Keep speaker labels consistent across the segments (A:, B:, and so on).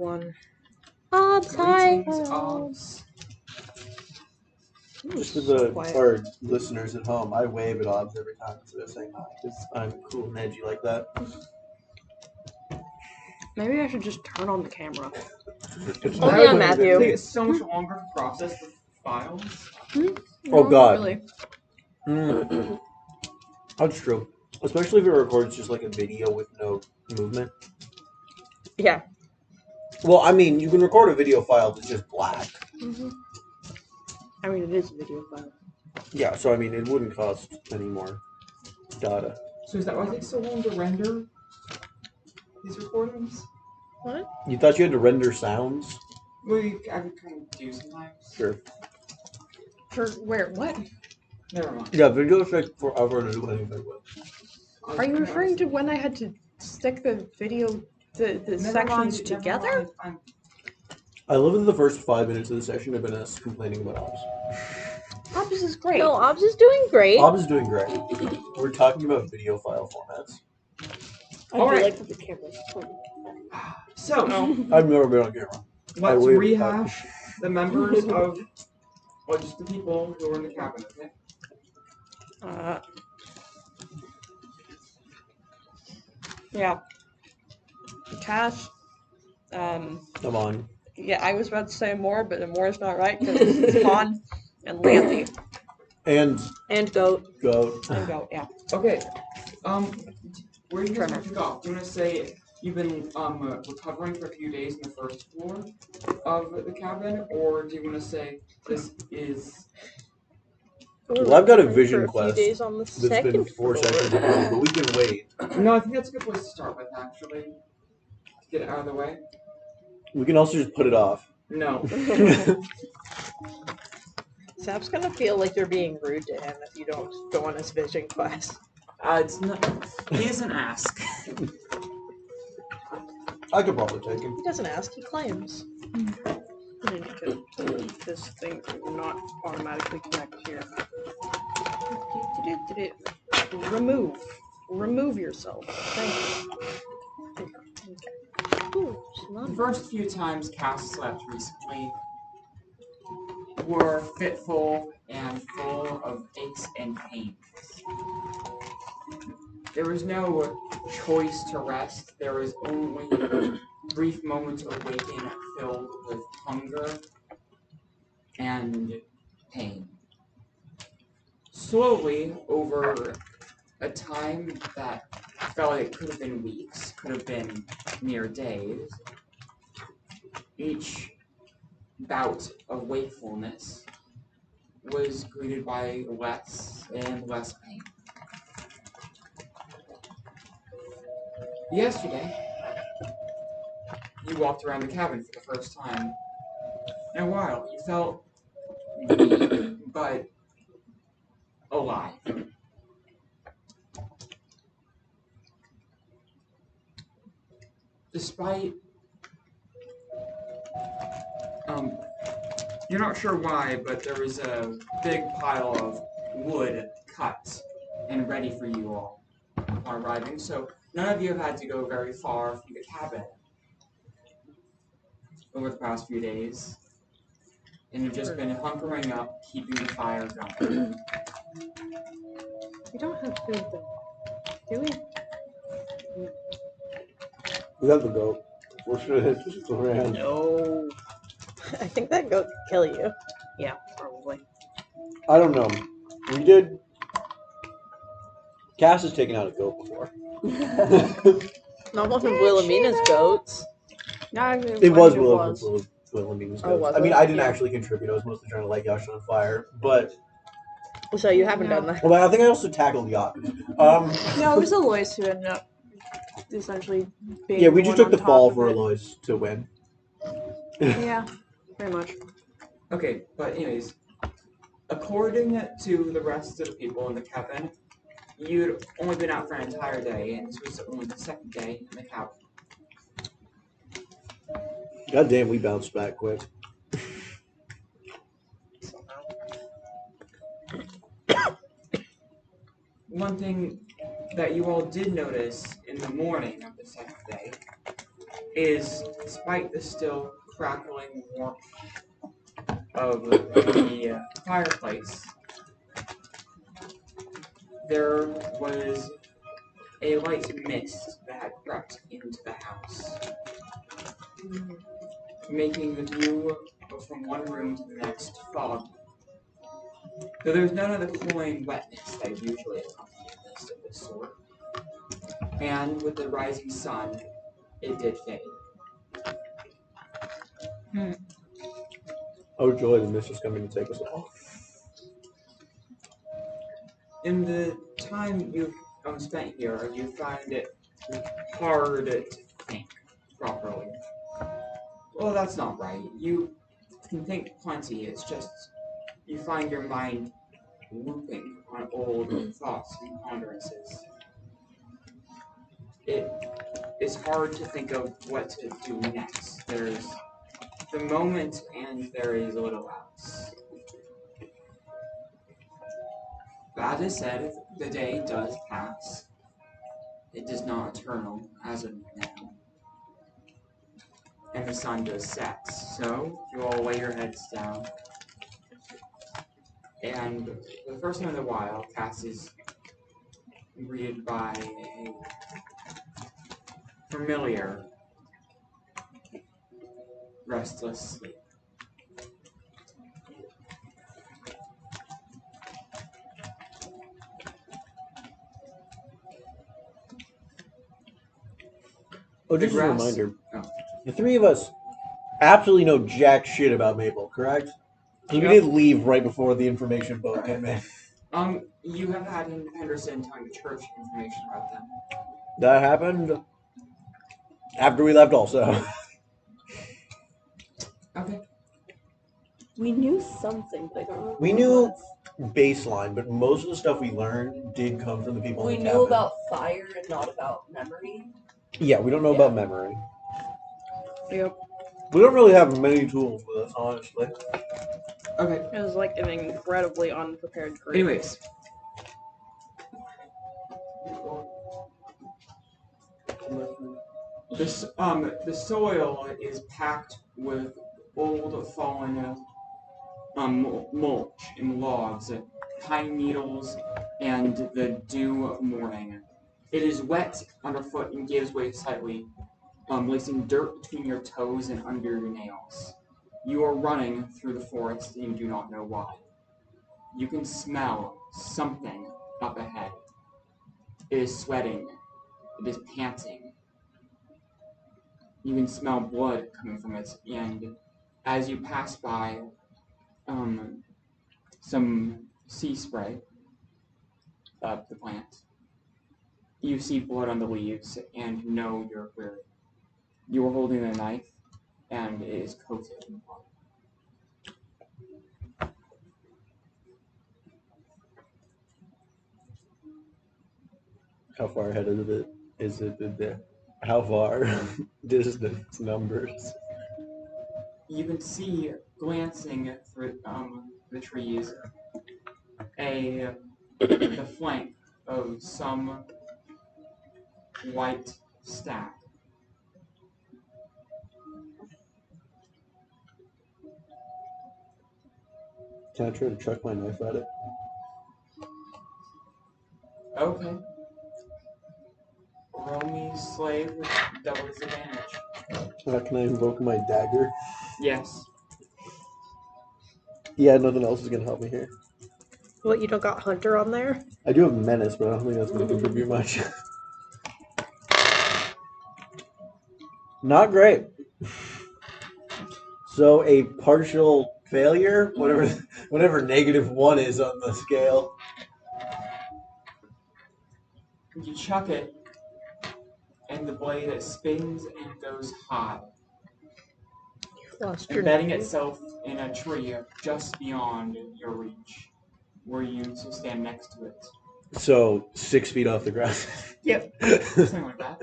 A: one.
B: Obs, hi.
C: Greetings, Obs.
D: Just for our listeners at home, I wave at Obs every time instead of saying hi, because I'm cool and edgy like that.
A: Maybe I should just turn on the camera.
B: Only on Matthew.
C: It's so much longer to process the files.
D: Oh God.
A: Really.
D: That's true. Especially if it records just like a video with no movement.
B: Yeah.
D: Well, I mean, you can record a video file that's just black.
A: I mean, it is a video file.
D: Yeah, so I mean, it wouldn't cost any more data.
C: So is that why it takes so long to render these recordings?
B: What?
D: You thought you had to render sounds?
C: Well, I could kind of do sometimes.
D: Sure.
A: For where? What?
C: Never mind.
D: Yeah, videos take forever to do anything with.
A: Are you referring to when I had to stick the video, the sections together?
D: I love that the first 5 minutes of the session have been us complaining about Obs.
A: Obs is great.
B: No, Obs is doing great.
D: Obs is doing great. We're talking about video file formats.
A: I
C: All
A: do
C: right.
A: like that the camera's
C: So,
D: I've never been on camera.
C: let's rehash the members of, well, just the people who are in the cabin, okay?
A: Yeah. Cash.
D: Come on.
A: Yeah, I was about to say more, but more is not right because it's Fawn and Lanthy.
D: And
B: Goat.
D: Goat.
A: And Goat, yeah.
C: Okay. Where do you guys want to kick off? Do you want to say you've been recovering for a few days in the first floor of the cabin, or do you want to say this is?
D: Well, I've got a vision
B: for a
D: quest
B: few days on the
D: that's been
B: second
D: 4
B: floor.
D: sessions ago, but we can wait.
C: No, I think that's a good place to start with, actually. To get it out of the way.
D: We can also just put it off.
C: No.
B: Sap's gonna feel like you're being rude to him if you don't go on his vision quest.
E: It's not. He doesn't ask.
D: I could probably take him.
B: He doesn't ask, he claims.
A: I need to this thing to not automatically connect here. Remove. Remove yourself. Thank you. Okay.
B: Ooh, she's not.
E: The first few times Cass slept recently were fitful and full of aches and pains. There was no choice to rest. There was only brief moments of waking filled with hunger and pain. Slowly, over a time that felt like it could have been weeks, could have been mere days, each bout of wakefulness was greeted by less and less pain. Yesterday, you walked around the cabin for the first time in a while. You felt weak, but alive. Despite, you're not sure why, but there was a big pile of wood cut and ready for you all upon arriving, so none of you have had to go very far from the cabin over the past few days, and you've just been hunkering up, keeping the fire going.
A: We don't have food though. Do we?
D: We have the goat. We're sure it's around.
B: No. I think that goat could kill you.
A: Yeah, probably.
D: I don't know. We did. Cass has taken out a goat before.
B: Not one of Wilhelmina's goats.
A: Yeah,
D: It was Wilhelmina's
B: Oh,
D: goat.
B: was
D: I mean,
B: it?
D: I didn't
A: Yeah.
D: actually contribute. I was mostly trying to light Yash on fire. But,
B: So you haven't done that.
D: well, I think I also tackled Yacht.
A: No, it was Alois who ended up essentially being
D: Yeah, we
A: the
D: just
A: one
D: took the
A: on
D: fall
A: top
D: for
A: of it.
D: Alois to win.
A: Yeah, pretty much.
C: Okay, but anyways, according to the rest of the people in the cabin, you'd only been out for an entire day, and this was only the second day in the cabin.
D: God damn, we bounced back quick.
C: One thing that you all did notice in the morning of the second day
E: is, despite the still crackling warmth of the fireplace, there was a light mist that had crept into the house, making the view from one room to the next foggy. Though there's none of the cloying wetness that usually accompanies a mist of this sort. And with the rising sun, it did fade.
D: Oh joy, the mist is coming to take us all.
E: In the time you've spent here, you find it hard to think properly. Well, that's not right. You can think plenty, it's just you find your mind looping on old thoughts and ponderances. It is hard to think of what to do next. There's the moment and there is little else. But as I said, the day does pass. It is not eternal as of now. And the sun does set. So you all lay your heads down. And for the first time in a while, Cass is greeted by a familiar, restless sleep.
D: Oh, just
E: The
D: a
E: grass-
D: reminder.
E: Oh.
D: The three of us absolutely know jack shit about Maple, correct? Because we did leave right before the information boat came in.
E: You have had Henderson telling the church information about them.
D: That happened after we left also.
E: Okay.
B: We knew something, but I don't remember.
D: We
B: what it
D: knew
B: was.
D: baseline, but most of the stuff we learned did come from the people
B: We
D: in the
B: knew
D: cabin.
B: about fire and not about memory.
D: Yeah, we don't know about memory.
A: Yep.
D: We don't really have many tools with us, honestly.
E: Okay.
A: It was like an incredibly unprepared group.
E: Anyways. The soil is packed with old fallen mulch and logs, pine needles, and the dew of morning. It is wet underfoot and gives way slightly, lacing dirt between your toes and under your nails. You are running through the forest and you do not know why. You can smell something up ahead. It is sweating. It is panting. You can smell blood coming from it, and as you pass by some sea spray of the plant, you see blood on the leaves and know you're weary. You are holding a knife, and it is coated in blood.
D: How far ahead of it is it? How far? Distance, numbers.
E: You can see, glancing through the trees, the flank of some white stack.
D: Can I try to chuck my knife at it?
E: Okay. Roll me slave with double disadvantage.
D: Can I invoke my dagger?
E: Yes.
D: Yeah, nothing else is gonna help me here.
A: What, you don't got Hunter on there?
D: I do have menace, but I don't think that's gonna contribute much. Not great. So a partial failure, whatever -1 is on the scale.
E: You chuck it, and the blade it spins and goes high,
A: Lost your
E: embedding
A: name.
E: itself in a tree just beyond your reach, were you to stand next to it.
D: So 6 feet off the ground.
E: Yep. Something like that.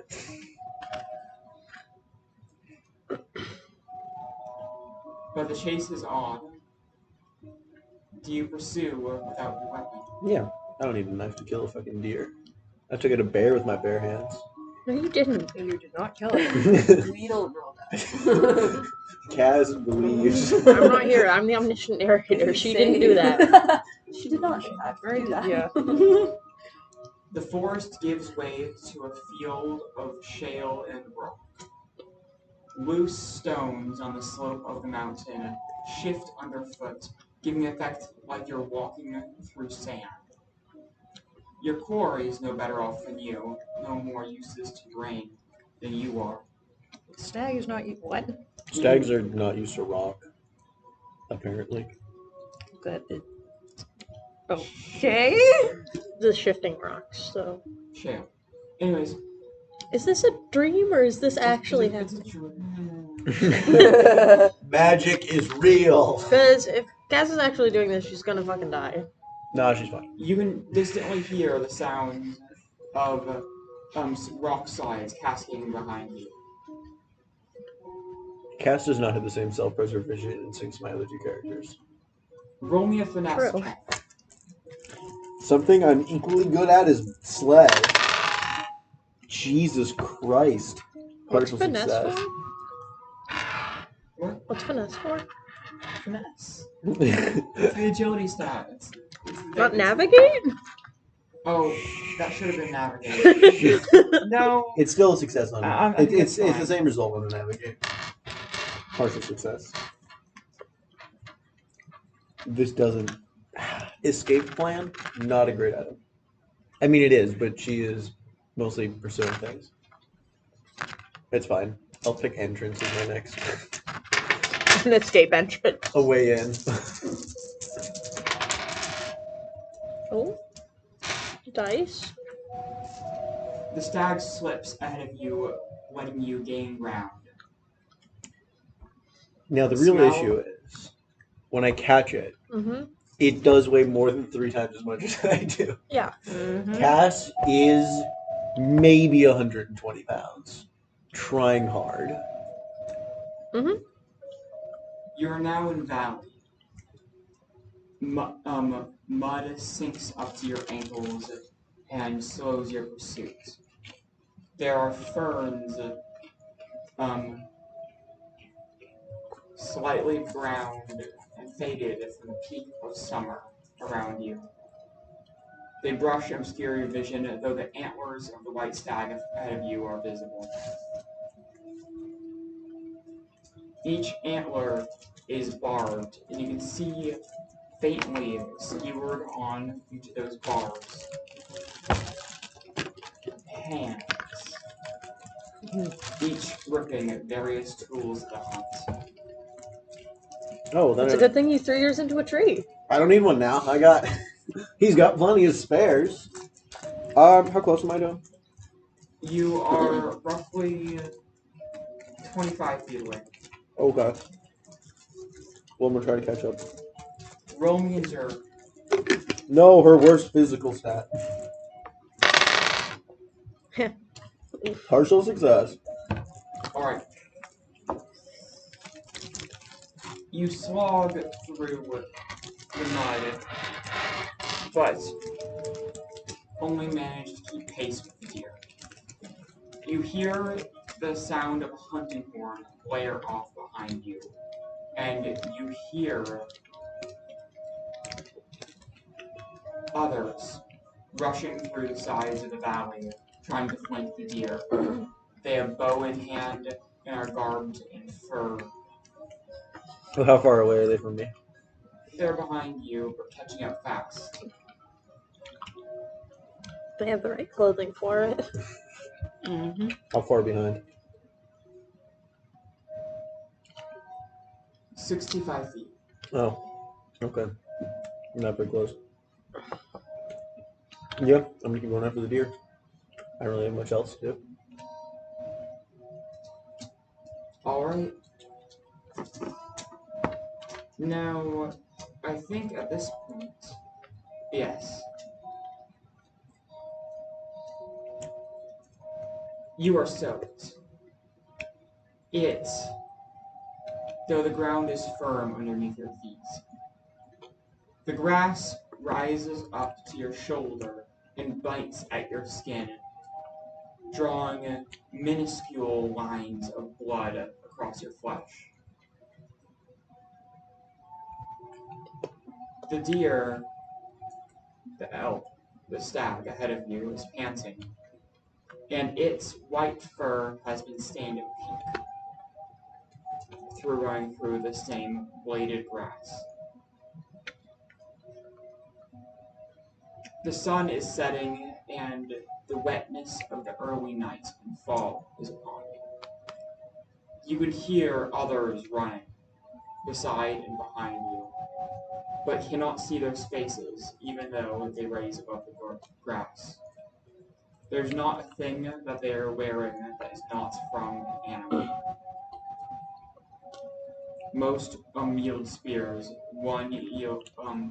E: But the chase is on. Do you pursue without your weapon?
D: Yeah, I don't need a knife to kill a fucking deer. I took out a bear with my bare hands.
B: No, you didn't.
A: You did not kill it.
F: We don't know that.
D: Kaz believes.
B: I'm not here. I'm the omniscient narrator. She didn't do that.
F: She did not actually do that.
B: Yeah.
E: The forest gives way to a field of shale and rock. Loose stones on the slope of the mountain shift underfoot, giving effect like you're walking through sand. Your quarry is no better off than you, no more useless to drain than you are.
A: Stag is not what?
D: Stags are not used to rock, apparently.
A: Good. Okay.
B: The shifting rocks. So,
E: Shale. Anyways,
B: is this a dream or is this actually
E: it's a
B: happening?
E: dream.
D: Magic is real.
B: Because if Cass is actually doing this, she's gonna fucking die.
D: No, she's fine.
E: You can distantly hear the sound of rock slides cascading behind you.
D: Cass does not have the same self-preservation instincts my other two characters.
E: Roll me a finesse
B: True.
E: check.
D: Something I'm equally good at is slay. Jesus Christ.
B: What's
D: Partial
B: finesse
D: success.
B: for?
E: What?
B: What's finesse for?
E: Finesse. It's the agility stat.
B: Not navigate?
E: Oh, that should have been navigate. No.
D: It's still a success on
E: I
D: me.
E: think
D: It's
E: it's
D: the
E: fine.
D: same result on the navigate. Partial success. This doesn't. Escape plan? Not a great item. I mean, it is, but she is mostly pursuing things. It's fine. I'll pick entrance as my next.
B: An escape entrance.
D: A way in.
B: Oh. Dice.
E: The stag slips ahead of you, letting you gain ground.
D: Now, the real
E: Smell.
D: issue is when I catch it,
B: Mm-hmm.
D: it does weigh more than 3 times as much as I do.
B: Yeah.
D: Cass is maybe 120 pounds. Trying hard.
B: Mm-hmm.
E: You're now in valley. Mud sinks up to your ankles and slows your pursuit. There are ferns, slightly browned and faded from the peak of summer around you. They brush and obscure your vision, though the antlers of the white stag ahead of you are visible. Each antler is barbed, and you can see faintly skewered on into those barbs hands, each gripping various tools of the hunt.
D: Oh, then
B: It's a good thing you threw yours into a tree.
D: I don't need one now. I got. He's got plenty of spares. How close am I to him?
E: You are roughly 25 feet away.
D: Okay. Well, I'm gonna try to catch up.
E: Roll me endure.
D: No, her worst physical stat. Partial success.
E: Alright. You slog through the mud, but only manage to keep pace with the deer. You hear the sound of a hunting horn blare off behind you, and you hear others rushing through the sides of the valley, trying to flank the deer. They have bow in hand and are garbed in fur.
D: Oh, how far away are they from me?
E: They're behind you, but catching up fast.
B: They have the right clothing for it.
A: Mm-hmm.
D: How far behind?
E: 65 feet.
D: Oh, okay. Not very close. Yeah, I'm gonna keep going after the deer. I don't really have much else to do.
E: Alright. Now, I think at this point, yes. You are soaked. Though the ground is firm underneath your feet. The grass rises up to your shoulder and bites at your skin. drawing minuscule lines of blood across your flesh. The deer, the elk, the stag ahead of you is panting, and its white fur has been stained pink through running through the same bladed grass. The sun is setting, and the wetness of the early night and fall is upon you. You can hear others running beside and behind you, but cannot see their faces, even though they raise above the grass. There's not a thing that they are wearing that is not from an animal. Most wield spears. One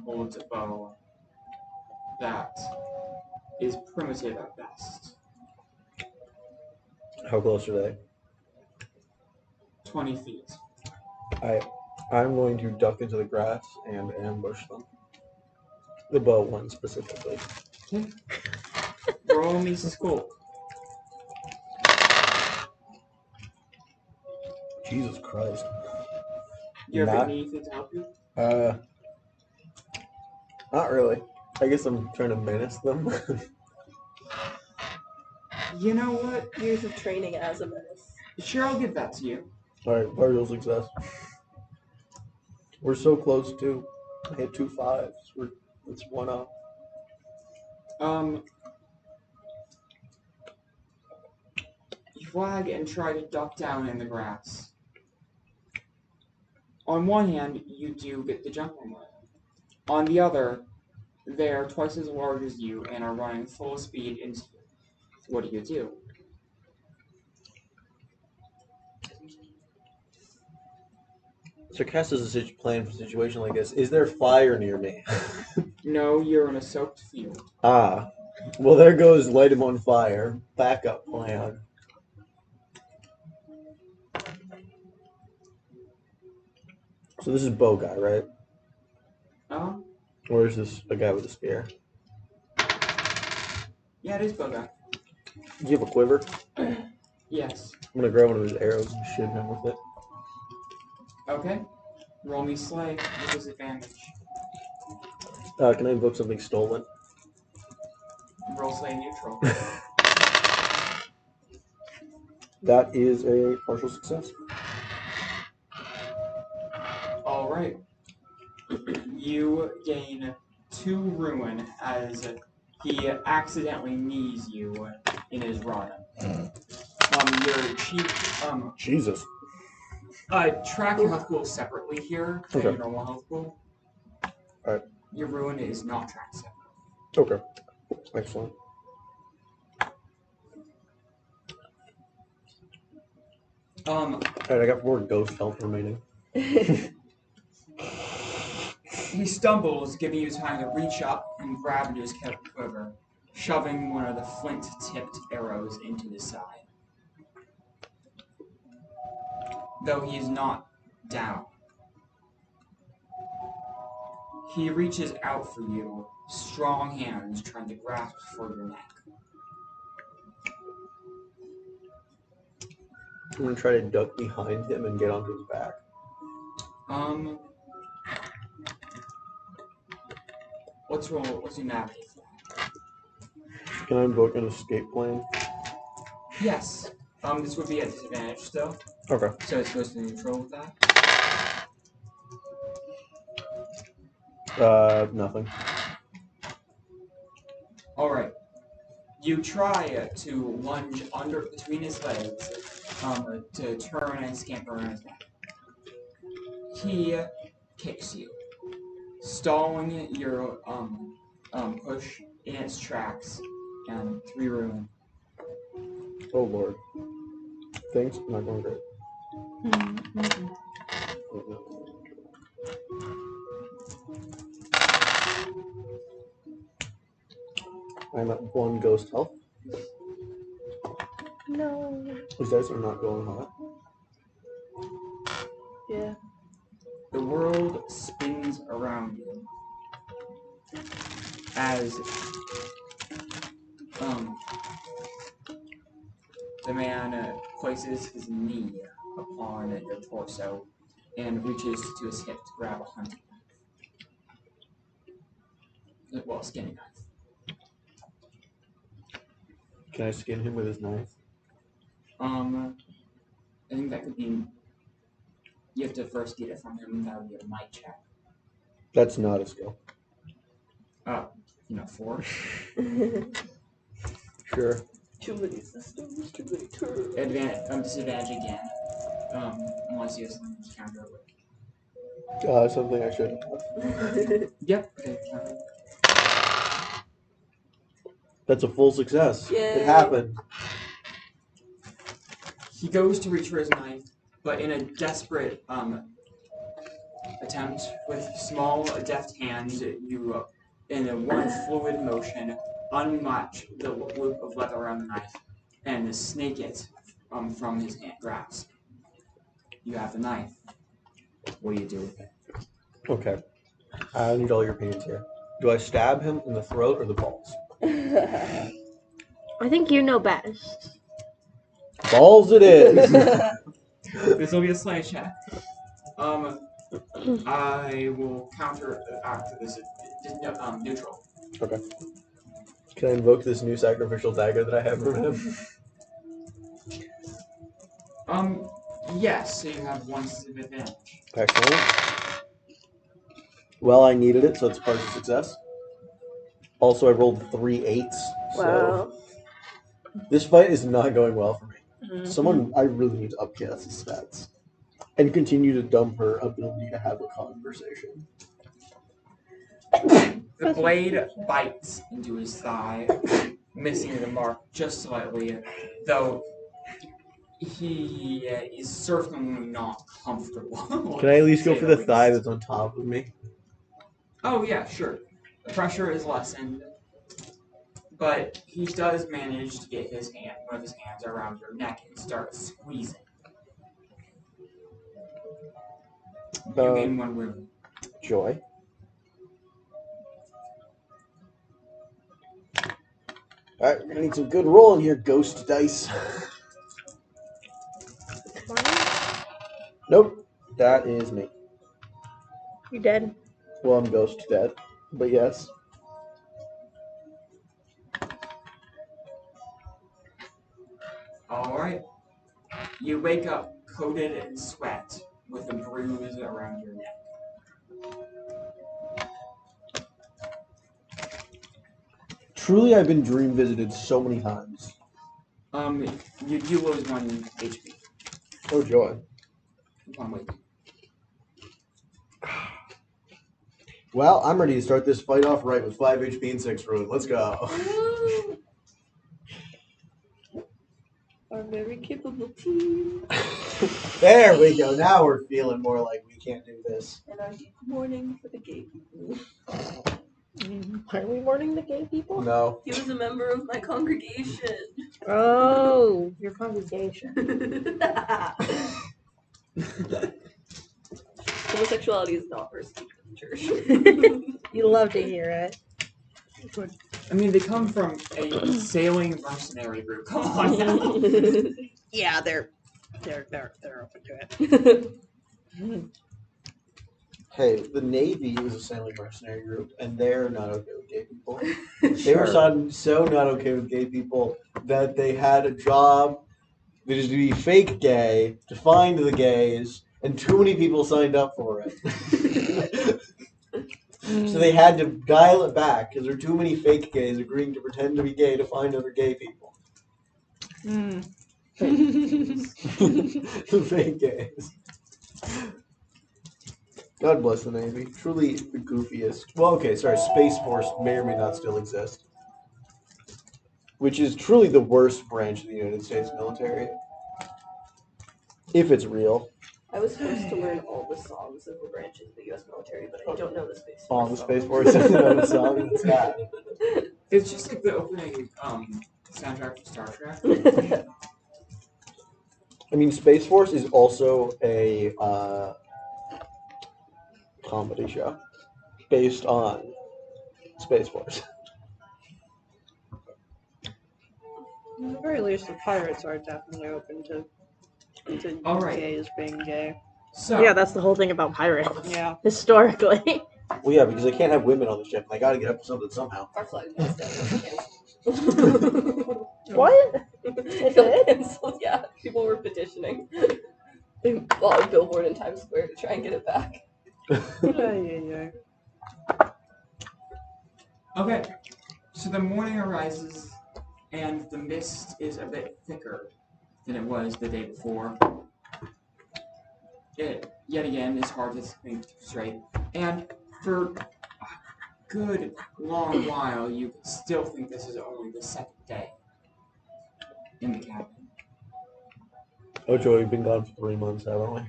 E: holds a bow that is primitive at best.
D: How close are they?
E: 20 feet.
D: I'm going to duck into the grass and ambush them. The bow one specifically.
E: Okay. Roll me skulk.
D: Jesus Christ.
E: You have
D: Not-
E: anything to help you?
D: Not really. I guess I'm trying to menace them.
E: You know what?
F: Years of training as a menace.
E: Sure, I'll give that to you.
D: Alright, partial success. We're so close too. I hit 2 5s. It's 1 up.
E: You flag and try to duck down in the grass. On one hand, you do get the jump on one. On the other, they are twice as large as you and are running full speed into you. What do?
D: Sarkast is a plan for a situation like this. Is there fire near me?
E: No, you're in a soaked field.
D: Ah. Well, there goes light him on fire. Backup plan. So this is bow guy, right? Or is this a guy with a spear?
E: Yeah, it is Boga.
D: Do you have a quiver?
E: Yes.
D: I'm gonna grab one of his arrows and shoot him with it.
E: Okay. Roll me slay with disadvantage.
D: Can I invoke something stolen?
E: Roll slay neutral.
D: That is a partial success.
E: Alright. You gain 2 ruin as he accidentally knees you in his run. Your chief,
D: Jesus.
E: track your health pool separately here than your normal health pool.
D: Alright.
E: Your ruin is not tracked separately.
D: Okay. Excellent. Alright, I got 4 ghost health remaining.
E: He stumbles, giving you time to reach up and grab into his quiver, shoving one of the flint-tipped arrows into his side. Though he is not down. He reaches out for you, strong hands trying to grasp for your neck.
D: I'm gonna try to duck behind him and get onto his back.
E: What's your navigate for?
D: Can I invoke an escape plan?
E: Yes. This would be at disadvantage still.
D: Okay.
E: So it goes to neutral with that.
D: Nothing.
E: Alright. You try to lunge under between his legs, to turn and scamper on his back. He kicks you, stalling your push in its tracks, and 3 ruin.
D: Oh lord. Things not going great. I'm at 1 ghost health.
F: No.
D: These dice are not going hot.
F: Yeah.
E: The world spins around you as The man places his knee upon your torso and reaches to his hip to grab a hunting knife. Well, skinning knife.
D: Can I skin him with his knife?
E: I think that could be. You have to first get it from him. That would be a might check.
D: That's not a skill.
E: 4.
D: Sure.
F: Too many systems, too many turns.
E: Disadvantage again. Unless you have something to counter it with.
D: Something I shouldn't have.
E: Yep. Okay. Counter.
D: That's a full success.
F: Yay.
D: It happened.
E: He goes to reach for his knife, but in a desperate attempt with small, deft hands, you, in a one fluid motion, unlatch the loop of leather around the knife and snake it from his hand grasp. You have the knife. What do you do with it?
D: Okay. I need all your opinions here. Do I stab him in the throat or the balls?
G: I think you know best.
D: Balls it is.
E: This will be a slide check. I will counter after this. Neutral.
D: Okay. Can I invoke this new sacrificial dagger that I have from him?
E: Yes. So you have one advantage.
D: Excellent. Well, I needed it, so it's part of success. Also, I rolled 3 8s. So this fight is not going well for me. Someone, I really need to up Cass's stats. And continue to dump her ability to have a conversation.
E: The blade bites into his thigh, missing the mark just slightly, though he is certainly not comfortable.
D: Can I at least go
E: to
D: for
E: say
D: the thigh
E: least.
D: that's on top of me?
E: Oh yeah, sure. The pressure is lessened, but he does manage to get one of his hands around your neck and start squeezing. You gain 1 wound.
D: Joy. Alright, we're gonna need some good rolling here, ghost dice. Nope, that is me.
G: You dead?
D: Well, I'm ghost dead, but yes.
E: Alright. You wake up coated in sweat with a bruise around your neck.
D: Truly, I've been dream visited so many times.
E: You do lose 1 HP
D: Oh, joy.
E: upon waking.
D: Well, I'm ready to start this fight off right with 5 HP and 6 ruin. Let's go.
F: Our very capable team.
D: There we go. Now we're feeling more like we can't do this.
F: And our deep mourning for the gay people.
B: Are we mourning the gay people?
D: No.
F: He was a member of my congregation.
B: Oh, your congregation.
F: Homosexuality is not persecuted in the church.
B: You love to hear it.
E: I mean, they come from a sailing mercenary group. Come on now.
B: Yeah, they're open to it.
D: Hey, the Navy is a sailing mercenary group, and they're not okay with gay people. They were so not okay with gay people that they had a job that is to be fake gay, to find the gays, and too many people signed up for it. So they had to dial it back because there were too many fake gays agreeing to pretend to be gay to find other gay people. The fake gays. God bless the Navy. Truly the goofiest. Well, okay, sorry, Space Force may or may not still exist. Which is truly the worst branch of the United States military. If it's real.
F: I was forced to learn all the songs of the branches of the U.S. military, but I don't know the Space Force.
D: Oh, the Space Force doesn't know the song. It's that.
E: It's just like the opening soundtrack for Star Trek.
D: I mean, Space Force is also a comedy show based on Space Force.
A: At the very least, the pirates are definitely open to
E: All right.
A: gays being gay.
E: So
G: Yeah, that's the whole thing about pirates.
A: Yeah.
G: Historically.
D: Well, yeah, because they can't have women on the ship. They got to get up to something somehow.
F: Our flag is canceled.
G: What?
F: It got canceled, yeah. People were petitioning. They bought a billboard in Times Square to try and get it back.
A: Yeah.
E: okay, so the morning arises, and the mist is a bit thicker than it was the day before. It yet again is hard to think straight, and for a good long while, you still think this is only the second day in the cabin.
D: Oh, Joey, we've been gone for 3 months, haven't we?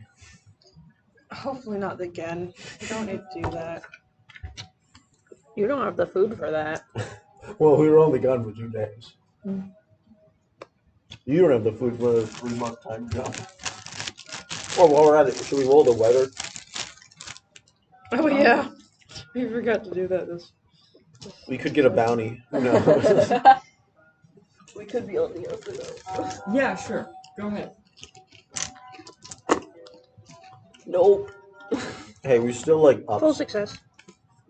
A: Hopefully not again. We don't need to do that.
G: You don't have the food for that.
D: Well, we were only gone for 2 days. You don't have the food for a 3-month time jump. Well, while we're at it, should we roll the weather?
A: Oh yeah. We forgot to do that this.
D: We could get a bounty. Who knows?
F: We could be on the ocean though.
E: Yeah, sure. Go ahead.
F: Nope.
D: Hey, we're still like up,
G: Full success.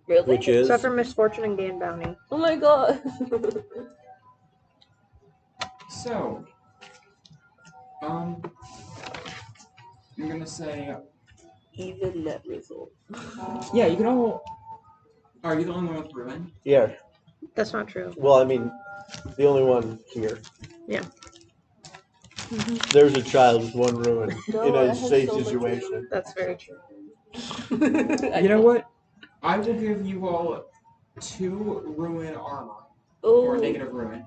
F: Really?
D: which is
G: Except for misfortune and gain bounty.
F: Oh my god.
E: So, I'm gonna say,
F: Even net result.
E: yeah, you can all. Are you the only one with ruin?
D: yeah.
G: That's not true.
D: Well, I mean, the only one here.
G: Yeah.
D: There's a child with 1 ruin
F: No,
D: in
F: I
D: a
F: have
D: safe
F: so much
D: situation.
G: That's very true.
E: You know what? I will give you all 2 ruin armor
F: Oh.
E: or negative ruin.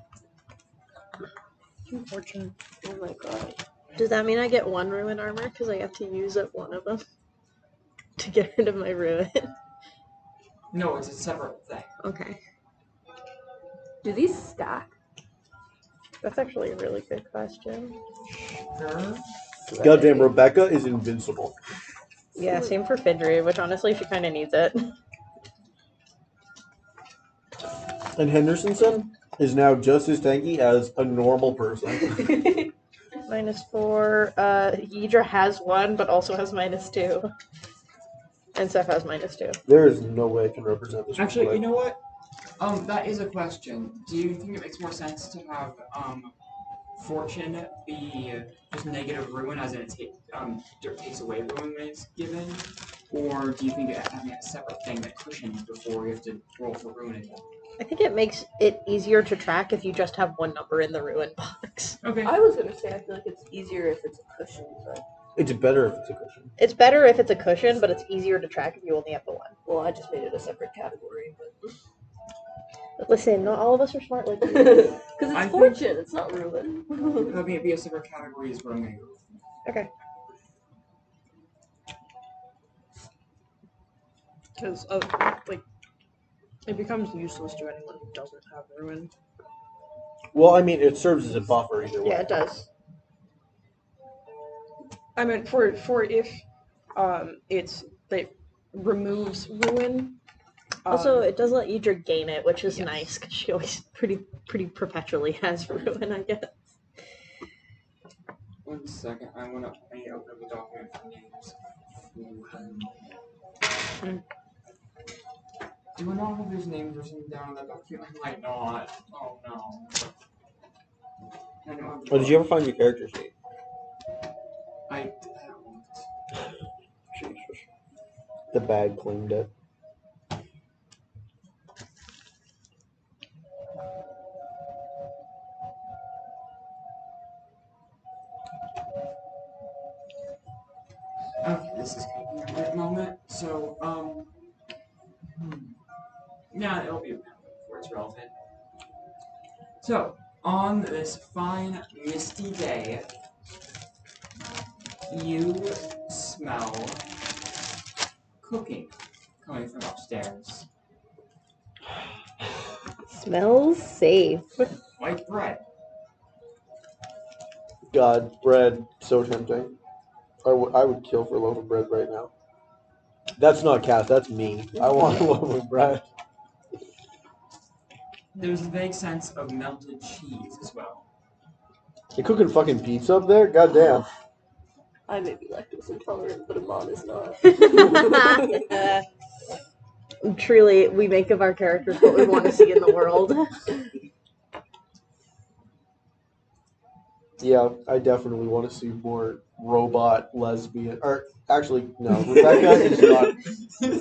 A: Unfortunate.
F: Oh my god.
G: Does that mean I get 1 ruin armor? Because I have to use up 1 of them to get rid of my ruin.
E: No, it's a separate thing.
G: Okay.
F: Do these stack?
G: That's actually a really good question.
E: Sure.
D: Goddamn, Rebecca is invincible.
G: Yeah, same for Fidry, which honestly she kind of needs it.
D: And Hendersonson is now just as tanky as a normal person.
G: -4. Yidra has 1, but also has -2. And Seth has -2.
D: There is no way I can represent this.
E: Actually, you
D: way.
E: know what? That is a question. Do you think it makes more sense to have fortune be just negative ruin, as in it takes away ruin when it's given, or do you think it having a separate thing that cushions before you have to roll for ruin again?
G: I think it makes it easier to track if you just have 1 number in the ruin box.
E: Okay.
F: I was gonna say I feel like it's easier if it's a cushion, but
D: It's better if it's a cushion.
G: It's better if it's a cushion, but it's easier to track if you only have the 1.
F: well, I just made it a separate category.
G: But listen, not all of us are smart like you.
F: Because it's
E: I think-
F: fortune, it's not ruin.
E: Having it be a separate category is what I'm going to go with.
G: Okay.
A: Because like, it becomes useless to anyone who doesn't have ruin.
D: Well, I mean, it serves as a buffer either way.
G: Yeah, it does.
A: I mean, for if it removes ruin.
G: Also, it does let Yidra gain it, which is
A: Yes.
G: nice because she always pretty perpetually has ruin, I guess.
E: 1 second, I need to open up the document for names. Do I not have these names written down in that document? I might not. Oh no. I don't have the
D: Oh, did you ever find your character sheet?
E: I don't.
D: Jesus. The bag claimed it.
E: Okay, this is taking a quick moment. So, yeah, it'll be before it's relevant. So, on this fine, misty day, you smell cooking coming from upstairs.
G: Smells safe.
E: White bread.
D: God, bread, so tempting. I would kill for a loaf of bread right now. That's not Cass, that's me. I want a loaf of bread.
E: There's a vague sense of melted cheese as well.
D: You cooking fucking pizza up there? Goddamn.
F: I may be lactose intolerant, but Amon is not.
G: Truly, we make of our characters what we want to see in the world.
D: Yeah, I definitely want to see more robot lesbian. Or actually, no, Rebecca is not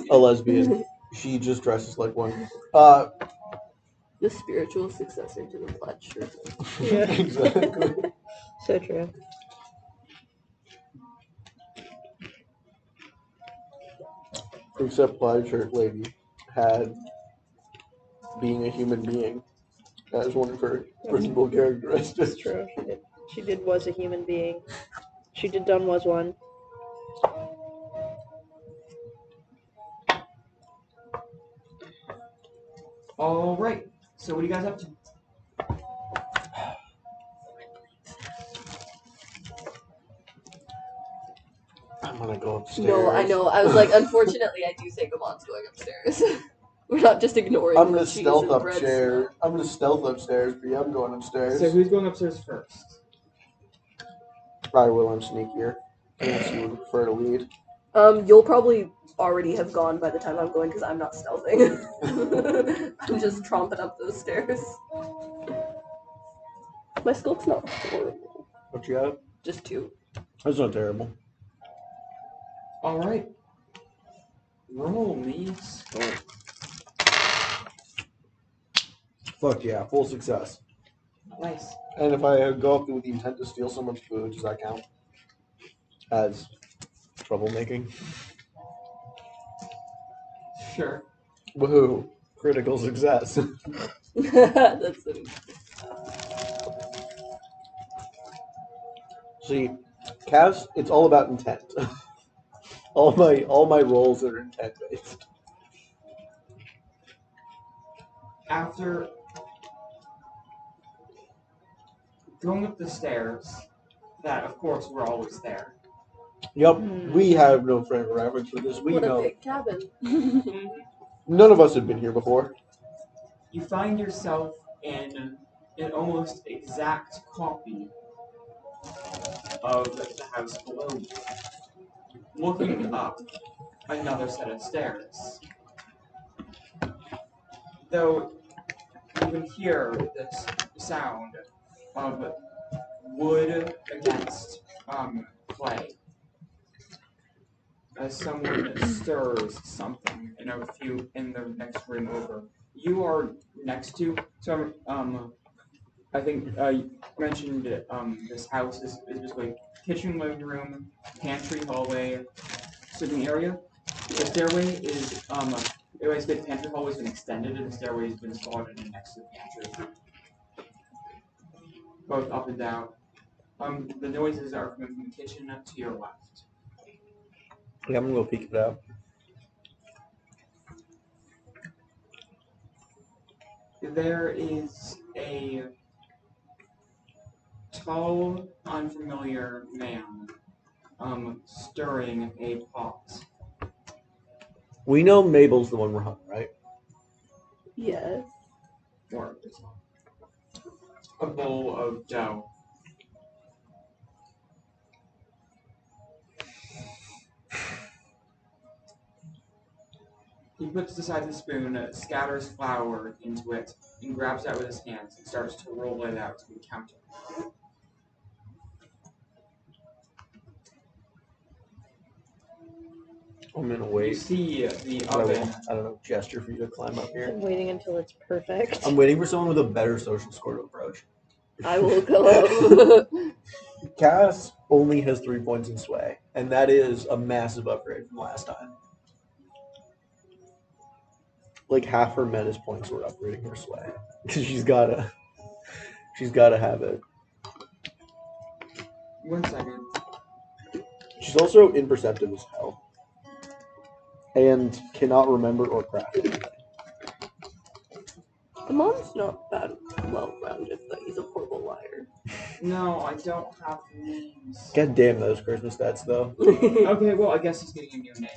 D: a lesbian. She just dresses like one.
F: The spiritual successor to the plaid shirt.
G: Yeah.
D: Exactly.
G: So true.
D: Except plaid shirt lady had being a human being as one of her principal characteristics.
G: That's true. She did was a human being. She did done was one.
E: All right. So what are you guys up to?
D: I'm gonna go upstairs.
F: No, I know. I was like, unfortunately, I do think Amon's going upstairs. We're not just ignoring
D: I'm
F: the
D: gonna
F: cheese
D: stealth
F: and bread
D: upstairs.
F: smell.
D: I'm gonna stealth upstairs, but yeah, I'm going upstairs.
E: So who's going upstairs first?
D: I will. I'm sneakier. Unless you would prefer to lead.
F: You'll probably already have gone by the time I'm going because I'm not stealthing. I'm just tromping up those stairs. My skulk's not horrible.
D: What you got?
F: Just 2.
D: That's not terrible.
E: All right. Roll me scope.
D: Fuck yeah, full success.
E: Nice.
D: And if I go up with the intent to steal someone's food, does that count as troublemaking?
E: Sure.
D: Woohoo! Critical success.
F: That's it.
D: See, Cavs, it's all about intent. all my rolls are intent based.
E: After going up the stairs, that of course were always there.
D: Yep, we have no frame of reference for this. We
F: What a
D: know
F: big cabin.
D: none of us have been here before.
E: You find yourself in an almost exact copy of the house below you. Looking up another set of stairs. Though you can hear this sound of wood against clay as someone stirs something in the next room over. You are next to I think you mentioned this house is basically kitchen, living room, pantry, hallway, sitting area. The stairway is the pantry hallway has been extended and the stairway has been slotted in next to the pantry. Both up and down. The noises are coming from the kitchen to your left.
D: Yeah, I'm gonna go peek it out.
E: There is a tall, unfamiliar man stirring a pot.
D: We know Mabel's the one we're hunting, right?
F: Yes.
E: Or a bowl of dough. He puts aside the spoon, scatters flour into it, and grabs that with his hands and starts to roll it out to the counter.
D: I'm gonna
E: You
D: wait.
E: see the
D: I
E: oven.
D: don't know, gesture for you to climb up here.
G: I'm waiting until it's perfect.
D: I'm waiting for someone with a better social score to approach.
F: I will go up.
D: Cass only has 3 points in sway, and that is a massive upgrade from last time. Like half her menace points were upgrading her sway because she's gotta have it.
E: 1 second.
D: She's also imperceptive as hell, and cannot remember or craft anything.
F: Amon's not that well-rounded, but he's a horrible liar.
E: No, I don't have names.
D: God damn those Christmas stats though.
E: Okay, well, I guess he's getting a new name.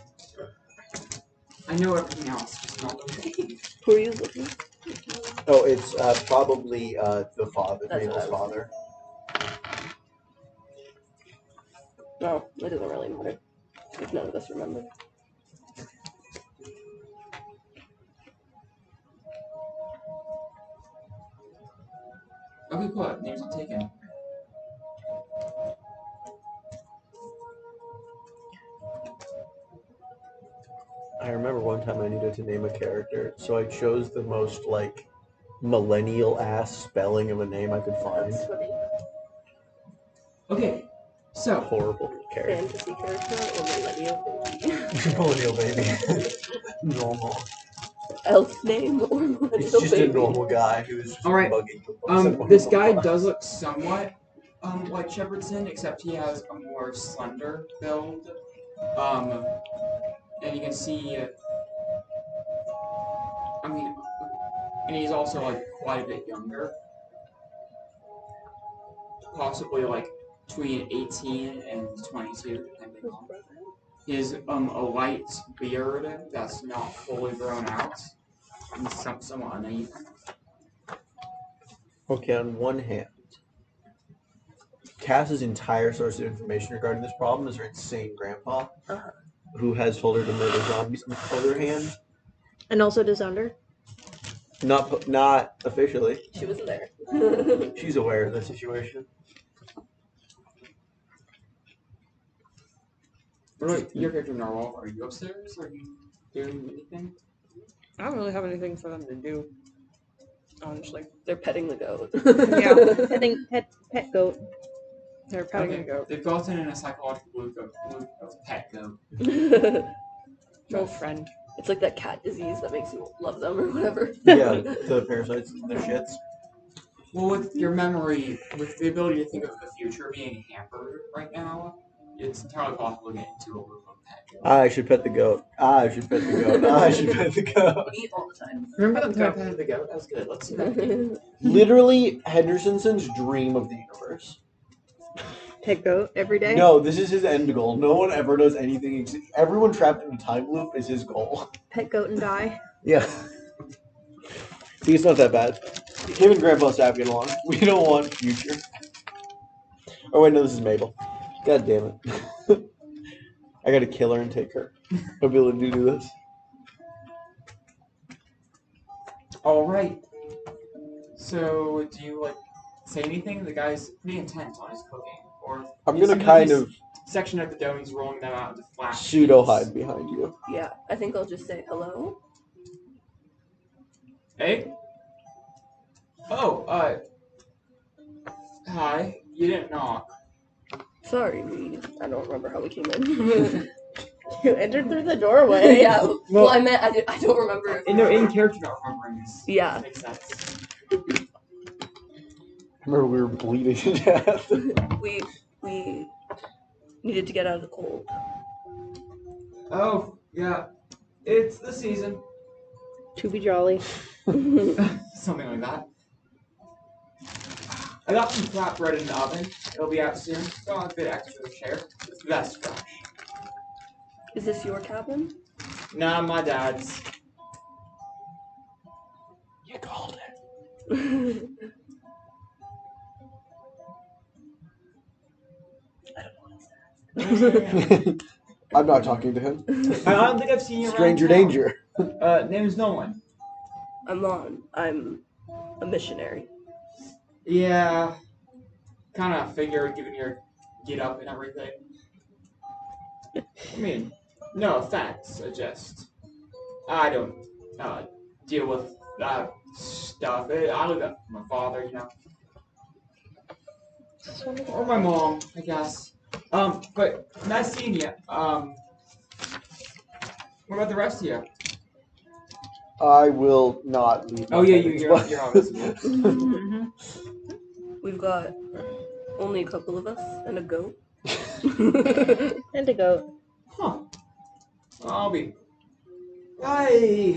E: I know everything else, just not the name.
F: Who are you looking?
D: Oh, it's probably the father,
F: That's
D: Mabel's
F: what I was
D: father.
F: No, it doesn't really matter. If none of us remember.
E: Okay, cool. Names are taken.
D: I remember one time I needed to name a character, so I chose the most like millennial ass spelling of a name I could find.
F: That's funny.
E: Okay, so
D: Horrible character.
F: Fantasy character or millennial baby?
D: Millennial baby. Normal.
F: Elf name or millennial
D: It's just
F: baby?
D: a normal guy who's just
E: Alright,
D: bugging the
E: this guy does look somewhat like Shepherdson, except he has a more slender build. And you can see, I mean, and he's also like quite a bit younger, possibly like between 18 and 22, depending on. He has a light beard that's not fully grown out, and somewhat uneven.
D: Okay, on one hand, Cass's entire source of information regarding this problem is her insane grandpa, who has told her to murder zombies. On the other hand,
G: And also Disunder.
D: not officially.
F: She wasn't there.
D: She's aware of the situation.
E: What about your character, Narwhal? Are you upstairs? Are you doing anything?
A: I don't really have anything for them to do. Honestly.
F: They're petting the goat.
A: Yeah.
G: Pet goat.
A: They're petting
E: Okay,
A: a goat.
E: they've gotten in a psychological loop of pet goat.
A: No friend.
F: It's like that cat disease that makes you love them or whatever.
D: Yeah, the parasites, the shits.
E: Well, with your memory, with the ability to think of the future being hampered right now, it's entirely possible to get into a loop of pet goat.
D: I should pet the goat. I should pet the goat. I should pet the goat.
F: We eat all the time.
E: Remember the time I petted the goat? That was good. Let's see that again.
D: Literally, Henderson's dream of the universe.
G: Pet goat every day.
D: No, this is his end goal. No one ever does anything. Everyone trapped in a time loop is his goal.
G: Pet goat and die.
D: Yeah. See, it's not that bad. Him and Grandpa Staff get along. We don't want future. Oh wait, no, this is Mabel. God damn it. I gotta kill her and take her ability to do this.
E: Alright. So, do you, like, say anything? The guy's pretty intent on his cooking. Or
D: I'm
E: he's
D: gonna
E: in
D: kind
E: this
D: of
E: section of the dough, he's rolling them out into flat
D: pseudo
E: sheets.
D: hide behind you.
F: Yeah, I think I'll just say hello.
E: Hey? Oh, hi. You didn't knock.
F: Sorry, I don't remember how we came in.
G: You entered through the doorway.
F: Yeah, well, I meant I don't remember.
E: In character not remembering this.
F: Yeah.
E: Makes sense.
D: I remember we were bleeding to death.
F: We needed to get out of the cold.
E: Oh, yeah. It's the season.
G: To be jolly.
E: Something like that. I got some flatbread in the oven. It'll be out soon. Still have a bit extra to share. That's fresh.
F: Is this your cabin?
E: Nah, my dad's.
D: You called it. I'm not talking to him.
E: I don't think I've seen you
D: Stranger
E: around town.
D: danger.
E: Name's Nolan.
F: I'm on. I'm a missionary.
E: Yeah. Kinda figured given your get up and everything. I mean, no offense, I don't deal with that stuff. I look up to my father, you know. Or my mom, I guess. But nice seeing you. What about the rest of you?
D: I will not leave.
E: Oh yeah, you're obviously.
G: Mm-hmm.
F: We've got only a couple of us and a goat.
G: And a goat.
E: Huh. I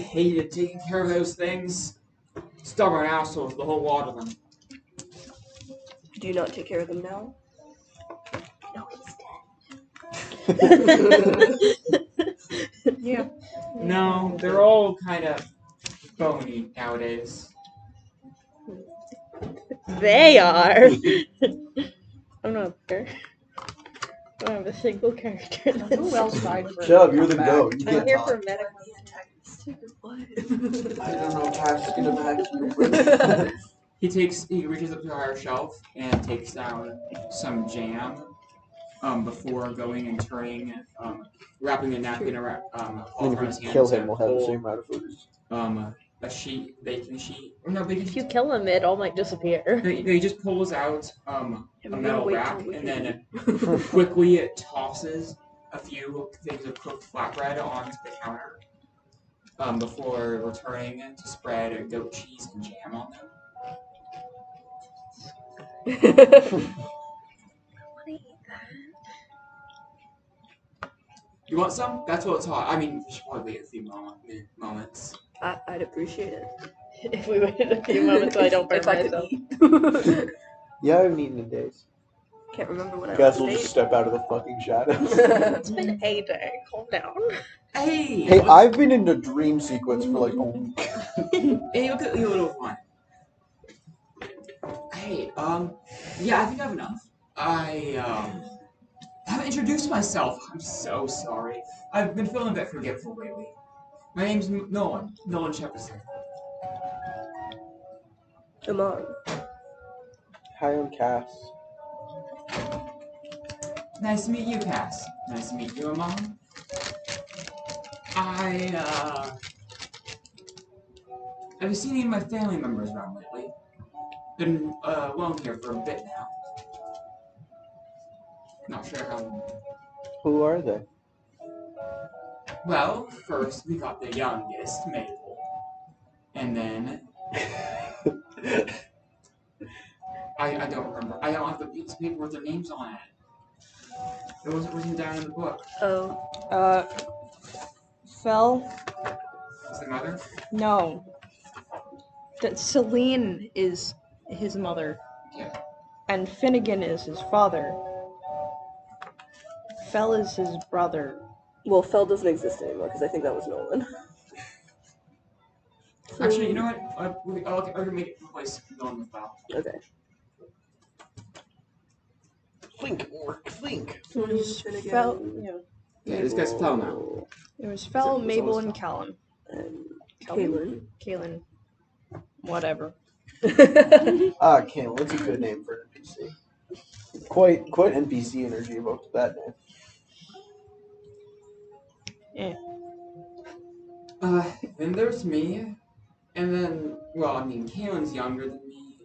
E: hated taking care of those things. Stubborn assholes, the whole lot of them.
F: Do you not take care of them now?
G: No, he's dead.
A: Yeah.
E: No, they're all kind of bony nowadays.
G: They are. I'm not sure. I have a single character.
A: Who else died for
D: Chubb, you're the
A: comeback?
D: goat. You
G: I'm
D: can't
G: here
D: talk.
G: for medical.
D: I don't know. Cash is gonna vacuum.
E: He reaches up to a higher shelf and takes down some jam before going and turning, wrapping a napkin around,
D: I mean,
E: cloth around
D: if
E: his
D: we
E: hand
D: kill
E: to
D: him, we'll have the
E: hold,
D: same amount of food.
E: a sheet, baking sheet. Or no, baking
G: If you kill him, it all might disappear.
E: He just pulls out a
F: we're gonna
E: metal
F: wait
E: rack
F: till we
E: and
F: can
E: then quickly tosses a few things of cooked flatbread onto the counter before returning to spread goat cheese and jam on them. You want some? That's what it's hot. I mean, we should probably wait a few moments.
F: I'd appreciate it.
G: If we waited a few moments so I don't burn
F: If I could
G: myself.
F: eat.
D: Yeah, I haven't eaten in days.
F: Can't remember when I
D: Guess
F: last
D: we'll
F: ate.
D: just step out of the fucking shadows.
G: It's been a day. Calm down.
E: Hey!
D: Hey, I've been in a dream sequence for like a week.
E: Hey, look at you, little one. Hey, yeah, I think I have enough. I haven't introduced myself. I'm so sorry. I've been feeling a bit forgetful lately. My name's Nolan Shepperson.
F: Come on.
D: Hi, I'm Cass.
E: Nice to meet you, Cass. Nice to meet you, Amon. Have you seen any of my family members around lately? Been alone here for a bit now. Not sure how.
D: Who are they?
E: Well, first we got the youngest, Mabel, and then I don't remember. I don't have the piece of paper with their names on it. It wasn't written down in the book.
F: Oh.
A: Fel?
E: Is the mother?
A: No. Celine is his mother.
E: Yeah.
A: And Finnegan is his father. Fel is his brother.
F: Well, Fel doesn't exist anymore because I think that was Nolan.
E: Actually, you know what? I can make it replace Nolan with Val.
F: Okay.
D: Think, Orc, think.
A: It was Fel. Yeah.
E: Okay, this guy's Fel now.
A: It was Fel,
E: It's
A: Mabel,
E: always
A: and
E: Fel.
A: Callan.
F: And
A: Kaylin. Kaylin. Whatever.
D: Ah, Cam, what's a good name for an NPC? Quite NPC energy evoked that name.
E: Then there's me, and then, well, I mean, Kaylin's younger than me.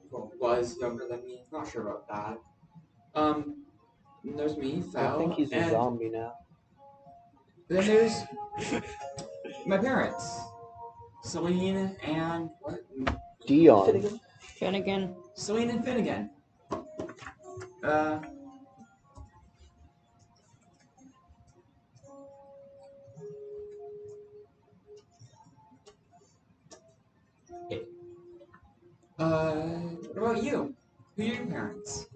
E: Well, was younger than me. Not sure about that. And there's me, Fel.
D: I think he's a
E: and
D: zombie now.
E: then there's my parents, Celine and what?
D: Dion.
F: Finnegan.
A: Finnegan.
E: Celine and Finnegan. What about you? Who are your parents?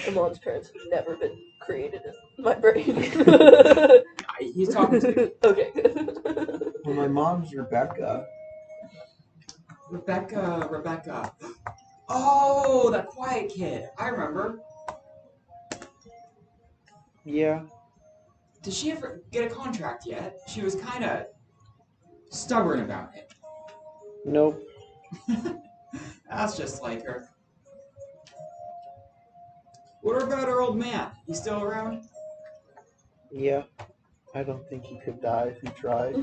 F: Amon's parents have never been created in my brain.
E: He's talking to me.
F: Okay.
D: Well, my mom's Rebecca.
E: Rebecca. Oh, that quiet kid. I remember.
D: Yeah.
E: Did she ever get a contract yet? She was kind of stubborn about it.
D: Nope.
E: That's just like her. What about our old man? He's still around?
D: Yeah. I don't think he could die if he tried.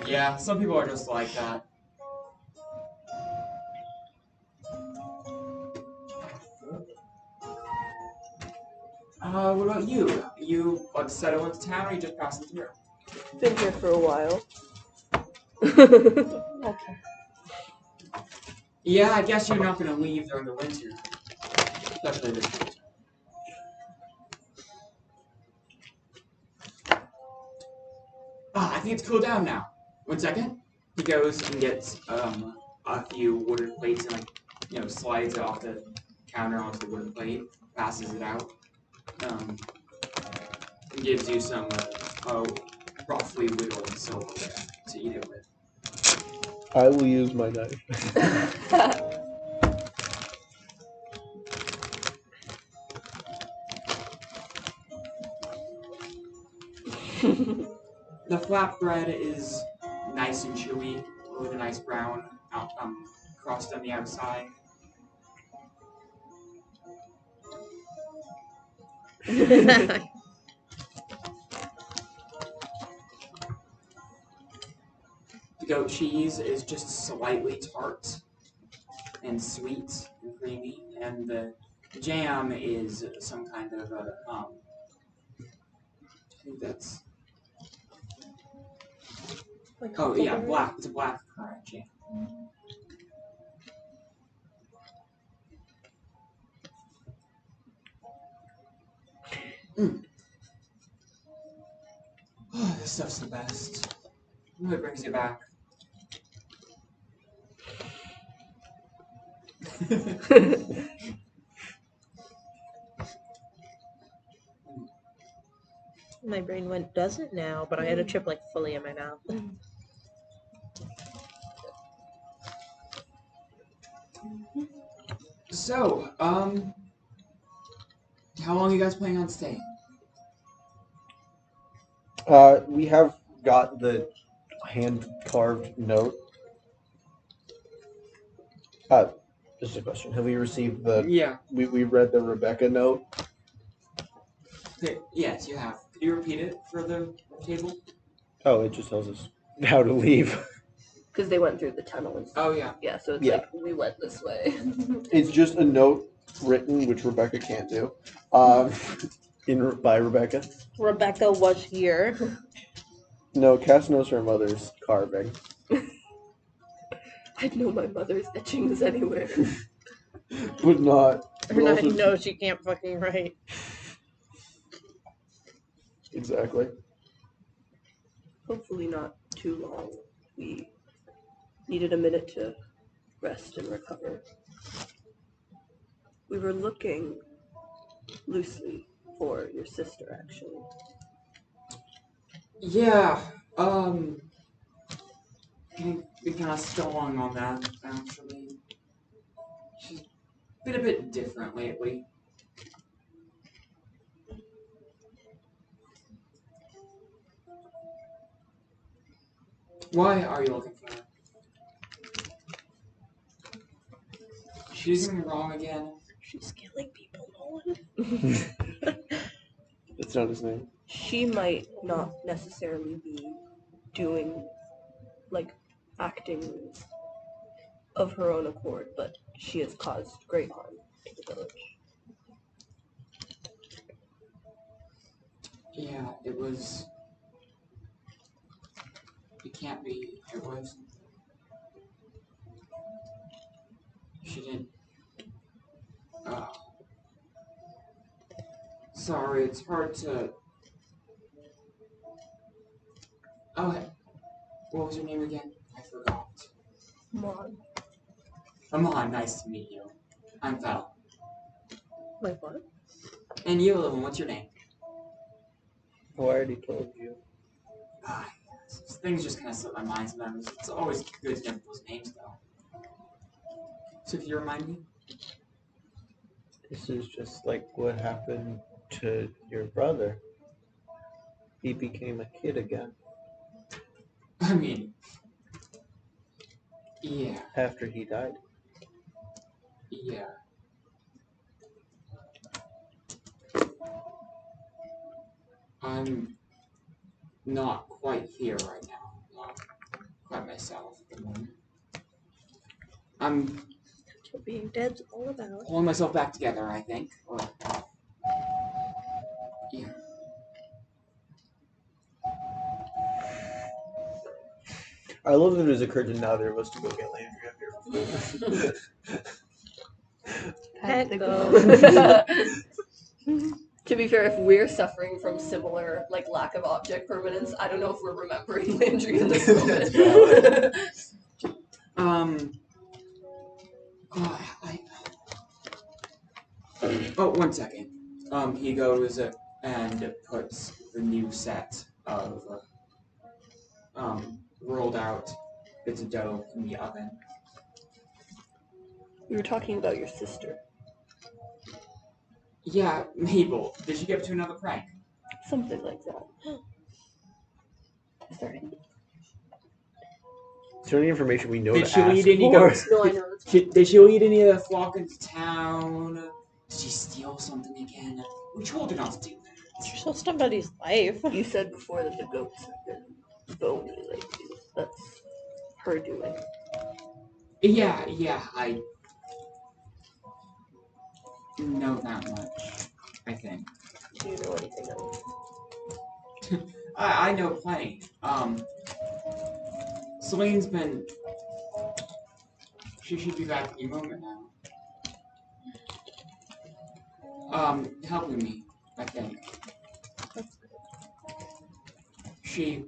E: Yeah, some people are just like that. What about you? You like settle into town or you just passing through?
F: Been here for a while.
A: Okay.
E: Yeah, I guess you're not gonna leave during the winter. Especially this winter. I think it's cooled down now. 1 second. He goes and gets a few wooden plates and slides it off the counter onto the wooden plate, passes it out, and gives you some roughly whittled silverware to eat it with.
D: I will use my knife.
F: I
E: The flatbread is nice and chewy with a nice brown crust on the outside. The goat cheese is just slightly tart and sweet and creamy, and the jam is some kind of a I think that's
G: Like
E: oh yeah,
G: huckleberry?
E: black. It's a black currant jam. Oh, this stuff's the best. It really brings you back.
G: My brain went, doesn't now, but I had a chip like fully in my mouth.
E: So, how long are you guys planning on staying?
D: We have got the hand-carved note. Just a question. Have we received the...
E: Yeah.
D: We read the Rebecca note?
E: Okay, yes, you have. Could you repeat it for the table?
D: Oh, it just tells us how to leave.
F: Because they went through the tunnels.
E: Oh, yeah.
F: Yeah, so it's
D: Yeah.
F: like, we went this way.
D: It's just a note written, which Rebecca can't do, by Rebecca.
G: Rebecca was here.
D: No, Cass knows her mother's carving.
F: I'd know my mother's etchings anywhere.
D: But not...
G: Or not, no, she can't fucking write.
D: Exactly.
F: Hopefully not too long. We needed a minute to rest and recover. We were looking loosely for your sister, actually.
E: Yeah, we kind of stalling on that, actually. She's been a bit different lately. Why are you looking for her? She's doing wrong again.
G: She's killing people, Nolan.
D: That's not his name.
F: She might not necessarily be doing, like, acting of her own accord, but she has caused great harm to the village.
E: Yeah, it was... It can't be... It was... She didn't... Sorry, it's hard to... Oh, hey. What was your name again? I forgot.
F: Mon.
E: Amon, nice to meet you. I'm Val.
G: Wait, what?
E: And you, Lillian, what's your name?
D: Oh, I already told you.
E: Ah, yes. Things just kind of slip my mind sometimes. It's always good to know people's names, though. So can you remind me?
D: This is just like what happened to your brother. He became a kid again
E: I mean... Yeah.
D: after he died.
E: Yeah. I'm not quite here right now. Not quite myself at the moment. I'm
G: That's what being dead's all about.
E: pulling myself back together, I think. Or, yeah.
D: I love that it has occurred to neither of us to go get Landry up here.
G: Heck
F: To
G: go.
F: To be fair, if we're suffering from similar, like, lack of object permanence, I don't know if we're remembering Landry in this moment.
E: Oh, 1 second. He goes and puts the new set of rolled out bits of dough in the oven.
F: We were talking about your sister.
E: Yeah, Mabel. Did she get up to another prank?
F: Something like that. Is there any?
D: Is there any information we know
E: Did
D: to
E: she
D: ask
E: lead any
D: for?
E: goats?
F: No, I know. That's
E: Did she lead any of the flock into town? Did she steal something again? We told her not to do that.
G: She stole somebody's life.
F: You said before that the goats have been bony lately. That's her doing.
E: Yeah, I know that much, I think.
F: Do you know anything else?
E: I know plenty. Celine's been... She should be back any moment now. Helping me, I think. She...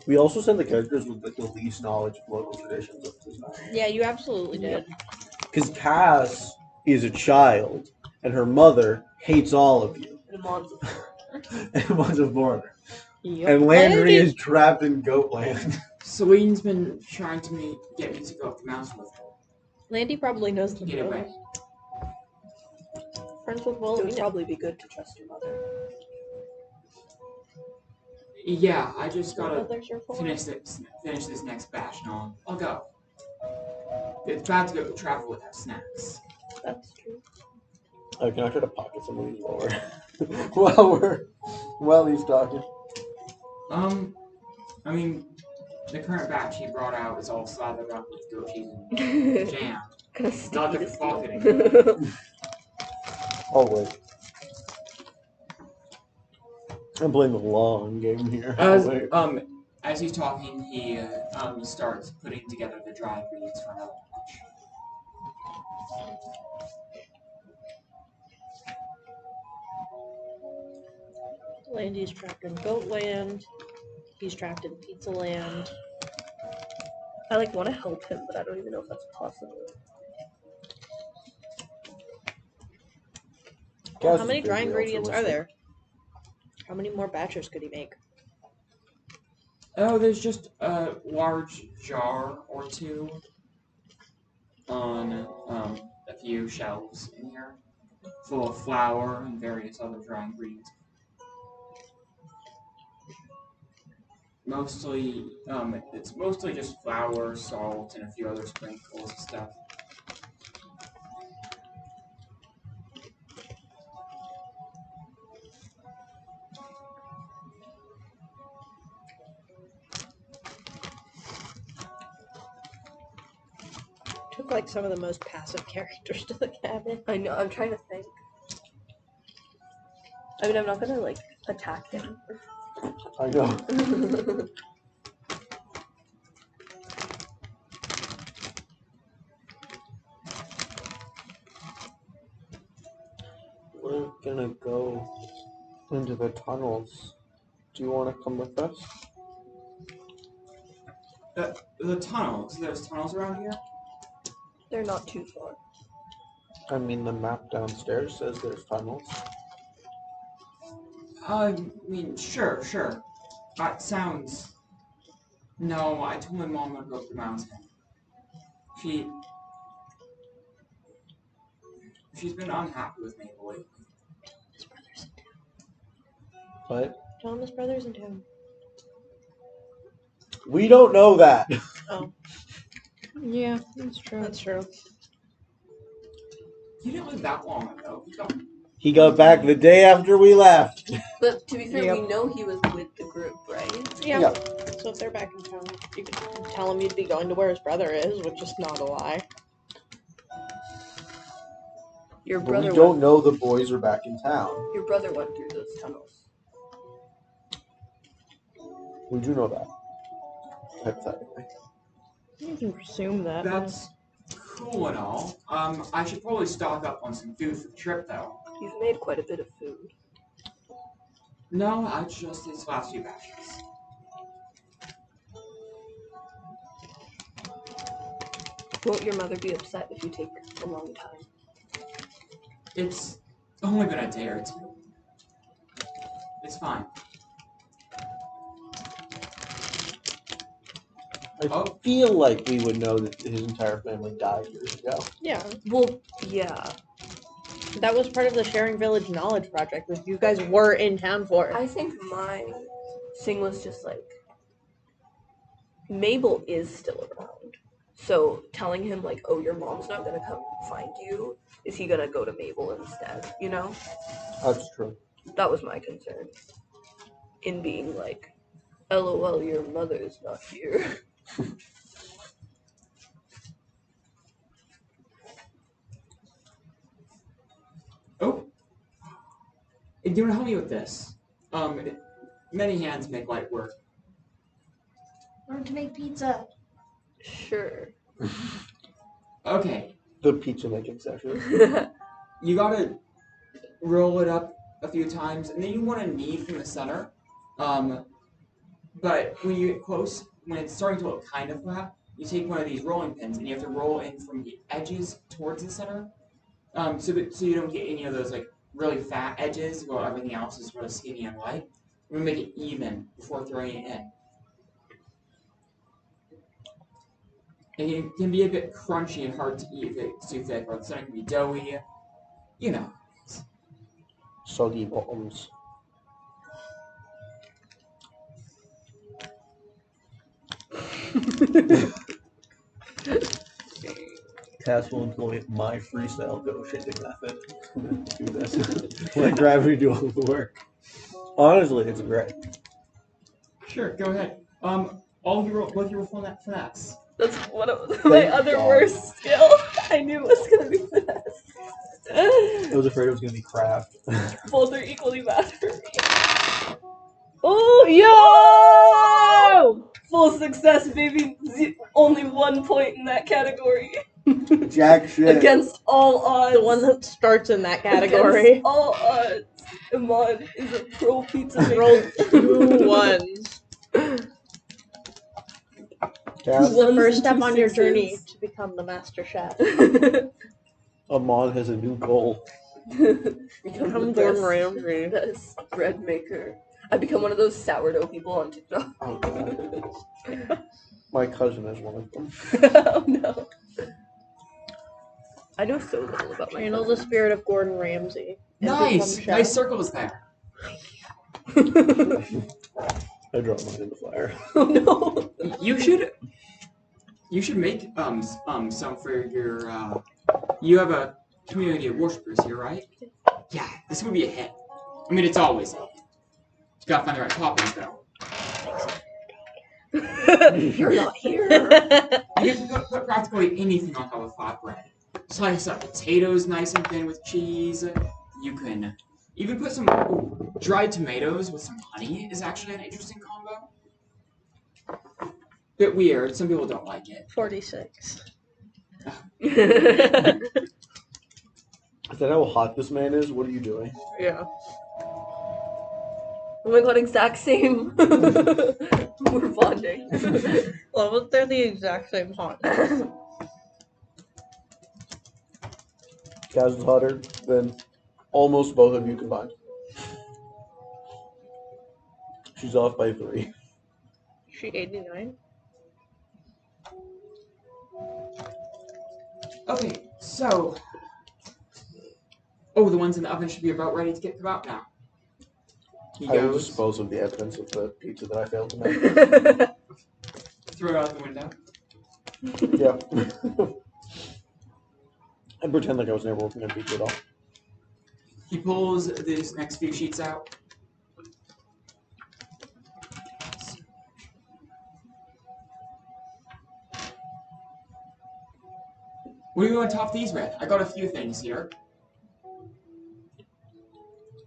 D: We also sent the characters with like the least knowledge of local traditions of this night.
G: Yeah, you absolutely did.
D: Because Cass is a child, and her mother hates all of you.
F: And Monza.
D: And wants a foreigner.
G: Yep.
D: And Landry is trapped in Goatland.
E: Celine's been trying to get me to go up the mountain with her.
G: Landy probably knows
E: To
G: the
E: get away.
G: Friends with Will.
F: It would probably be good to trust your mother.
E: Yeah, I just gotta
G: Others are for.
E: finish this next batch and I'll go. It's bad to go travel without snacks.
G: That's true.
D: Can I try to pocket some of these while he's talking?
E: I mean, the current batch he brought out is all slathered up with goat cheese and jam.
F: Kind of
E: Not
F: sticky
E: good
F: to
E: for
F: steal.
E: pocketing.
D: Oh wait. I'm playing the long game here.
E: As he's talking, he starts putting together the dry ingredients for another batch.
G: Landy's trapped in Goatland. He's trapped in Pizza Land.
F: I like want to help him, but I don't even know if that's possible.
G: Well, how many dry ingredients are there? How many more batches could he make?
E: Oh, there's just a large jar or two on a few shelves in here, full of flour and various other dry ingredients. Mostly, it's mostly just flour, salt, and a few other sprinkles and stuff.
G: Took like some of the most passive characters to the cabin.
F: I know. I'm trying to think. I mean, I'm not gonna like attack him.
D: I know. We're gonna go into the tunnels. Do you want to come with us?
E: The tunnels. There's tunnels around here.
F: They're not too far.
D: I mean, the map downstairs says there's tunnels.
E: I mean, sure. That sounds... No, I told my mom to go up the mountain. She's been unhappy with me lately.
G: His brother's in town.
D: What?
G: Tell him his brother's in town.
D: We don't know that.
G: Oh,
A: Yeah, that's true.
G: that's true.
E: You didn't live that long ago.
D: He got back the day after we left.
F: But to be fair,
A: Yep.
F: we know he was with the group, right?
G: Yeah.
D: Yeah.
G: So if they're back in town, you could tell him you'd be going to where his brother is, which is not a lie.
F: Your
D: But
F: brother
D: we don't know the boys are back in town.
F: Your brother went through those tunnels.
D: We do know that. Hypothetically.
G: You can presume that.
E: That's cool and all. I should probably stock up on some food for the trip, though.
F: He's made quite a bit of food.
E: No, I just these last few batches.
F: Won't your mother be upset if you take a long time?
E: It's only been a day or two. It's fine.
D: I feel like we would know that his entire family died years ago.
G: Yeah.
F: Well, yeah.
G: That was part of the Sharing Village Knowledge Project, which you guys were in town for.
F: I think my thing was just like Mabel is still around. So telling him like, oh, your mom's not gonna come find you, is he gonna go to Mabel instead? You know?
D: That's true.
F: That was my concern. In being like, LOL, your mother's not here.
E: Oh. Do you want to help me with this? Many hands make light work.
H: Learn to make pizza.
F: Sure.
E: Okay.
D: The pizza making session.
E: You gotta roll it up a few times, and then you want to knead from the center. But when you get close, when it's starting to look kind of flat, you take one of these rolling pins, and you have to roll in from the edges towards the center. So you don't get any of those like really fat edges while everything else is really skinny and light. We're gonna make it even before throwing it in. And it can be a bit crunchy and hard to eat if it's too thick, or the center can be doughy. You know.
D: Soggy bottoms. Cass will employ my freestyle dough shaping method to do this. Let gravity do all the work. Honestly, it's great.
E: Sure, go ahead. All you roll, both you roll finesse.
F: That's one of my
D: Thank
F: other
D: God.
F: worst skill. I knew it was gonna be finesse.
D: I was afraid it was gonna be craft.
F: Both are equally bad for me.
G: Oh, yo!
F: Full success, baby. Only 1 point in that category.
D: Jack shit.
F: Against all odds.
G: The one that starts in that category.
F: Against all odds. Iman is a pro pizza maker.
G: Rolled 2 ones.
D: Cass,
G: This is the
F: Ones
G: first
F: and
G: step
F: 2
G: on your
F: sixes.
G: journey to become the master chef.
D: Amon has a new goal.
F: Become
G: Become
F: the
G: Gordon
F: best,
G: Ramsay.
F: best bread maker. I become one of those sourdough people on TikTok.
D: Oh god. My cousin is one of them.
F: Oh no. I know so little about my
G: Channel the
F: cousins.
G: spirit of Gordon Ramsay. and
E: Nice!
G: become
E: Nice
G: chef.
E: circles there.
D: I dropped mine in the fire.
F: Oh no.
E: You should make some for your you have a community of worshippers here, right? Yeah, this would be a hit. I mean, it's always a hit. You gotta find the right toppings though.
F: You're not here.
E: You can put practically anything on top of flatbread. Slice up potatoes nice and thin with cheese. You can even put some dried tomatoes with some honey is actually an interesting combo. Bit weird. Some people don't like it.
G: 46.
D: Is that how hot this man is? What are you doing?
G: Yeah.
F: Oh my god, exact same. We're bonding.
G: Well, they're the exact same hotness.
D: Kaz is hotter than almost both of you combined. She's off by 3.
G: She 89?
E: Okay, so the ones in the oven should be about ready to get them out now. He
D: I will
E: goes,
D: dispose of the evidence of the pizza that I failed to make.
E: throw it out the window.
D: Yeah. And pretend like I was never working on pizza at all.
E: He pulls these next few sheets out. What do you want to top these with? I got a few things here.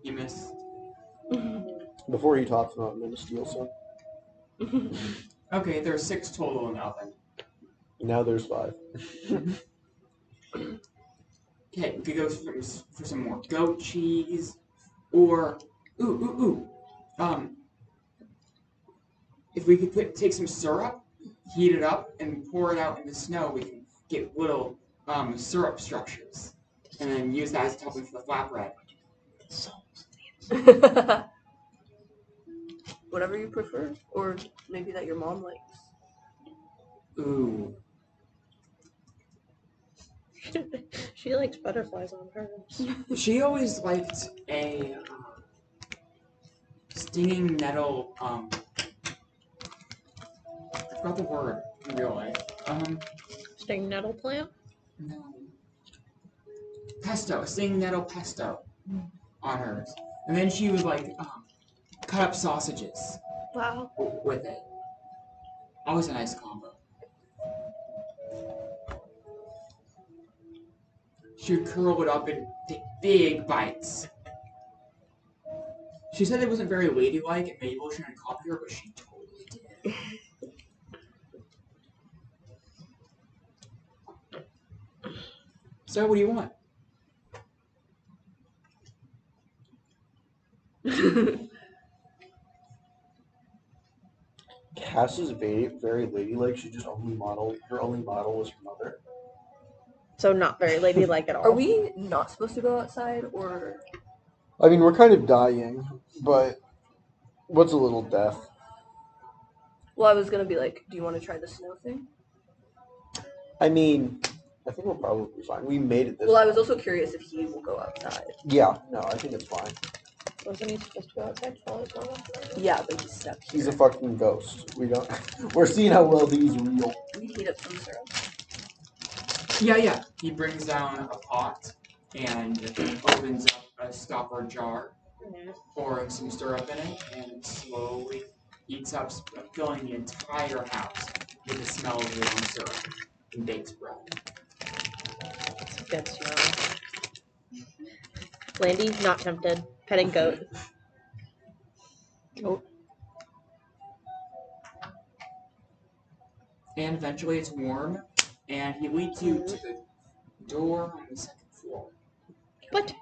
E: You missed.
D: Before he tops them out, I'm going to steal some.
E: Okay, there are 6 total in the oven.
D: Now there's 5.
E: Okay, we could go for some more goat cheese, or if we could take some syrup, heat it up, and pour it out in the snow, we can get little syrup structures, and then use that as a topping for the flatbread.
F: Whatever you prefer, or maybe that your mom likes.
E: Ooh.
G: She likes butterflies on hers.
E: She always liked a stinging nettle. I forgot the word in real life.
G: Sting nettle plant?
E: No. Pesto, a stinging nettle pesto on hers, and then she would like cut up sausages
F: Wow.
E: with it. Always a nice combo. She would curl it up and take big bites. She said it wasn't very ladylike and Mabel shouldn't copy her, but she totally did. So, what do you want?
D: Cass is very, very ladylike. She just only model. Her only model was her mother.
G: So not very ladylike at all.
F: Are we not supposed to go outside, or?
D: I mean, we're kind of dying, but what's a little death?
F: Well, I was gonna be like, do you want to try the snow thing?
D: I mean, I think we're probably fine. We made it this.
F: Well, I was also curious if he will go outside.
D: Yeah, no, I think it's fine.
G: Wasn't he supposed to go outside while it was going on?
F: Yeah, but he's stuck here.
D: He's a fucking ghost. We don't. We're seeing how well he's real.
F: We heat up some syrup.
E: Yeah. He brings down a pot and opens up a stopper jar, pouring some syrup in it, and slowly heats up, filling the entire house with the smell of warm syrup and baked bread.
G: It's a good smell. Landy, not tempted. Petting goat.
E: And eventually it's warm, and he leads you to the door on the second floor.
G: What?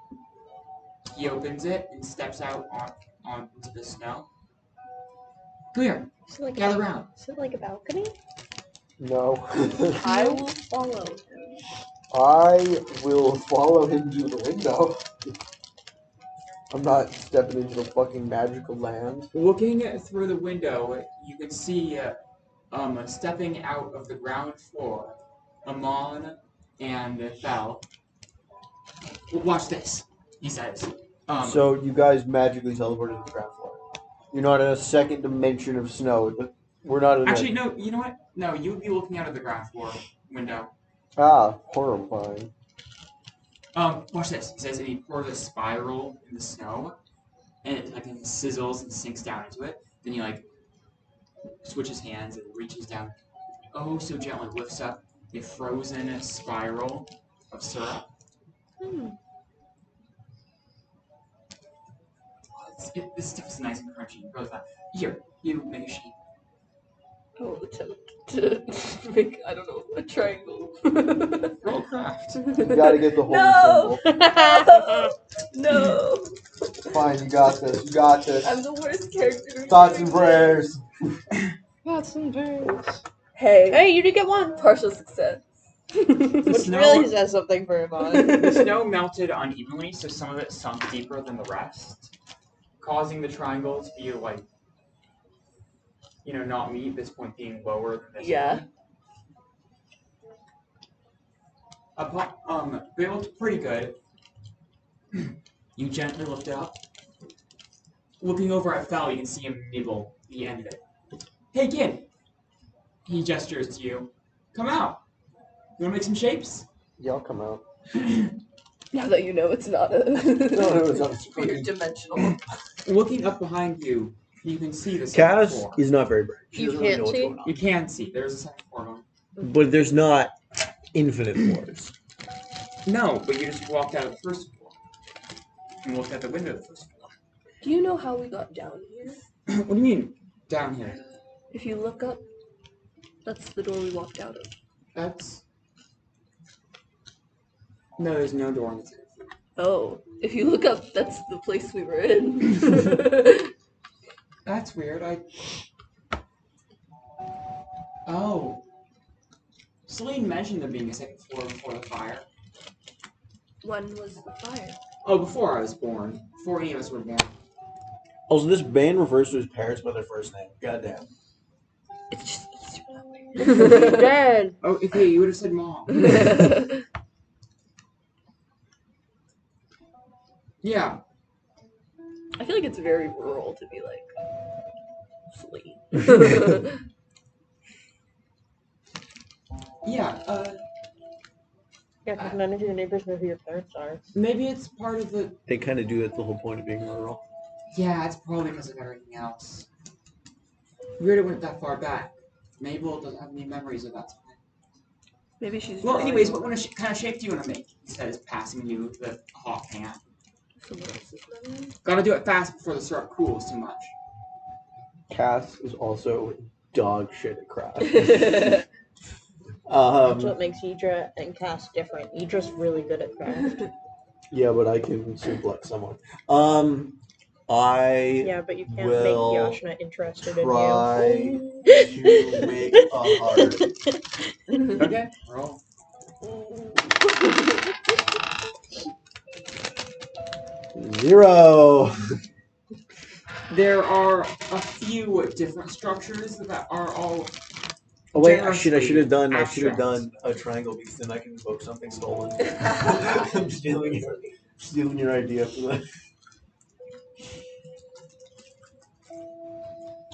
E: He opens it and steps out on into the snow. Come here,
G: Is it like
E: gather around.
G: Is it like a balcony?
D: No.
F: I will follow.
D: I will follow him to the window. I'm not stepping into the fucking magical land.
E: Looking through the window, you can see, stepping out of the ground floor, Amon and Fel. Watch this, he says.
D: So you guys magically teleported to the ground floor. You're not in a second dimension of snow. We're not in
E: Actually, no, you know what? No, you would be looking out of the ground floor window.
D: horrifying.
E: Watch this. He says, and he pours a spiral in the snow, and it like sizzles and sinks down into it. Then he like switches hands and reaches down, oh so gently lifts up a frozen spiral of syrup. This stuff is nice and crunchy. Really fun. Here, you make a shape.
F: I will attempt to make, I don't know, a triangle.
E: Roll craft.
D: You gotta get the holy
F: No!
D: symbol.
F: No!
D: Fine, you got this. You got this.
F: I'm the worst character.
D: Thoughts and prayers.
A: Thoughts and prayers.
F: Hey,
G: Hey, you did get one.
F: partial success.
G: Which
E: snow-
G: really says something for Yvonne.
E: The snow melted unevenly, so some of it sunk deeper than the rest, causing the triangle to be like, not meet, this point being lower than this
F: Yeah.
E: one. But it looked pretty good. You gently lift it up. Looking over at Fel, you can see him nibble the end of it. Hey kid! He gestures to you. Come out! You wanna make some shapes?
D: Yeah, I'll come out.
F: Now that you know it's not a
D: No, it's not a screen.
F: weird dimensional.
E: Looking up behind you, you can see the second
D: Cass
E: floor.
D: is not very bright. She
G: You
D: doesn't really
G: can't
D: know what's
G: see?
D: going on.
E: You can see, there's a second floor on.
D: But there's not infinite floors.
E: No, but you just walked out of the first floor. And looked at the window of the first floor.
F: Do you know how we got down here?
E: What do you mean, down here?
F: If you look up, that's the door we walked out of.
E: That's... No, there's no door on the second floor.
F: Oh, if you look up, that's the place we were in.
E: That's weird, Oh. Celine mentioned there being a second floor before the fire.
F: When was the fire?
E: Oh, before I was born. Before any of us were born.
D: Also, this band refers to his parents by their first name. Goddamn.
F: It's just easier that way.
G: Dead.
E: Oh, okay, you would have said mom. Yeah.
F: I feel like it's very rural to be like flea.
E: Yeah.
B: Yeah, because none of your neighbors know who your parents are.
E: Maybe it's part of the.
D: They kind of do. That's the whole point of being rural.
E: Yeah, it's probably because of everything else. We already went that far back. Mabel doesn't have any memories of that time.
F: Maybe she's.
E: Well,
F: drawing
E: anyways,
F: on
E: what kind of shape do you want to make? He says, passing you the hot pan.
F: someone else's memory.
E: Gotta do it fast before the syrup cools too much.
D: Cass is also dog shit at craft.
B: That's
D: um,
B: what makes Idra and Cass different. Idra's really good at craft.
D: yeah, but I can suplex someone. I
B: Yeah, but you can't
D: will
B: make Yashna interested in
D: try
B: you.
D: to make a heart.
E: Okay, roll.
D: Zero.
E: There are a few different structures that are all.
D: Oh wait, I should
E: generously
D: have done
E: abstract.
D: a triangle because then I can invoke something stolen. I'm stealing your idea for that.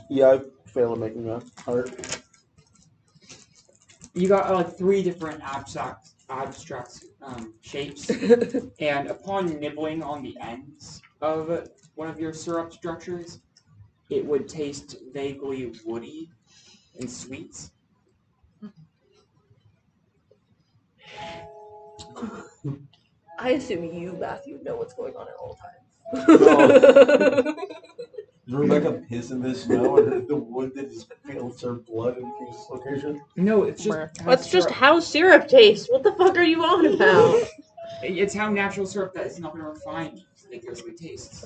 D: Yeah, I failed at making a heart.
E: You got like 3 different abstract shapes, and upon nibbling on the ends of one of your syrup structures, it would taste vaguely woody and sweet.
F: I assume you, Matthew, know what's going on at all
D: No. Rebecca piss in the snow and the wood that just fills her blood infused location.
E: No, it's just how
B: That's just
E: syrup-
B: how syrup tastes. What the fuck are you on about?
E: It's how natural syrup that is not going to refine ridiculously tastes.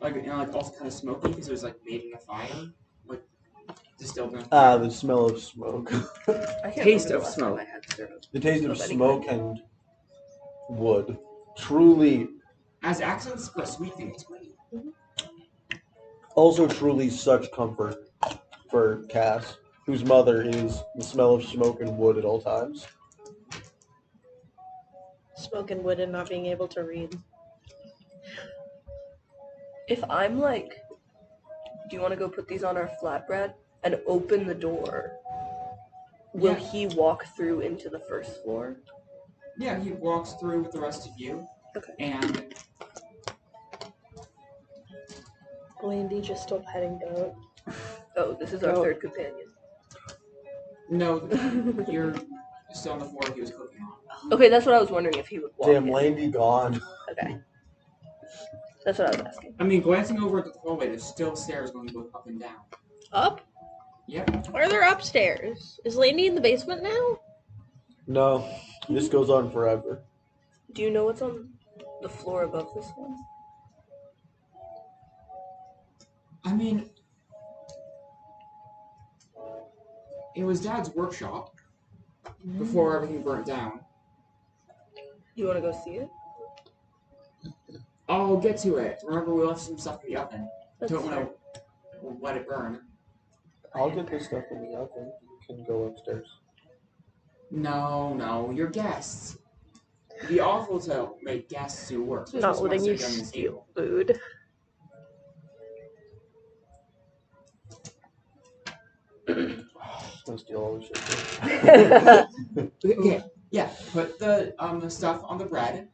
E: Like, you know, like also kind of smoky because it was like made in a fire, like distilled in a fire.
D: The smell of smoke.
F: I can't
E: Taste
F: remember
E: of
F: the last
E: smoke.
F: time I had syrup.
D: The taste of
F: Of any
D: smoke and wood. Truly,
E: As accents for a sweet thing, it's great.
D: also truly such comfort for Cass, whose mother is the smell of smoke and wood at all times.
B: Smoking wood and not being able to read.
F: If I'm like, do you want to go put these on our flatbread and open the door? Will
E: Yeah.
F: he walk through into the first floor?
E: Yeah, he walks through with the rest of you,
F: Okay.
E: and
B: Blandy just still petting Goat.
F: Oh, this is our
B: Oh.
F: third companion.
E: no, you're still on the floor he was cooking on.
F: Okay, that's what I was wondering if he would walk
D: Damn,
F: in.
D: Landy gone.
F: Okay. That's what I was asking.
E: I mean, glancing over at the hallway, there's still stairs going both up and down.
B: Up?
E: Yep.
B: Or they're upstairs. Is Landy in the basement now?
D: No, this goes on forever.
F: Do you know what's on the floor above this one?
E: I mean, it was Dad's workshop before everything burnt down.
F: You want to go see it?
E: I'll get to it. Remember, we left some stuff in the oven.
F: That's
E: Don't
F: fair.
E: want to let it burn.
D: I'll get this stuff in the oven. You can go upstairs.
E: No, you're guests. It'd be awful to make guests do work. especially
B: Not
E: someone
B: letting you
E: sitting on this
B: steal food.
D: Gonna steal all this shit.
E: table. Okay, yeah. Put the stuff on the bread.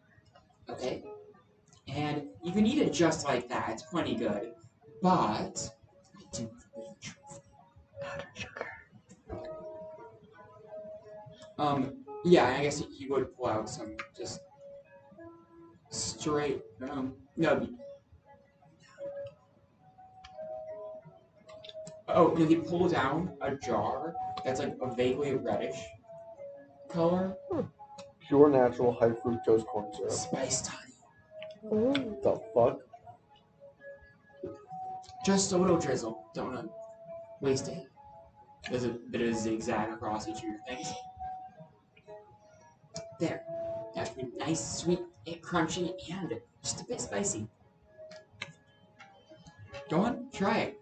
E: Okay. And you can eat it just like that. It's plenty good. But yeah, I guess he would pull out some just straight no. Oh, no, he pulled down a jar that's like a vaguely reddish color.
D: Pure natural high fructose corn syrup.
E: Spiced honey.
B: Ooh.
D: The fuck?
E: Just a little drizzle. Don't want to waste it. There's a bit of a zigzag across each of your things. There. That should be nice, sweet, and crunchy, and just a bit spicy. Go on, try it.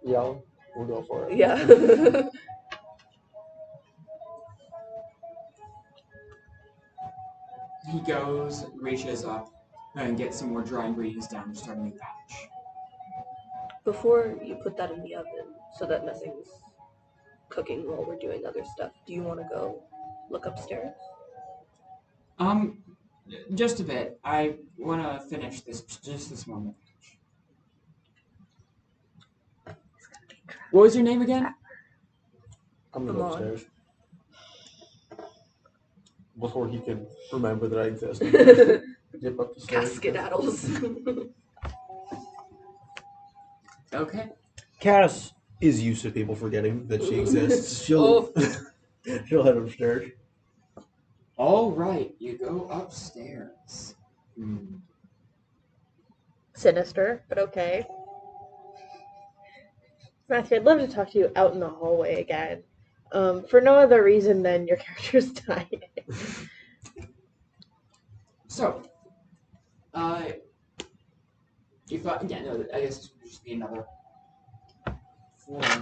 D: Yeah, we'll go for it.
F: Yeah.
E: he goes, reaches up, and gets some more dry ingredients down to start a new batch.
F: Before you put that in the oven, so that nothing's cooking while we're doing other stuff, do you want to go look upstairs?
E: Just a bit. I want to finish this moment. What was your name again?
D: I'm gonna go
F: Come on.
D: upstairs. Before he can remember that I exist. Zip up the stairs.
F: Skedaddles.
E: Okay.
D: Cass is used to people forgetting that she exists. She'll she'll head upstairs.
E: All right, you go upstairs.
G: Sinister, but okay. Matthew, I'd love to talk to you out in the hallway again. For no other reason than your character's dying.
E: So, you thought, yeah, no, I guess this would just be another floor.
D: I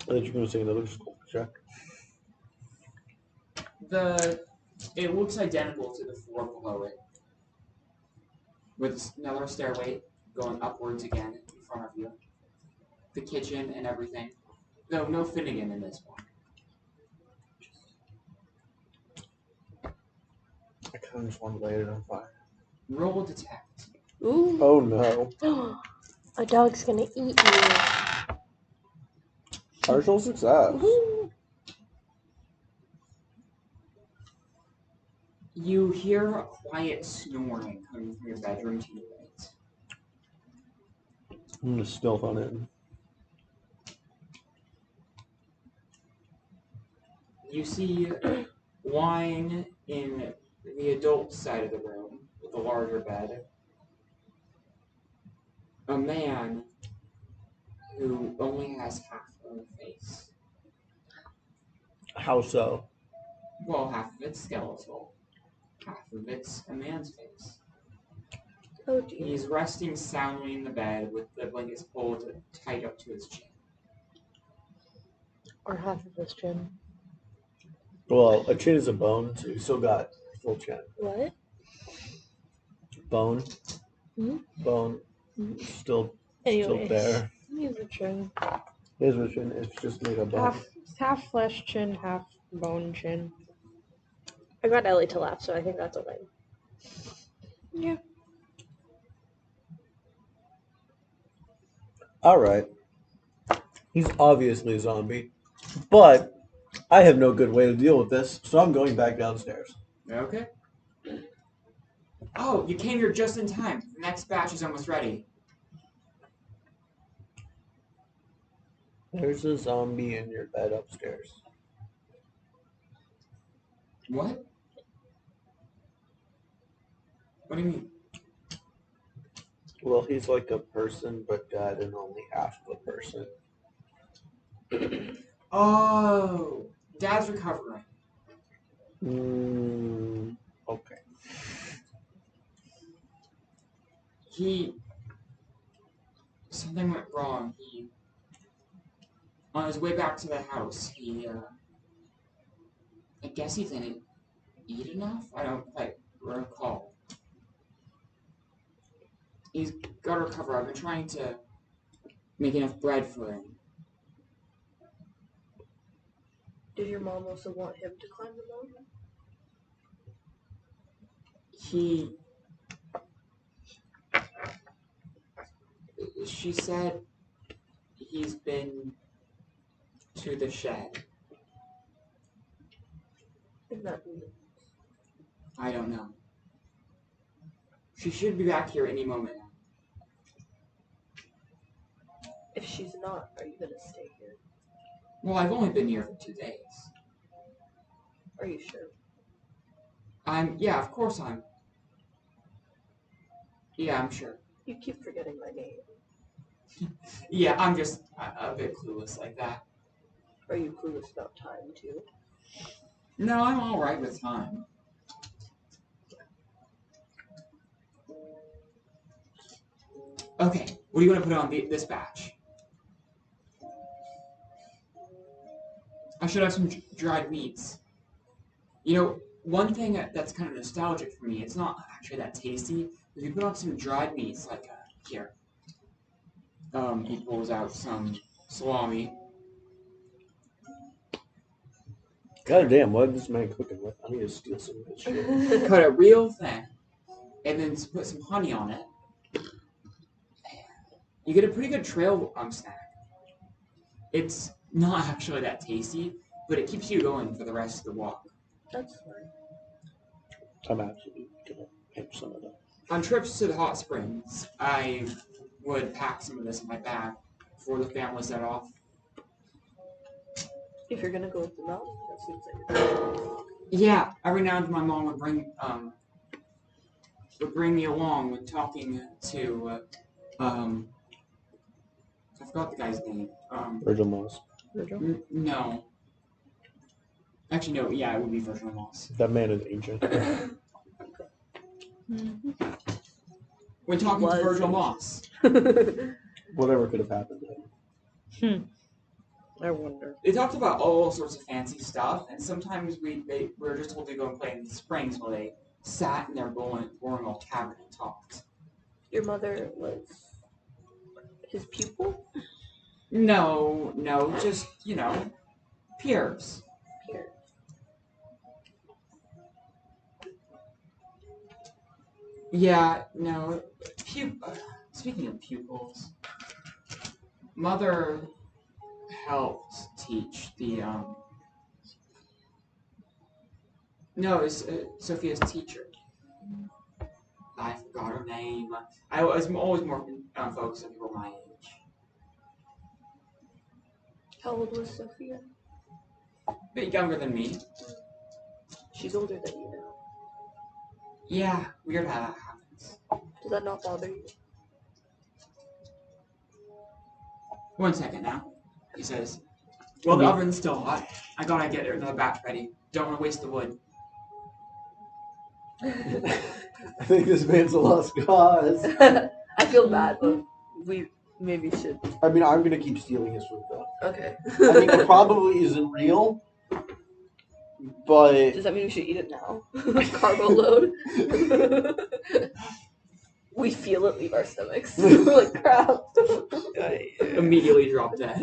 D: thought you were gonna say another school check.
E: It looks identical to the floor below it, with another stairway going upwards again in front of you. The kitchen and everything. No, no Finnegan in this one.
D: I kind of just want to light it on fire.
E: Roll detect.
G: Ooh.
D: Oh no.
G: A dog's gonna eat you.
D: Partial success.
G: Woohoo.
E: You hear a quiet snoring coming from your bedroom to your right.
D: I'm gonna stealth on it.
E: You see wine in the adult side of the room with a larger bed. A man who only has half of a face.
D: How so?
E: Well, half of it's skeletal. Half of it's a man's face.
F: Oh dear.
E: He's resting soundly in the bed with the blankets pulled tight up to his chin.
G: Or half of his chin.
D: Well, a chin is a bone, so you still got full chin.
G: What?
D: Bone.
G: Hmm?
D: Bone. Still
G: Anyway.
D: there.
G: He's a chin.
D: His chin is just made of bone.
A: Half flesh chin, half bone chin.
G: I got Ellie to laugh, so I think that's a win.
A: Yeah.
D: Alright. He's obviously a zombie. But I have no good way to deal with this, so I'm going back downstairs.
E: Okay. Oh, you came here just in time. The next batch is almost ready.
D: There's a zombie in your bed upstairs.
E: What? What do you mean?
D: Well, he's like a person, but died and only half of a person.
E: Oh, Dad's recovering.
D: Okay.
E: Something went wrong. On his way back to the house, I guess he didn't eat enough? I don't quite recall. He's got to recover. I've been trying to make enough bread for him.
F: Did your mom also want him to climb the mountain?
E: She said he's been to the shed.
F: Is that
E: I don't know. She should be back here any moment now.
F: if she's not, are you gonna stay here?
E: Well, I've only been here for 2 days.
F: Are you sure?
E: Yeah, of course I'm. Yeah, I'm sure.
F: You keep forgetting my name.
E: Yeah, I'm just a bit clueless like that.
F: Are you clueless about time too?
E: No, I'm alright with time. Okay, what do you want to put on this batch? I should have some dried meats. You know, one thing that's kind of nostalgic for me, it's not actually that tasty. If you put on some dried meats, like here, he pulls out some salami.
D: God damn, what is this man cooking with? I need to steal some of his shit.
E: Cut it real thin, and then put some honey on it. You get a pretty good trail snack. It's not actually that tasty, but it keeps you going for the rest of the walk.
F: That's fine.
D: I'm absolutely gonna pinch some of that.
E: On trips to the hot springs, I would pack some of this in my bag before the family set off.
F: If you're gonna go with the mountain, that seems like a good choice.
E: Yeah, every now and then my mom would bring me along with talking to I forgot the guy's name.
D: Virgil Moss.
E: No. Actually, no. Yeah, it would be Virgil Moss.
D: That man is ancient.
E: When talking to Virgil Moss,
D: Whatever could have happened to him.
B: I wonder.
E: they talked about all sorts of fancy stuff, and sometimes we were just told to go and play in the springs while they sat in their boring old cabin and talked.
F: Your mother was his pupil?
E: No, just peers.
F: Here.
E: Yeah, no. Speaking of pupils, Mother helped teach the No, it's Sophia's teacher. I forgot her name. I was always more focused on people my age.
F: How old was Sophia?
E: A bit younger than me.
F: She's older than you now.
E: Yeah, weird how that happens.
F: Does that not bother you?
E: 1 second now, he says. Well, the oven's still hot. I gotta get another batch ready. Don't want to waste the wood.
D: I think this man's a lost cause.
F: I feel bad, but we maybe should.
D: I mean, I'm gonna keep stealing his food though.
F: Okay.
D: I mean, it probably isn't real, but
F: Does that mean we should eat it now? Carbo load. We feel it leave our stomachs. We're like, crap.
E: Immediately drop dead.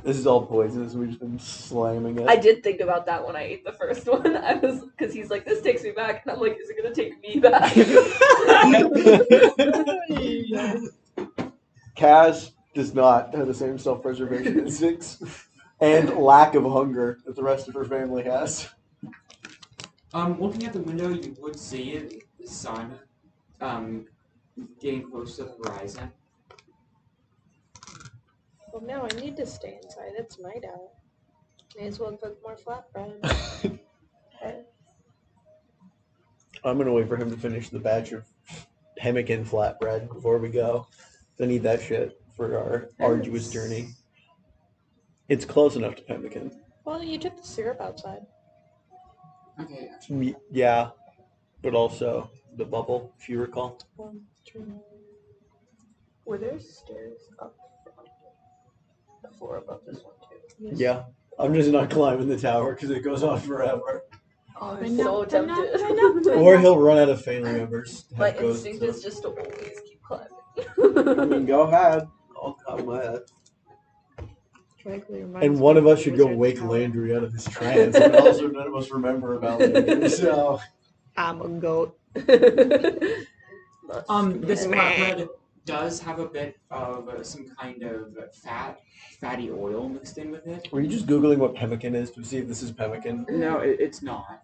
D: this is all poisonous. We've just been slamming it.
F: I did think about that when I ate the first one. I was, because he's like, this takes me back. And I'm like, is it going to take me back?
D: Kaz does not have the same self-preservation instincts and lack of hunger that the rest of her family has.
E: Looking at the window, you would see the sun getting close to the horizon.
G: Well, now I need to stay inside. It's night out. May as well cook more flatbread.
D: I'm gonna wait for him to finish the batch of pemmican flatbread before we go. I need that shit for our arduous journey. It's close enough to pemmican.
G: Well, you took the syrup outside.
E: Okay.
D: Yeah, but also the bubble, if you recall.
F: Were there stairs up front? The floor above this one too.
D: Yeah, I'm just not climbing the tower because it goes on forever.
F: Oh,
G: I
F: I'm
G: know,
F: so
G: I know,
F: tempted.
G: I know.
D: Or he'll run out of family members.
F: My
D: That goes
F: instinct
D: to-
F: is just to always keep
D: I
F: climbing.
D: mean, go ahead. I'll cut my head.
B: Frankly, reminds
D: And
B: me
D: one of us
B: the
D: should go
B: Wizard
D: wake
B: Tower.
D: Landry out of his trance, but also none of us remember about Landry. So
B: I'm a goat.
E: This flatbread does have a bit of some kind of fatty oil mixed in with it.
D: were you just googling what pemmican is to see if this is pemmican?
E: No, it's not.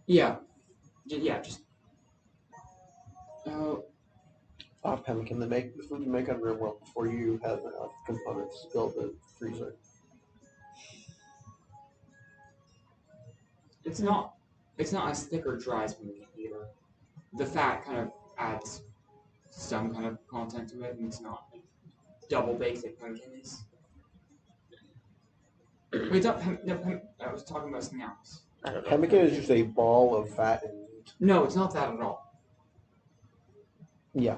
E: Yeah, just. Oh,
D: Pemmican. The food you make on Rimworld before you have enough components to build the freezer.
E: it's not as thick or dry as pemmican either. The fat kind of adds some kind of content to it, and it's not like double baked like pemmican is. Wait, I was talking about something else.
F: I don't know.
D: Pemmican is just a ball of fat and meat.
E: No, it's not that at all.
D: Yeah.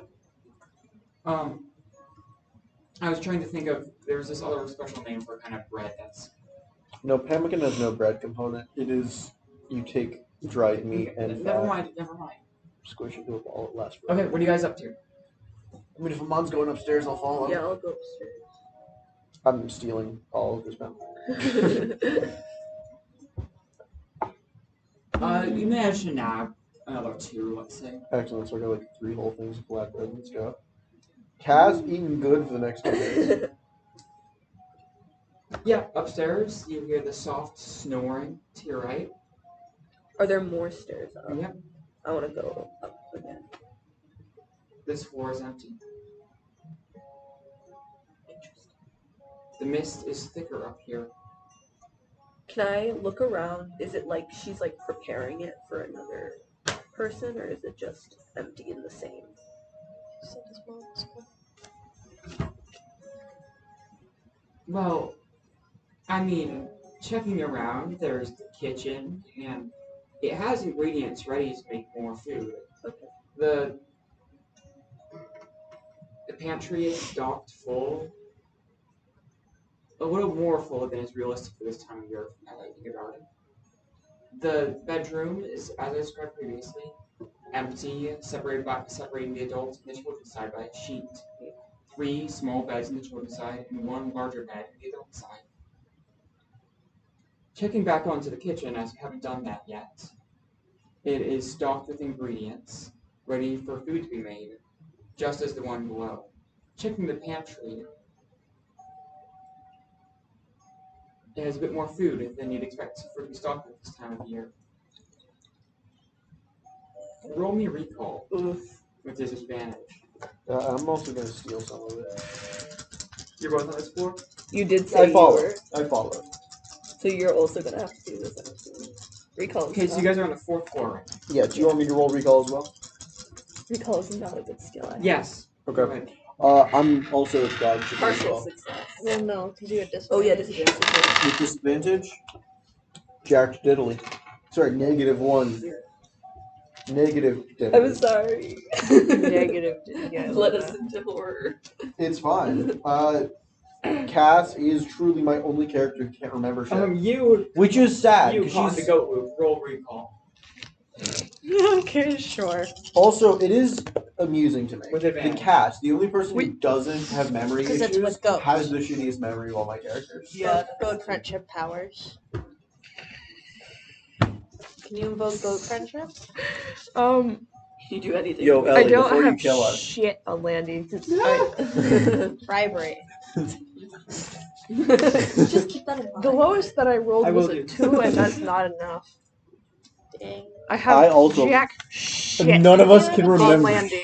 E: I was trying to think of there's this other special name for kind of bread that's
D: No, pemmican has no bread component. It is you take dried meat and
E: never
D: fat,
E: mind.
D: squish it to a ball. It lasts
E: Okay,
D: forever.
E: what are you guys up to?
D: I mean, if Amon's going upstairs, I'll follow.
F: Yeah, I'll go upstairs.
D: I'm stealing all of his mouth.
E: You managed to nab another 2, let's say.
D: Excellent. So I got like 3 whole things of flatbread. Let's go. Kaz eating good for the next 2 days.
E: Yeah, upstairs you hear the soft snoring to your right.
F: Are there more stairs up?
E: Yep,
F: I want to go up again.
E: this floor is empty.
F: Interesting.
E: The mist is thicker up here.
F: Can I look around? Is it like she's like preparing it for another person, or is it just empty and the same?
E: Well, I mean, checking around, there's the kitchen, and it has ingredients ready to make more food.
F: Okay.
E: The pantry is stocked full. A little more full than is realistic for this time of year, now that I think about it. The bedroom is, as I described previously, empty, separating the adults and the children side by a sheet. 3 small beds on the children's side and 1 larger bed on the adult side. Checking back onto the kitchen, as you haven't done that yet, it is stocked with ingredients, ready for food to be made, just as the one below. Checking the pantry, it has a bit more food than you'd expect for it to be stocked at this time of year. Roll me a recall with disadvantage.
D: I'm also going to steal some of it.
E: You're both on this floor?
F: You did say
D: I follow.
F: you were,
D: I follow.
F: so you're also gonna have to do this. I'm assuming. Recall.
E: Okay, so you guys are on the 4th floor right now.
D: Yeah, do you want me to roll recall as well?
F: Recall is not a good skill.
E: Yes.
D: Okay.
E: Go ahead.
D: I'm also a dog shit as
F: Partial
D: well.
F: success.
G: Well, no, because you had disadvantage.
F: Oh yeah, disadvantage.
D: With disadvantage, Jack Diddley. Sorry, -1. Negative diddly.
F: I'm sorry.
G: Negative. Yeah,
F: Let us into horror.
D: It's fine. Cass is truly my only character who can't remember shit.
E: You
D: Which is sad,
E: you
D: 'cause
E: caught the
D: she's...
E: goat loop. Roll recall.
A: Okay, sure.
D: Also, it is amusing to me.
E: With
D: The
E: advantage.
D: cat, the only person who doesn't have memory
G: 'Cause it's
D: issues,
G: with goats.
D: has the shittiest memory of all my characters.
G: Yeah, goat friendship powers. Can you invoke goat friendship?
A: Can
F: you do anything?
D: Yo,
A: I
D: Ellie,
A: don't
D: before you
A: have
D: kill us.
A: shit on Landy.
G: Vibrate.
H: Just keep that in mind.
A: The lowest that I rolled
E: I
A: was
E: will
A: a
E: do.
A: 2, and that's not enough.
G: Dang.
A: I have
D: I also-
A: jack shit
D: None of us
A: on
D: can remember.
A: Landy.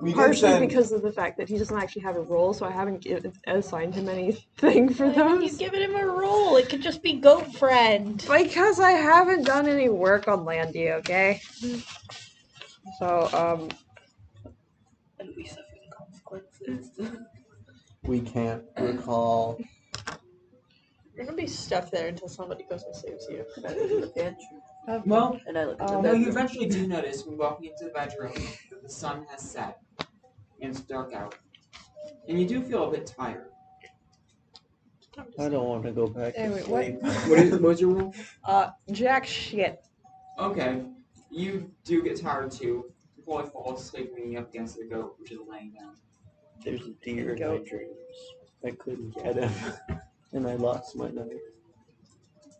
D: We did
A: Partially
D: send...
A: because of the fact that he doesn't actually have a role, so I haven't assigned him anything for
G: Why haven't you
A: those.
G: given him a role? It could just be goat friend.
A: Because I haven't done any work on Landy, okay? So,
F: And we suffer the consequences.
D: We can't recall.
G: You're gonna be stuck there until somebody goes and saves you.
F: And I look in the pantry.
E: Well,
F: And I look in the
E: no,
F: bedroom.
E: you eventually do notice when walking into the bedroom that the sun has set and it's dark out. And you do feel a bit tired.
D: I don't want to go back
A: Hey,
D: to
A: wait, what?
D: sleep.
E: What was your rule?
A: jack shit.
E: Okay, you do get tired too. You probably fall asleep leaning up against the goat, which is laying down.
D: There's a deer in my
A: Goat.
D: dreams. I couldn't get him. And I lost my knife.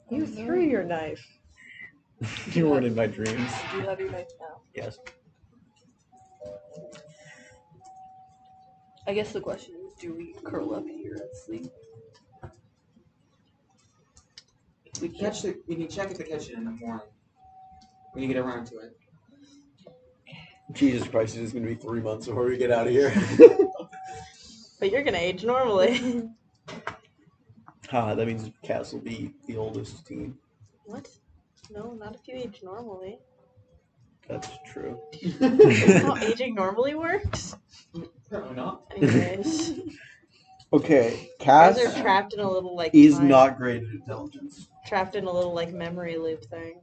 A: You threw your knife.
D: You weren't in my dreams.
F: Do you have your knife now?
D: Yes.
F: I guess the question is, do we curl up here and sleep?
E: We can check at the kitchen in the morning when you get around to it.
D: Jesus Christ, it's going to be 3 months before we get out of here.
G: But you're gonna age normally.
D: That means Cass will be the oldest teen.
G: What? No, not if you age normally.
D: That's true.
G: That's how aging normally works.
E: Apparently not.
G: Anyways,
D: Okay,
G: you
D: Cass
G: guys are trapped in a little like
D: is
G: time-
D: not great at intelligence.
G: trapped in a little like memory loop thing.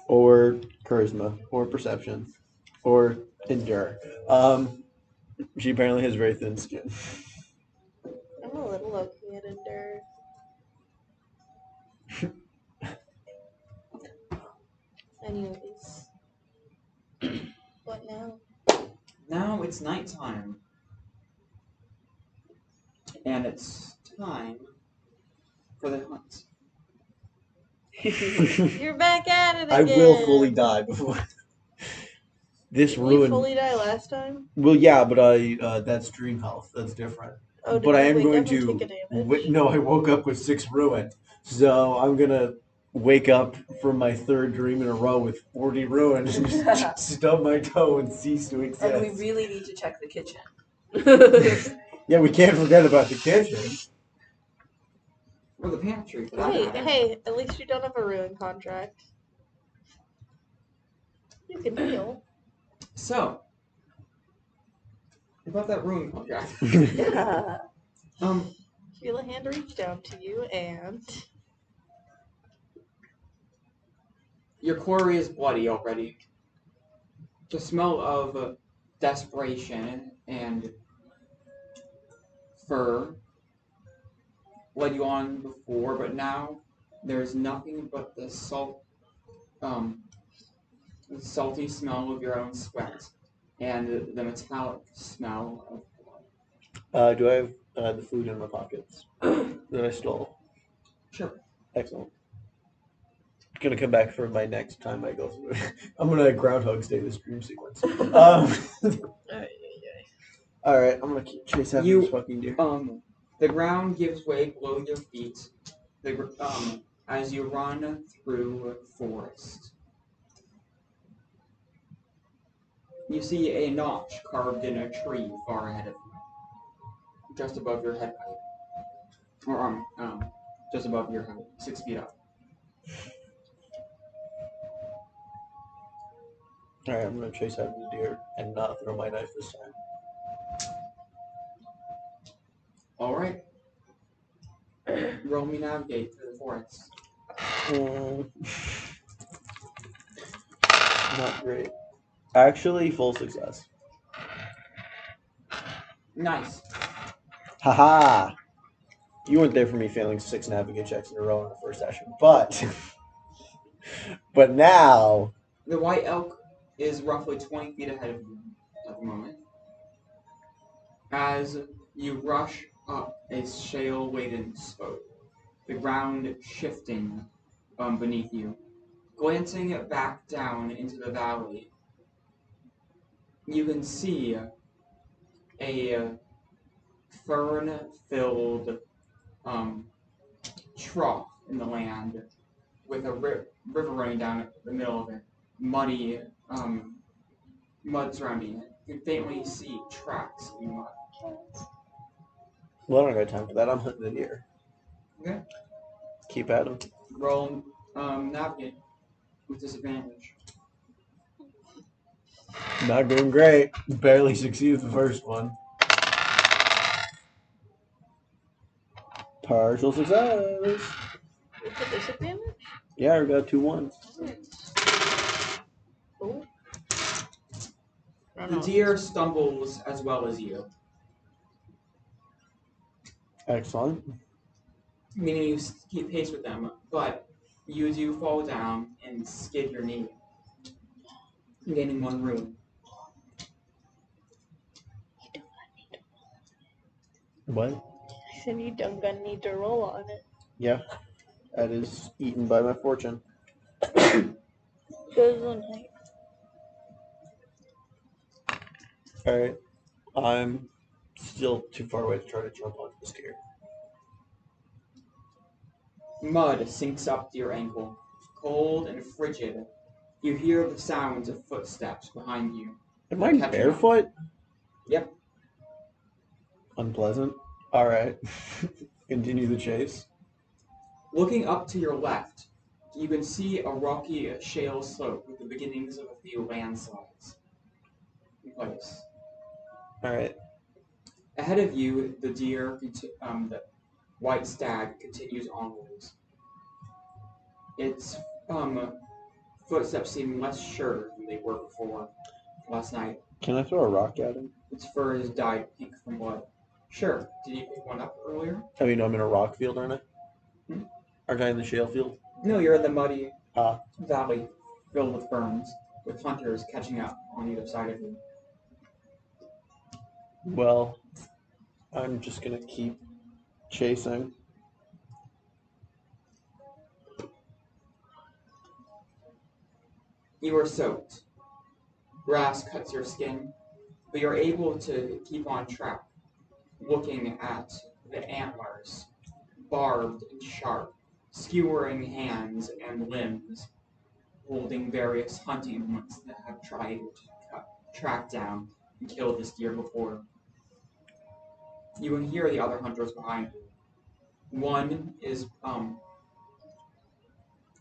D: Or charisma. Or perception. Or endure. She apparently has very thin skin.
G: little okay at endure. Anyways. What now?
E: Now it's nighttime. And it's time for the hunt.
G: You're back at it
D: I
G: again.
D: will fully die before this
G: Didn't you
D: ruined.
G: fully die last time?
D: Well, yeah, but that's dream health. That's different.
G: Oh, did
D: But I
G: you
D: am
G: wake
D: going
G: up and
D: to.
G: take a damage?
D: No, I woke up with 6 ruin, so I'm gonna wake up from my 3rd dream in a row with 40 ruin and just stub my toe and cease to exist.
F: And we really need to check the kitchen.
D: Yeah, we can't forget about the kitchen.
E: Or the pantry, for that
G: Hey,
E: matter.
G: hey, at least you don't have a ruin contract. You can heal.
E: So, about that ruin contract.
G: Feel a hand reach down to you, and
E: Your quarry is bloody already. The smell of desperation and fur led you on before, but now there's nothing but the salty smell of your own sweat and the metallic smell of blood.
D: Do I have the food in my pockets that I stole?
E: Sure.
D: Excellent. Gonna come back for my next time I go through it. I'm gonna groundhog stay this dream sequence. All right, I'm gonna chase after this fucking deer.
E: The ground gives way below your feet. As you run through forest, you see a notch carved in a tree far ahead of you, just above your head height, or just above your head, 6 feet up.
D: All right, I'm gonna chase after the deer and not throw my knife this time.
E: All right. Roll me navigate through the forest.
D: Not great. Actually, full success.
E: Nice.
D: Haha! You weren't there for me failing 6 navigate checks in a row in the first session, but but now
E: The white elk is roughly 20 feet ahead of you at the moment. As you rush up a shale-laden slope, the ground shifting beneath you. Glancing back down into the valley, you can see a fern-filled trough in the land with a river running down the middle of it, muddy mud surrounding it. You can faintly see tracks in mud.
D: well, I don't got time for that. I'm hunting the deer.
E: Okay.
D: Keep at him.
E: Roll navigate with disadvantage.
D: Not doing great. Barely succeeded the first one. Partial success.
G: with the disadvantage.
D: Yeah, I got 2 1s.
G: Cool.
E: The deer stumbles as well as you,
D: Excellent.
E: meaning you keep pace with them, but you do fall down and skid your knee, gaining 1 rune.
D: What?
G: I said you don't gonna need to roll on it.
D: Yeah. That is eaten by my fortune.
G: Goes on height.
D: Alright. I'm still too far away to try to jump onto this deer.
E: Mud sinks up to your ankle. Cold and frigid, you hear the sounds of footsteps behind you.
D: Am I
E: Catching up.
D: barefoot?
E: Yep.
D: Unpleasant. Alright. Continue the chase.
E: Looking up to your left, you can see a rocky shale slope with the beginnings of a few landslides in place.
D: Alright.
E: Ahead of you, the the white stag continues onwards. Its footsteps seem less sure than they were before last night.
D: Can I throw a rock at him?
E: Its fur is dyed pink from blood. Sure. Did you pick one up earlier?
D: I mean, I'm in a rock field, aren't I?
E: Hmm?
D: Aren't I in the shale field?
E: No, you're in the muddy
D: Ah.
E: valley filled with ferns, with hunters catching up on either side of you.
D: Well, I'm just gonna keep chasing.
E: You are soaked. Grass cuts your skin, but you're able to keep on track, looking at the antlers, barbed and sharp, skewering hands and limbs, holding various hunting implements that have tried to track down and kill this deer before. You can hear the other hunters behind you. One is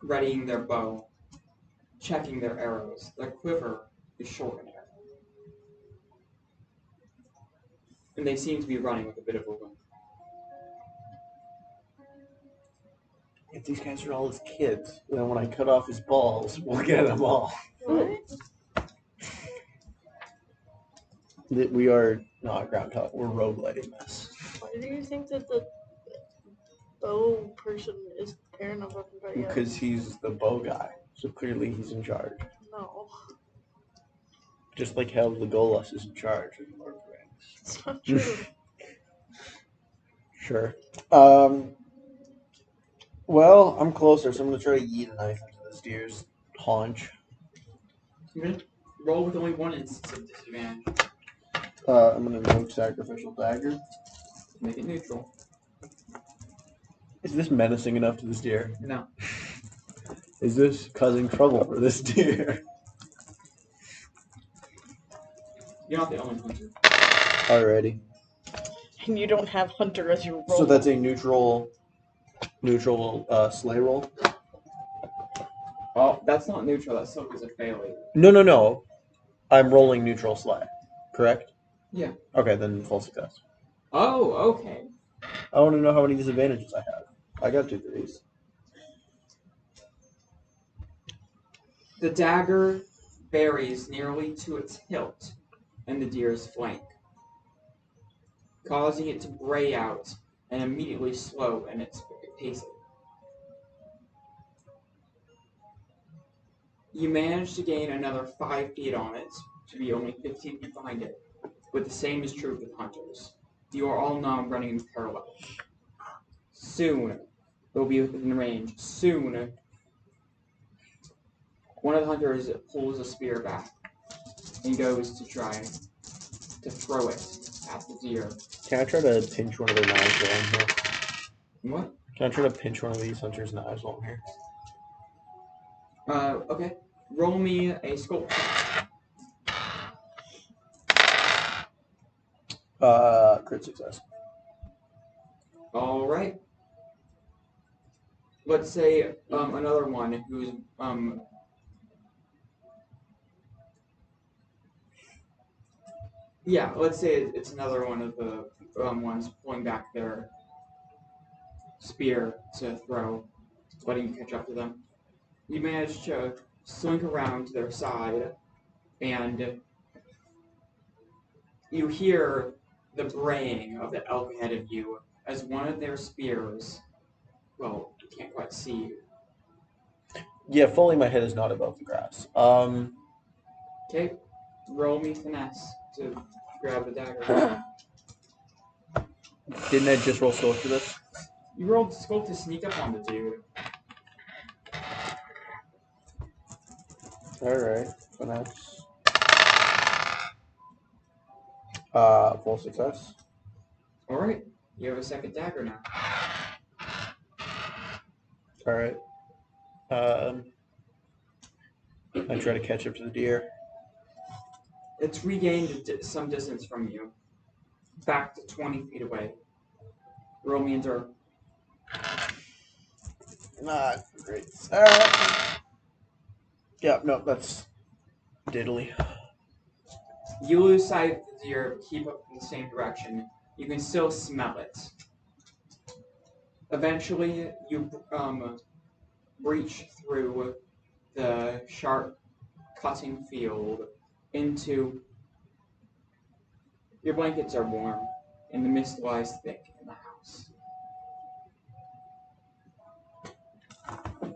E: readying their bow, checking their arrows. Their quiver is short and arrow. And they seem to be running with a bit of a limp.
D: If these guys are all his kids, then when I cut off his balls, we'll get them all.
G: What?
D: We are not groundhog. We're rogueliting this.
G: Why do you think that the bow person is the parent of everybody else?
D: Because he's the bow guy. So clearly he's in charge.
G: No,
D: Just like how Legolas is in charge of Lord of the Rings.
G: it's not true.
D: Sure. Well, I'm closer, so I'm gonna try to yeet a knife into this deer's haunch.
E: Okay. Roll with only one instance of disadvantage.
D: I'm gonna invoke sacrificial dagger.
E: Make it neutral.
D: Is this menacing enough to this deer?
E: No.
D: Is this causing trouble for this deer?
E: You're not the only hunter.
D: Alrighty.
G: And you don't have hunter as your role.
D: So that's a neutral sleigh roll?
E: Oh, that's not neutral. That still is a failure.
D: No. I'm rolling neutral sleigh. Correct?
E: Yeah.
D: Okay, then full success.
E: Oh, okay.
D: I want to know how many disadvantages I have. I got 2 threes.
E: The dagger buries nearly to its hilt in the deer's flank, causing it to bray out and immediately slow in its pacing. You manage to gain another 5 feet on it, to be only 15 feet behind it, but the same is true of the hunters. You are all now running in parallel. Soon, it will be within range. Soon, one of the hunters pulls a spear back and goes to try to throw it at the deer.
D: Can I try to pinch one of their knives while I'm here?
E: What?
D: Can I try to pinch one of these hunters' knives while I'm here?
E: Okay. Roll me a sculpt check.
D: Crit success.
E: All right. Let's say another one who's yeah. Let's say it's another one of the ones pulling back their spear to throw, letting you catch up to them. You manage to slink around to their side, and you hear the braying of the elk ahead of you as one of their spears. Well, you can't quite see.
D: Yeah, fully my head is not above the grass.
E: Okay, roll me finesse to grab the dagger.
D: Didn't I just roll scope for this?
E: You rolled scope to sneak up on the dude.
D: Alright, finesse. Full success.
E: All right, you have a second dagger now.
D: Alright. I try to catch up to the deer.
E: It's regained some distance from you, back to 20 feet away. Roll me endure.
D: Not great. Yeah, no, that's diddly.
E: You lose sight of the deer, keep up in the same direction. You can still smell it. Eventually, you breach through the sharp cutting field into. Your blankets are warm, and the mist lies thick in the house.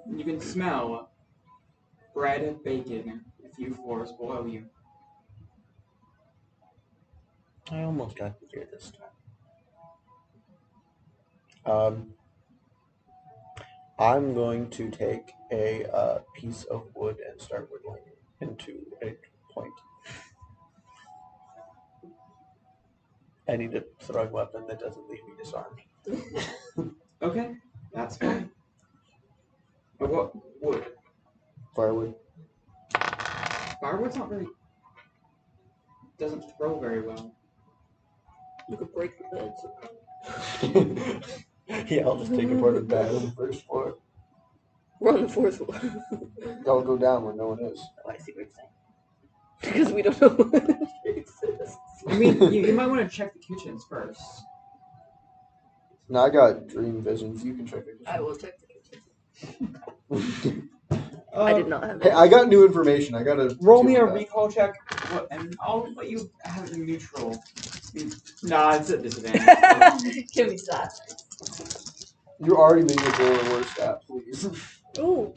E: You can smell bread baking a few floors below you.
D: I almost got to hear this time. I'm going to take a piece of wood and start whittling it into a point. I need a throwing weapon that doesn't leave me disarmed.
E: Okay, that's fine. But what wood?
D: Firewood.
E: Firewood's not very. Doesn't throw very well.
F: You could break the bed.
D: Yeah, I'll just take apart a bed on the first floor.
F: We're on the 4th floor.
D: I'll go down where no one is.
F: Oh, I see what you're saying. Because we don't know what exists.
E: I mean, you might want to check the kitchens first.
D: No, I got dream visions. You can check it.
F: I will check the kitchen.
E: Uh,
F: I did not have
D: Hey,
F: it.
D: I got new information. I gotta
E: Roll me
D: deal
E: a
D: with that.
E: recall check, and I'll let you have the neutral. Nah, it's at disadvantage.
F: Give me that.
D: You're already making it roll a worse stat, please.
F: Oh.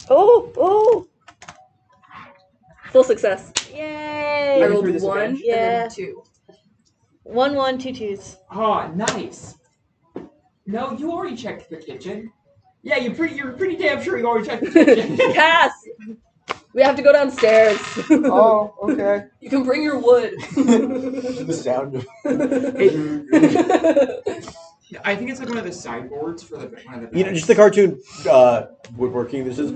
F: Oh. Full success.
G: Yay!
F: I
E: With
F: rolled 1
E: disadvantage?
F: and then
G: Yeah.
F: 2.
G: 1, 1, 2 twos.
E: Ah, nice. No, you already checked the kitchen. Yeah, you're pretty damn sure you already checked the kitchen.
F: Cass! We have to go downstairs.
D: Oh, okay.
F: You can bring your wood.
D: The sound of
E: I think it's like one of the sideboards for the one of the.
D: you know,
E: beds.
D: just the cartoon woodworking. This is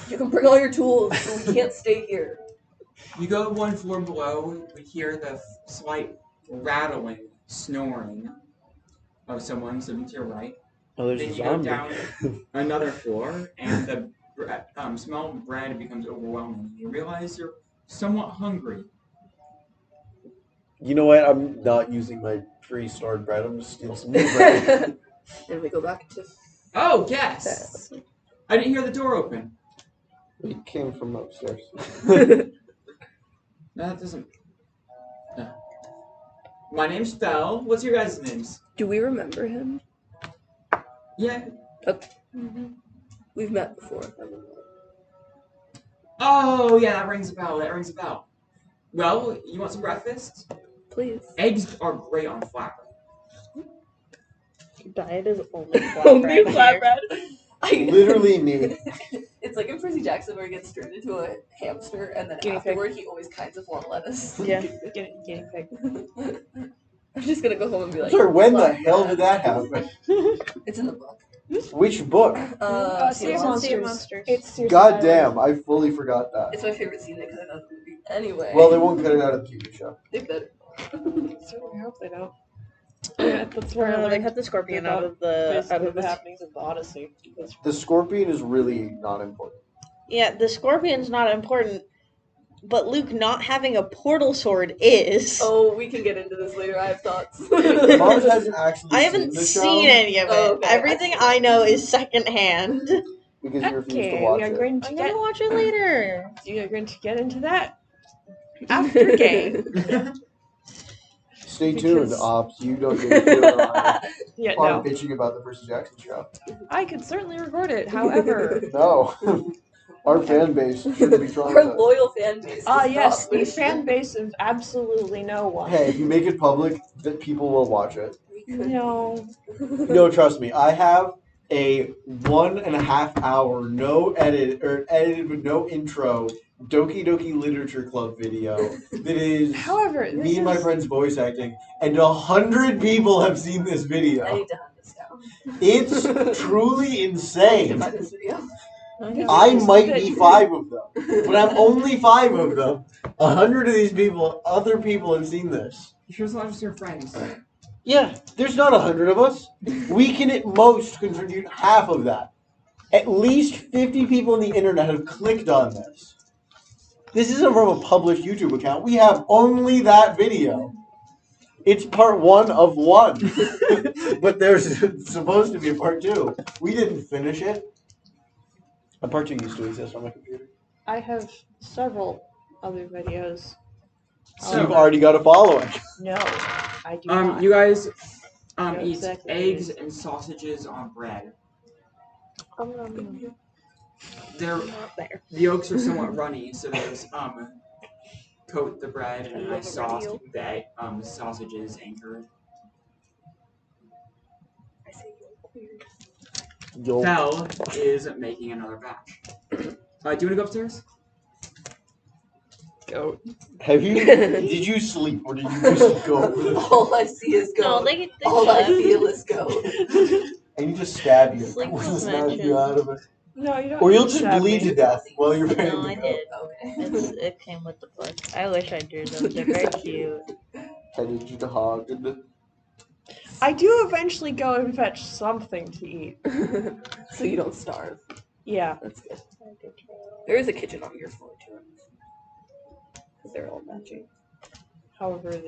F: You can bring all your tools, so we can't stay here.
E: You go one floor below, we hear the slight rattling, snoring of someone sitting to your right.
D: oh, there's
E: Then
D: a
E: you go
D: zombie.
E: down another floor, and the smell of bread becomes overwhelming. You realize you're somewhat hungry.
D: You know what? I'm not using my free stored bread. I'm just steal some new bread.
F: And we go back to.
E: Oh, yes! I didn't hear the door open.
D: It came from upstairs.
E: No, that doesn't. No. My name's Fel. What's your guys' names?
F: Do we remember him?
E: Yeah.
F: We've met before.
E: Oh, yeah, that rings a bell. That rings a bell. Well, you want some breakfast?
F: Please.
E: Eggs are great on flatbread.
G: Diet is only flatbread.
F: Only
G: here.
F: flatbread.
D: Literally me.
F: It's like in Percy Jackson where he gets turned into a hamster and then
B: Guinea pig.
F: afterward he always kinds of want lettuce.
G: Yeah.
B: Guinea pig.
F: I'm just gonna go home and be like.
D: Sorry, when the
F: "Flatbread."
D: hell did that happen?
F: It's in the book.
D: Which book?
F: Sea of Monsters.
B: It's seriously
D: God
B: violent.
D: damn, I fully forgot that.
F: It's my favorite scene because I love the movie. Anyway.
D: Well, they won't cut it out of the TV show.
F: They better.
B: I hope they don't. Yeah, that's where I
G: They
B: learned
G: cut the scorpion
B: about
G: out of the
B: basically the happenings of the Odyssey. That's
D: The scorpion is really not important.
G: Yeah, the scorpion's not important, but Luke not having a portal sword is.
F: Oh, we can get into this later. I have thoughts.
D: Mars hasn't actually
G: I
D: seen
G: haven't
D: the show
G: seen any of it.
F: Oh, okay.
G: Everything I know is secondhand.
D: because you refused to
B: okay,
D: watch
B: we are
D: it.
B: going to
G: I'm
B: get
G: gonna watch it later.
B: you're going to get into that after game.
D: Stay tuned,
B: Because-
D: Ops. You don't get to hear our
B: Yeah,
D: fun
B: no.
D: bitching about the Percy Jackson show.
B: I could certainly record it. However,
D: No. Our fan base shouldn't be
F: Our
D: traumatized.
F: loyal fan base. does
B: yes,
F: not
B: the
F: wish-
B: fan base of absolutely no one.
D: Hey, if you make it public, that people will watch it.
B: No.
D: No, trust me. I have a 1.5 hour no edit or edited with no intro Doki Doki Literature Club video that is
B: However, this
D: me and my
B: is-
D: friend's voice acting, and 100 people have seen this
F: I
D: video.
F: need to hunt this down.
D: It's truly insane.
F: Find this video.
D: I might be 5 of them, but I'm only 5 of them. 100 of these people, other people have seen this.
E: You sure it's not just your friends?
D: Yeah, there's not 100 of us. We can at most contribute half of that. At least 50 people on the internet have clicked on this. This isn't from a published YouTube account. We have only that video. It's part 1 of 1. But there's supposed to be a part 2. We didn't finish it. A part 2 used to exist on my computer.
B: I have several other videos
D: So you've already got a following.
A: No, I do not.
E: You guys
A: know
E: eat
A: exactly
E: eggs
A: what it
E: and sausages on bread. They're
G: Not there.
E: the yolks are somewhat runny, so they just coat the bread in a nice sauce, keeping the sausages anchored.
F: I say yolk weird.
D: You'll
E: Fell is making another batch. Do you want to go upstairs?
A: Goat.
D: have you? Did you sleep or did you just go?
F: All I see is
G: No,
F: goat.
G: they
F: All I
G: slept.
F: feel is goat.
D: And you just stab you.
G: Sleep was
D: Just knock you
G: mentioned.
D: out of it.
A: No, you don't.
D: Or you'll
A: need to
D: just
A: stab
D: bleed
A: me.
D: to death while you're
G: No,
D: paying
G: I
D: the
G: did.
F: Okay.
G: It came with the book. I wish I drew them. They're very cute.
D: Headed you to hog and
A: I do eventually go and fetch something to eat.
F: So you don't starve.
A: Yeah.
F: That's good. There is a kitchen on your floor too. Because they're all matching.
A: However, I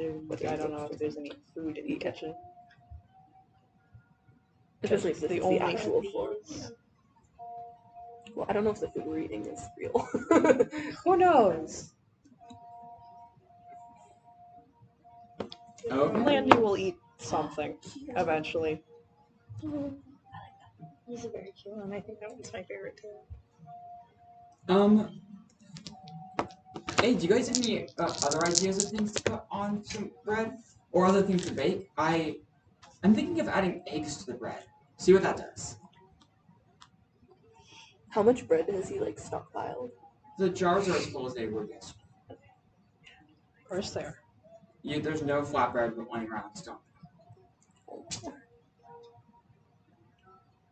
A: don't know if there's any food in the kitchen.
F: Especially if this
A: The
F: is
A: only-
F: the actual floor. Well, I don't know if the food we're eating is real.
A: Who knows?
E: Okay.
A: Landy will eat something eventually.
G: He's a very cute one. I think that one's my favorite too.
E: Hey, do you guys have any other ideas of things to put on some bread or other things to bake? I'm thinking of adding eggs to the bread. See what that does.
F: How much bread has he stockpiled?
E: The jars are as full as they were yesterday.
A: Of course, there.
E: There's no flatbread lying around still.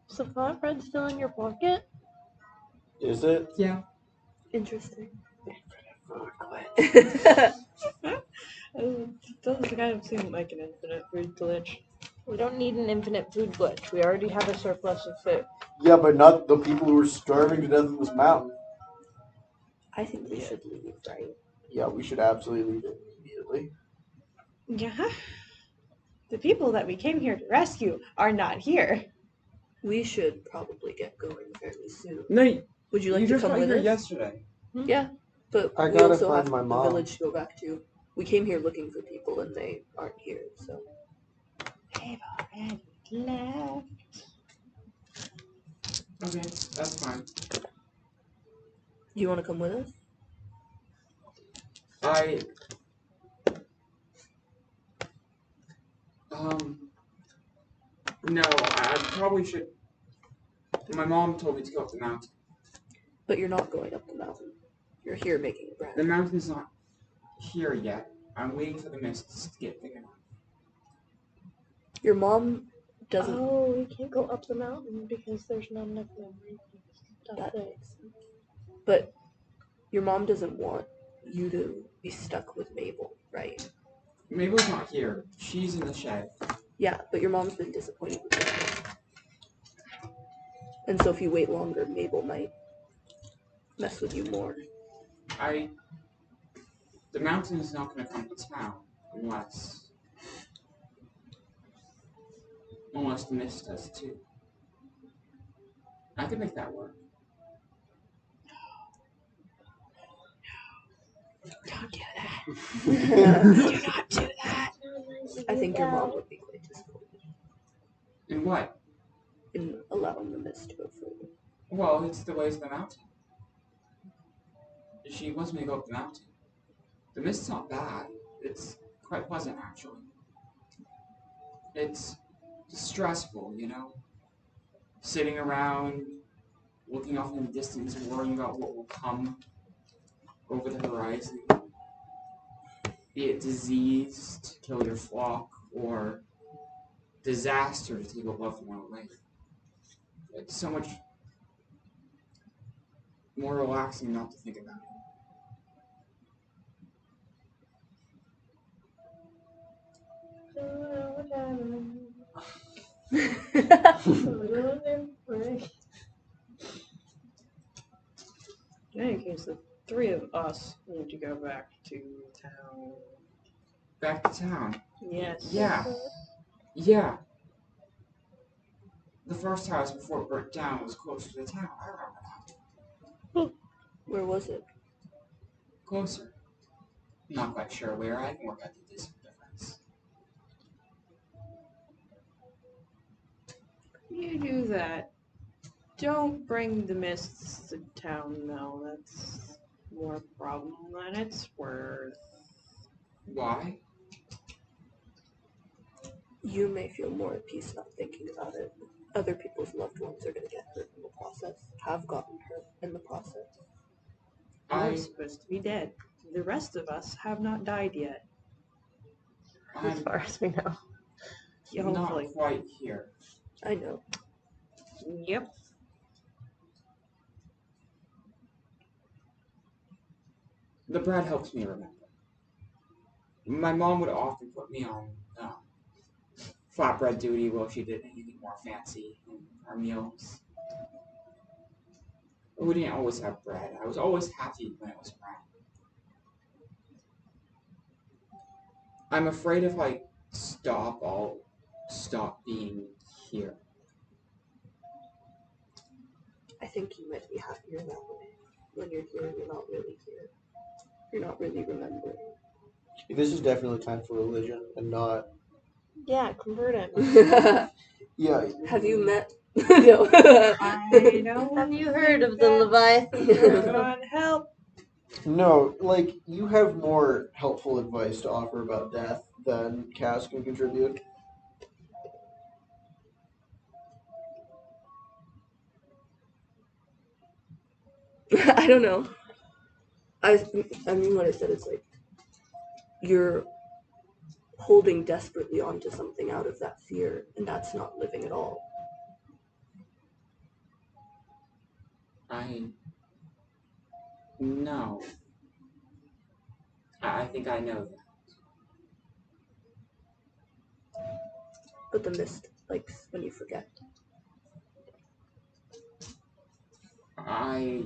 G: So flatbread's still in your pocket?
D: is it?
E: Yeah.
F: Interesting.
A: It doesn't kind of seem like an infinite food glitch.
G: We don't need an infinite food glitch. We already have a surplus of food.
D: Yeah, but not the people who are starving to death in this mountain.
F: I think we should leave, right?
D: Yeah, we should absolutely leave it immediately.
A: Yeah. The people that we came here to rescue are not here.
F: We should probably get going fairly soon.
E: No,
F: Would you like
E: you
F: to
E: just
F: come
E: got
F: with
E: here
F: us?
E: yesterday.
F: Yeah, but
D: I
F: we
D: gotta
F: also
D: find
F: have
D: my
F: the
D: mom.
F: village to go back to. We came here looking for people and they aren't here, so.
A: They've already left.
E: Okay, that's fine.
F: You want to come with us?
E: No, I probably should. My mom told me to go up the mountain.
F: But you're not going up the mountain. You're here making bread.
E: The mountain's not here yet. I'm waiting for the mists to get big enough.
F: Your mom doesn't.
G: Oh, we can't go up the mountain because there's not enough memory stuff
F: That
G: there.
F: makes sense. But your mom doesn't want you to be stuck with Mabel, right?
E: Mabel's not here. She's in the shed.
F: Yeah, but your mom's been disappointed with this. And so if you wait longer, Mabel might mess with you more.
E: The mountain is not going to come to town unless the mist does too. I could make that work.
A: Don't do that.
F: I
A: Do not do that.
F: think your mom would be quite disappointed
E: And what?
F: in allowing the mist to go further.
E: Well, it's the ways of the mountain. She wants me to go up the mountain. The mist's not bad. It's quite pleasant, actually. It's stressful, Sitting around, looking off in the distance, worrying about what will come over the horizon. Be it disease to kill your flock, or disaster to take a loved one away. It's so much more relaxing not to think about it.
A: In any case, the three of us need to go back to town.
E: Back to town.
A: Yes.
E: Yeah. The first house before it burnt down was closer to the town. I remember that.
F: Where was it?
E: Closer. not quite sure where I can work out the difference.
A: You do that. Don't bring the mists to town, though. That's more problem than it's worth.
E: Why?
F: You may feel more at peace not thinking about it. Other people's loved ones are going to get hurt in the process, have gotten hurt in the process.
A: You're supposed to be dead. The rest of us have not died yet.
G: As
E: I'm
G: far as we know.
A: Yeah,
E: not
A: hopefully.
E: quite here.
F: I know.
A: Yep.
E: The bread helps me remember. My mom would often put me on flatbread duty while she did anything more fancy in our meals. We didn't always have bread. I was always happy when it was around. I'm afraid if I stop, I'll stop being here.
F: I think you might be happier that way. When you're here, you're not really here. You're not really remembering.
D: This is definitely time for religion and not.
G: Yeah, convert him.
D: Yeah.
F: Have you met? No.
A: I don't
G: Have you heard of the
A: You're
G: Leviathan?
A: gonna help.
D: No, like, you have more helpful advice to offer about death than Cass can contribute.
F: I don't know. I mean, what I said is like, you're holding desperately onto something out of that fear, and that's not living at all.
E: I know. I think I know that.
F: But the mist likes when you forget.
E: I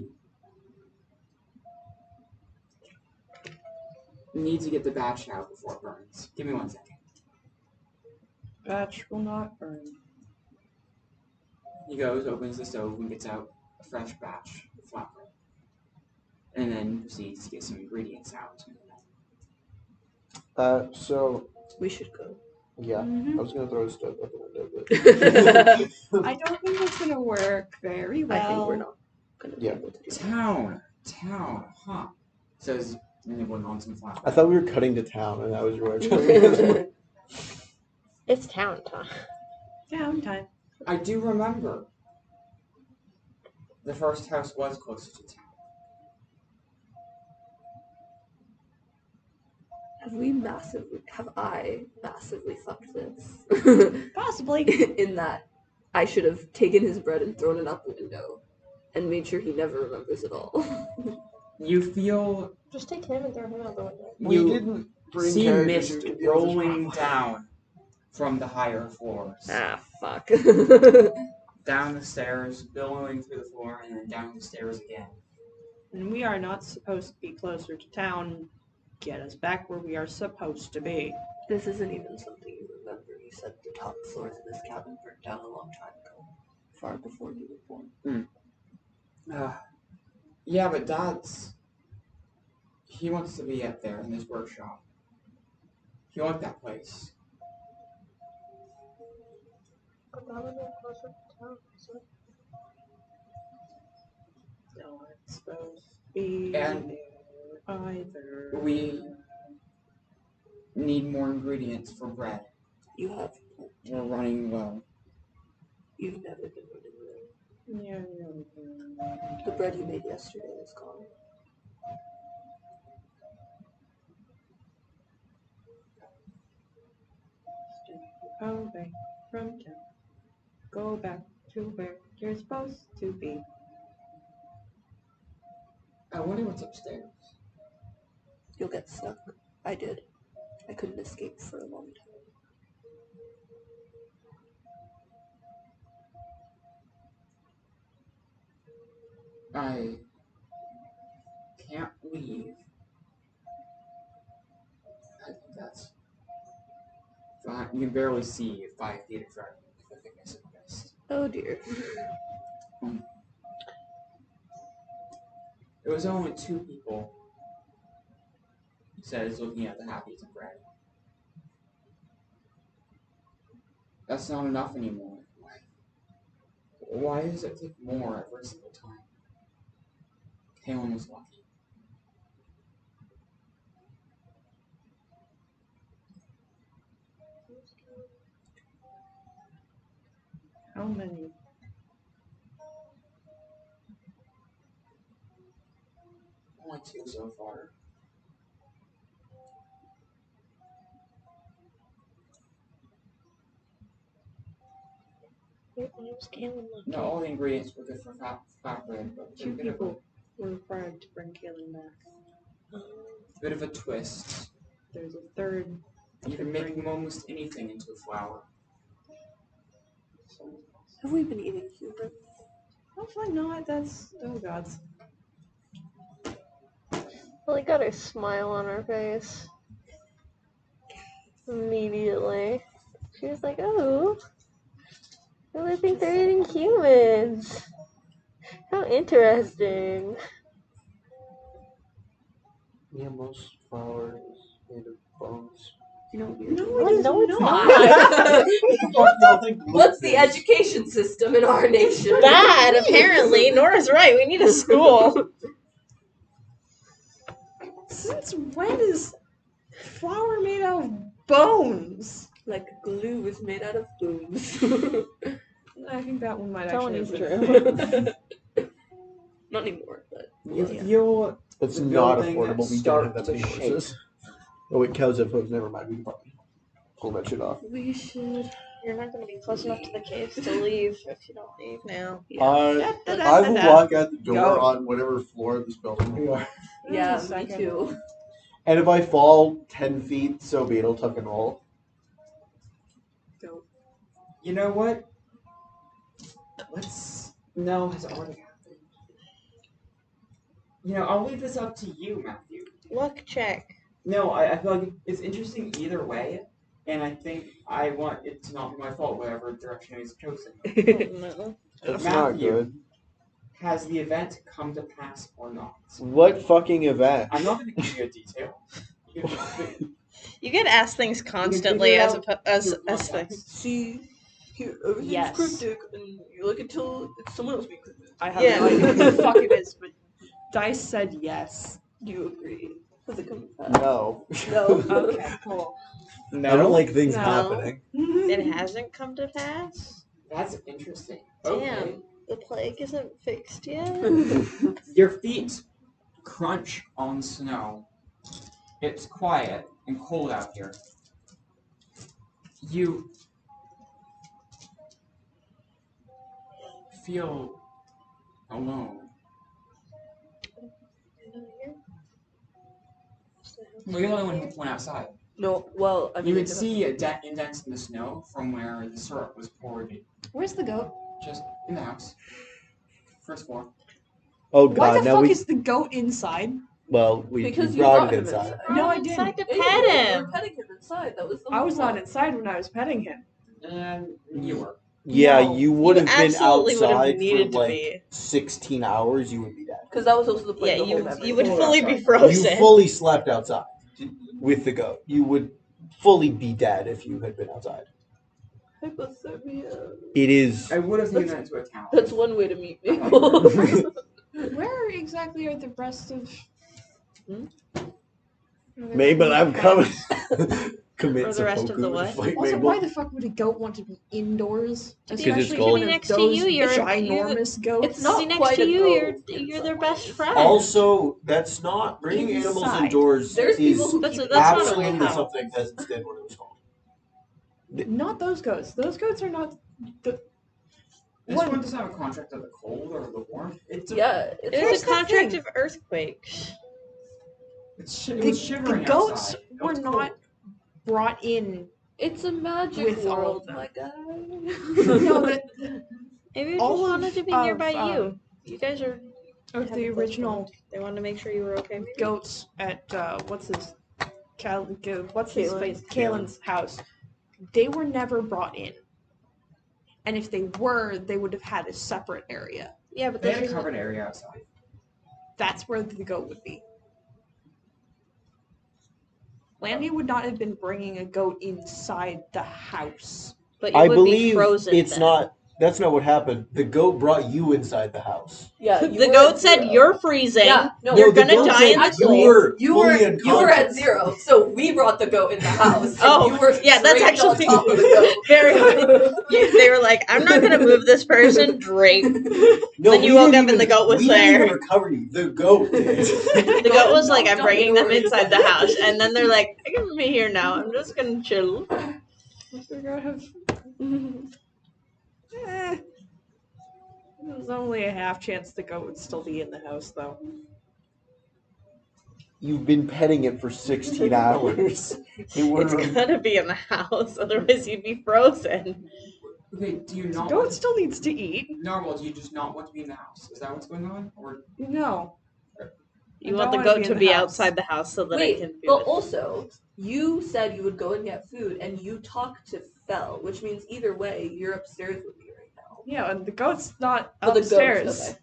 E: need to get the batch out before it burns. Give me 1 second.
A: Batch will not burn.
E: He goes, opens the stove, and gets out a fresh batch of flatbread. And then proceeds to get some ingredients out.
D: So,
F: We should go.
D: yeah,
A: Mhm.
D: I was gonna throw a stove out the window, but.
A: I don't think it's gonna work very well.
F: I think we're not gonna be
D: Yeah.
F: able to do that.
E: Town, huh? Says nibbling on some flatbread.
D: I thought we were cutting to town, and that was your way of telling me this.
G: It's town time.
A: Downtime.
E: I do remember. The first house was closer to town.
F: Have I massively fucked this?
A: Possibly.
F: In that I should have taken his bread and thrown it out the window and made sure he never remembers it all.
E: You feel
G: Just take him and throw him out the window.
D: We
E: you
D: didn't bring
E: see
D: characters
E: mist
D: who could deal with this
E: rolling
D: problem.
E: down from the higher floors.
F: Ah, fuck.
E: Down the stairs, billowing through the floor, and then down the stairs again.
A: And we are not supposed to be closer to town. Get us back where we are supposed to be.
F: This isn't even something you remember. You said the top floors of this cabin burnt down a long time ago. Far before you were born.
E: Yeah, but he wants to be up there in his workshop. He liked that place.
G: But that would be closer to town, so.
A: No, it's supposed to be
E: And
A: there either.
E: we need more ingredients for bread.
F: You have.
E: We're running low.
F: You've never been running away.
A: Yeah.
F: The bread you made yesterday is gone.
A: Stay away from town. Go back to where you're supposed to be.
E: I wonder what's upstairs.
F: You'll get stuck. I did. I couldn't escape for a long time.
E: I can't leave. I think that's fine. You can barely see 5 feet in front of you with the thickness of the mist.
F: Oh dear.
E: It was only 2 people says, looking at the half eaten bread. That's not enough anymore. Why does it take more every single time? Kalen was lucky.
A: How many?
E: Only 2 so far. Not all the ingredients were good for fat bread, but
A: Two people were required to bring Kaylin back.
E: Bit of a twist.
A: There's a third.
E: You can make almost anything into a flour.
F: Have we been eating humans?
A: Hopefully not. That's god.
G: Well, got her smile on her face. Immediately. She was like, oh, I think they're eating humans. How interesting.
D: Yeah, most flour is made of bones.
F: You know what we're
A: No,
F: doing?
A: it is
G: No, it's
A: not.
F: What's the education system in our nation?
B: Bad, apparently. Nora's right. We need a school.
A: Since when is flour made out of bones?
F: Like glue is made out of boobs.
A: I think that one might
G: Tony's
A: actually have
G: true.
F: Not anymore, but
C: You feel
D: It's
C: the
D: not
C: building
D: affordable. We don't
C: start
D: have that
C: to
D: many
C: shake.
D: horses. Oh wait, cows have hooves. Never mind. We can probably pull that shit off.
F: we should.
G: You're not going to be close enough to the caves to leave if you don't leave now.
D: I will walk out the door
A: Go.
D: on whatever floor of this building we are.
F: Yeah, me
A: Second.
F: too.
D: And if I fall 10 feet, so be it. It'll tuck and roll.
E: You know what? No, has already happened. You know, I'll leave this up to you, Matthew.
G: Luck check.
E: No, I feel like it's interesting either way, and I think I want it to not be my fault whatever direction is chosen.
G: No.
D: That's not
E: Matthew.
D: good.
E: Has the event come to pass or not?
D: What fucking event?
E: I'm not going to give you a detail.
B: You get asked things constantly
E: figure it
B: as
E: out
B: as
E: through
B: as
E: context.
B: things.
F: See, here, everything's
B: Yes.
F: cryptic, and you look until it's someone else being cryptic.
A: I have
B: Yeah.
A: no idea what the fuck it is, but Dice said yes.
F: Do you agree? Does it come to pass?
D: No.
F: No.
A: Okay, cool.
E: No,
D: I don't like things
B: No.
D: happening.
B: It hasn't come to pass.
E: That's interesting.
G: Damn.
E: Okay.
G: The plague isn't fixed yet.
E: Your feet crunch on snow. It's quiet and cold out here. You feel alone. Well, you're the only one who went outside.
F: No, well, I mean,
E: You would see indents in the snow from where the syrup was poured
A: Where's the goat?
E: just in the house. First floor.
D: Oh
A: Why
D: god,
A: the
D: now
A: fuck
D: we.
A: is the goat inside?
D: Well, we
F: Because you
D: brought
F: brought
D: it
F: him
D: inside.
F: inside.
A: No, I
B: Inside
A: didn't.
B: to
F: Yeah,
B: pet
F: you
B: him.
F: were petting him inside. That was the
A: I
F: whole
A: was not
F: point.
A: inside when I was petting him.
E: And you were.
D: Yeah,
A: No.
D: you would have been
B: absolutely would have
D: outside
B: needed
D: for
B: to
D: like
B: be.
D: 16 hours. You would be dead.
F: Because that was also the point
B: Yeah,
F: of the whole memory.
B: you would
E: Oh,
B: fully
E: that's
B: be
E: right.
B: frozen.
D: You fully slept outside with the goat. You would fully be dead if you had been outside.
F: Hypothermia.
D: It is.
E: I would have taken that into account.
F: That's one way to meet people.
A: Where exactly are the rest of?
D: Maybe I'm coming. Commit
B: Or the rest of the
D: seppuku to
B: what?
D: fight
A: Also,
D: Mabel.
A: why the fuck would a goat want to be indoors?
D: Because it's
A: Especially
D: cold.
A: one
B: To be
A: of
B: next to
A: those
B: you, you're
A: ginormous goats.
F: It's not
B: See, next
F: quite
B: to
F: a
B: you,
F: goat
B: you're
F: in
B: their
F: some
B: best
F: ways.
B: friend.
D: Also, that's not bringing animals
A: Inside.
D: indoors.
F: There's people
D: is
F: who
B: That's
F: keep
B: not
D: absolutely
B: really how.
D: something peasants did when it was cold.
A: Not those goats. Those goats are not.
E: This one doesn't have a contract of the cold or the warmth. It's a,
F: Yeah,
B: It
F: it's
B: was
A: Here's
B: a
A: the
B: contract
A: thing.
B: of earthquakes.
E: it
A: The,
E: was shivering
A: the goats
E: outside. It
A: were
E: was
A: not
E: cold.
A: brought in.
F: it's a magic
A: With all
F: world,
A: of them.
F: my guy.
A: No, that
B: Maybe we
A: All
B: just wanted to be
A: of,
B: nearby you. You guys are
A: of
B: have
A: the
B: a close
A: original
B: bond. They wanted to make sure you were okay. Maybe?
A: goats at what's his what's his
F: Caitlin.
A: face Kalen's house. They were never brought in, and if they were, they would have had a separate area.
B: Yeah, but
E: They
B: this
E: had a
B: is
E: covered area outside.
A: That's where the goat would be. Landy would not have been bringing a goat inside the house.
G: But you
D: I
G: would
D: believe
G: be frozen.
D: it's
G: then.
D: not. That's not what happened. The goat brought you inside the house.
F: Yeah, you
G: The
F: were
G: goat
F: at
G: said
F: 0.
G: you're freezing.
F: Yeah, no,
G: You're
D: the
G: gonna
D: goat
G: die
D: said
G: in the
F: actually,
G: cold.
F: you
D: fully
F: were at
D: unconscious.
F: 0, so we brought the goat in the house. And
G: Oh,
F: you were
G: yeah, that's
F: draped on
G: actually
F: top of the goat.
G: very funny. They were like, I'm not gonna move this person, drape.
D: No,
G: Then you
D: we
G: woke
D: didn't
G: up and the goat was
D: we
G: there.
D: didn't even recover you. The goat did.
G: The goat was like, I'm
F: knocked on
G: bringing
F: the
G: them
F: door.
G: inside the house. And then they're like, I can be here now. I'm just gonna chill.
A: We're gonna have. There's only a half chance the goat would still be in the house, though.
D: You've been petting it for 16 hours. It would
G: It's gotta be in the house, otherwise you'd be frozen.
E: Okay, do you
A: The
E: not
A: goat
E: want
A: still needs to eat.
E: Narwhal, do you just not want to be in the house? Is that what's going on? Or
A: No.
G: You
A: I
G: want the
A: don't wanna
G: goat
A: be
G: to
A: in
G: be
A: the house.
G: outside the house so that it
F: Wait,
G: can
F: but
G: feel
F: also, you said you would go and get food, and you talked to Fel, which means either way, you're upstairs with me right now.
A: Yeah, and the goat's not
F: Oh, the goat,
A: upstairs.
F: okay.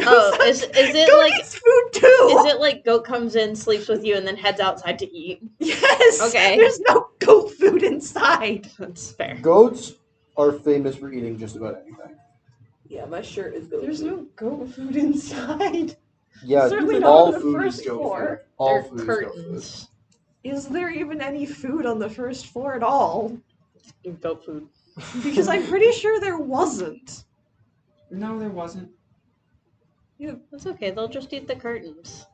G: Oh, is it
A: Goat
G: like
A: needs food too.
G: is it like goat comes in, sleeps with you, and then heads outside to eat?
A: Yes.
G: Okay.
A: There's no goat food inside.
G: That's fair.
D: Goats are famous for eating just about anything.
F: Yeah, my shirt is goat
A: There's
F: food.
A: no goat food inside.
D: Yeah,
A: Certainly not
D: all
A: on the
D: food
A: first
D: is goat
A: floor.
D: food. All
G: They're
D: food is goat food.
G: curtains.
A: Is there even any food on the first floor at all?
G: Goat food.
A: Because I'm pretty sure there wasn't.
E: no, there wasn't.
G: That's okay. They'll just eat the curtains.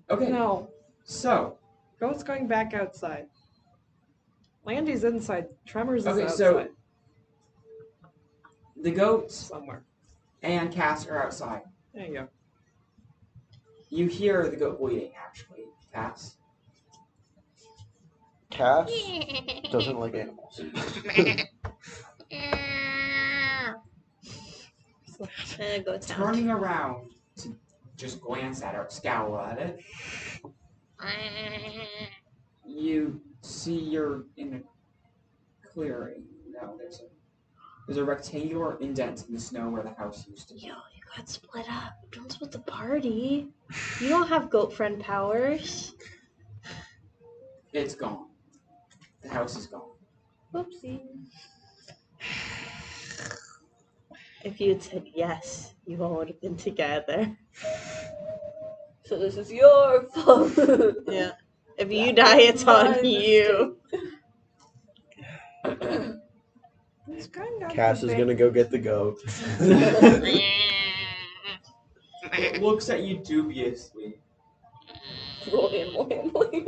E: Okay,
A: No.
E: so
A: Goat's going back outside. Landy's inside. Tremors is
E: okay,
A: outside.
E: so the goats
A: Somewhere.
E: and Cass are outside.
A: There you go.
E: You hear the goat bleeding, actually, Cass.
D: Cass doesn't like animals.
G: Goat sound.
E: Turning around to just glance at her, scowl at it, you see you're in a clearing. No, there's a rectangular indent in the snow where the house used to be.
G: Yo, you got split up. Don't split the party. You don't have goat friend powers.
E: It's gone. The house is gone.
F: Whoopsie.
G: If you had said yes, you all would have been together.
F: So this is your fault.
G: Yeah. If you die, it's on you.
A: It's going down
D: Cass
A: the
D: is
A: big-
D: gonna go get the goat.
E: It looks at you dubiously.
F: Roll animal handling.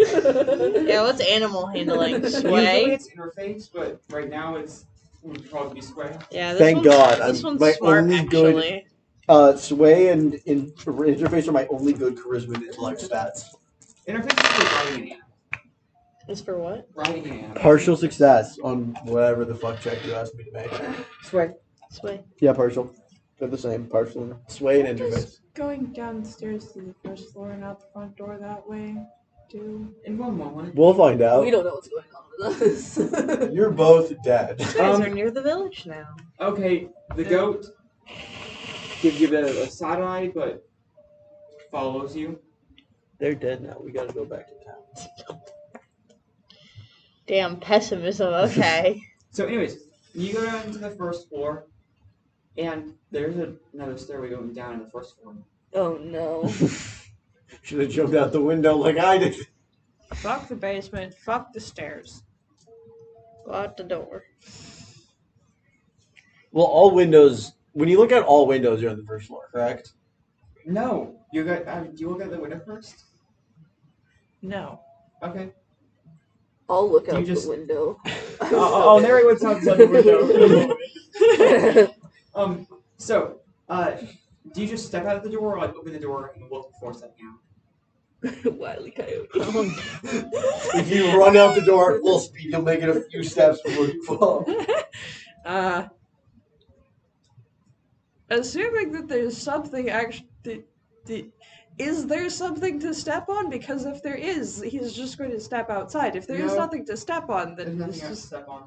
G: Yeah, what's animal handling?
E: Usually
G: Sway?
E: it's interface, but right now it would probably be sway.
G: Yeah, this
D: Thank
G: one's,
D: God,
G: This
D: I'm
G: one's
D: my
G: smart,
D: only good-
G: actually.
D: Sway and interface are my only good charisma and intellect stats.
E: Interface is for riding an animal.
G: It's for what?
E: Riding an animal.
D: Partial success on whatever the fuck check you asked me to make.
B: Sway.
G: Sway.
D: Yeah, partial. They're the same. Partial and sway and interface.
A: Going downstairs to the first floor and out the front door that way, too.
E: In one moment.
D: We'll find out.
F: We don't know what's going on with us.
D: You're both dead.
G: You guys are near the village now.
E: Okay, the goat gives you a bit of a side eye, but follows you.
D: They're dead now. We gotta go back to town.
G: Damn pessimism, okay.
E: So, anyways, you go down to the first floor, and there's another stairway going down to the first floor.
F: Oh no.
D: Should have jumped out the window like I did.
A: Fuck the basement. Fuck the stairs.
G: Go out the door.
D: Well, all windows. When you look at all windows, you're on the first floor, correct?
E: No, you got. Do you look at the window first?
A: No.
E: Okay.
F: I'll look
E: You
F: out
E: just-
F: the window.
E: I'll narrate what's outside the window. So, do you just step out of the door, or like open the door and look before stepping out?
F: Wily coyote.
D: If you run out the door at full speed, you'll make it a few steps before you fall.
A: Assuming that there's something actually. Is there something to step on? Because if there is, he's just going to step outside. If there is
E: No.
A: nothing to step on,
E: There's
A: then
E: nothing
A: it's
E: else to
A: just.
E: step on.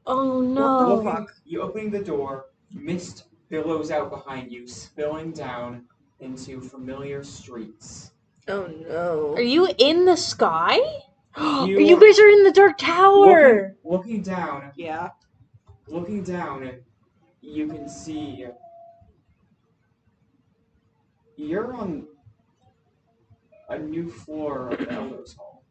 G: Oh
A: What
G: no.
A: the fuck?
E: You opening the door, mist billows out behind you, spilling down into familiar streets.
F: Oh no.
G: Are you in the sky?
E: You-
G: You guys are in the Dark Tower!
E: Looking down,
A: Yeah.
E: you can see you're on a new floor of the Elders Hall.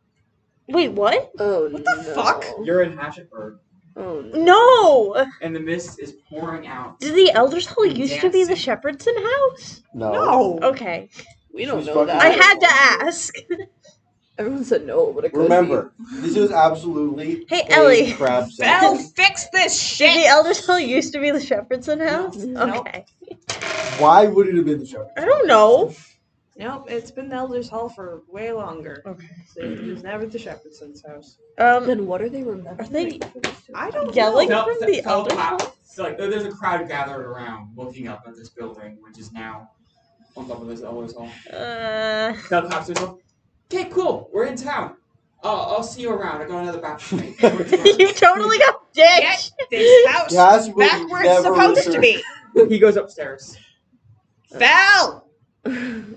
G: Wait, what?
F: Oh
A: What the fuck?
E: You're in Hatchetburg,
F: Oh no.
G: No!
E: and the mist is pouring out.
G: Did the Elders Hall
E: And
G: used to be the
E: dancing.
G: Shepherdson house?
A: No.
G: Okay.
F: We don't
D: She's
F: know
D: fucking
F: that.
G: I had to ask.
F: Everyone said no, but it could
D: Remember, this is absolutely
G: Hey,
D: a
G: Ellie.
D: crap set.
A: Belle, fix this
G: Did the
A: shit.
G: Elders Hall used to be the Shepherdson house?
A: No.
G: Okay.
D: Why would it have been the show?
G: I don't know.
A: Nope, it's been the Elders Hall for way longer.
G: Okay.
A: So it was never the Shepherdson's house.
F: Then what are they remembering?
G: Are they
A: I don't
G: yelling
A: know.
G: from the Elders Hall?
E: So like, there's a crowd gathered around, looking up at this building, which is now on top of this Elders Hall. Fel claps to himself. Okay, cool. We're in town. I'll see you around. I got another batch to make.
G: You totally got ditched.
A: Get this house
D: Gas will
A: back where it's
D: never
A: supposed to
D: return.
A: be.
E: He goes upstairs.
A: Val!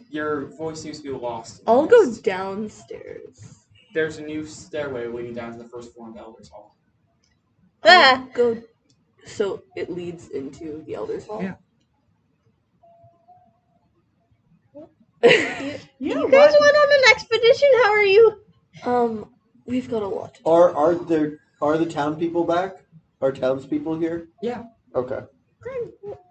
E: Your voice seems to be lost. in
F: I'll
E: the
F: go
E: mist.
F: downstairs.
E: There's a new stairway leading down to the first floor of the Elders Hall.
G: Ah.
F: Go. So it leads into the Elders Hall.
E: Yeah.
G: You guys went on an expedition. How are you?
F: We've got a lot.
D: Are the town people back? Are townspeople here?
E: Yeah.
D: Okay.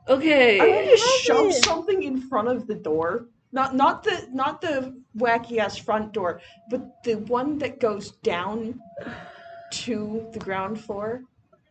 F: Okay.
A: I'm gonna shove
G: it.
A: something in front of the door. Not the wacky ass front door, but the one that goes down to the ground floor.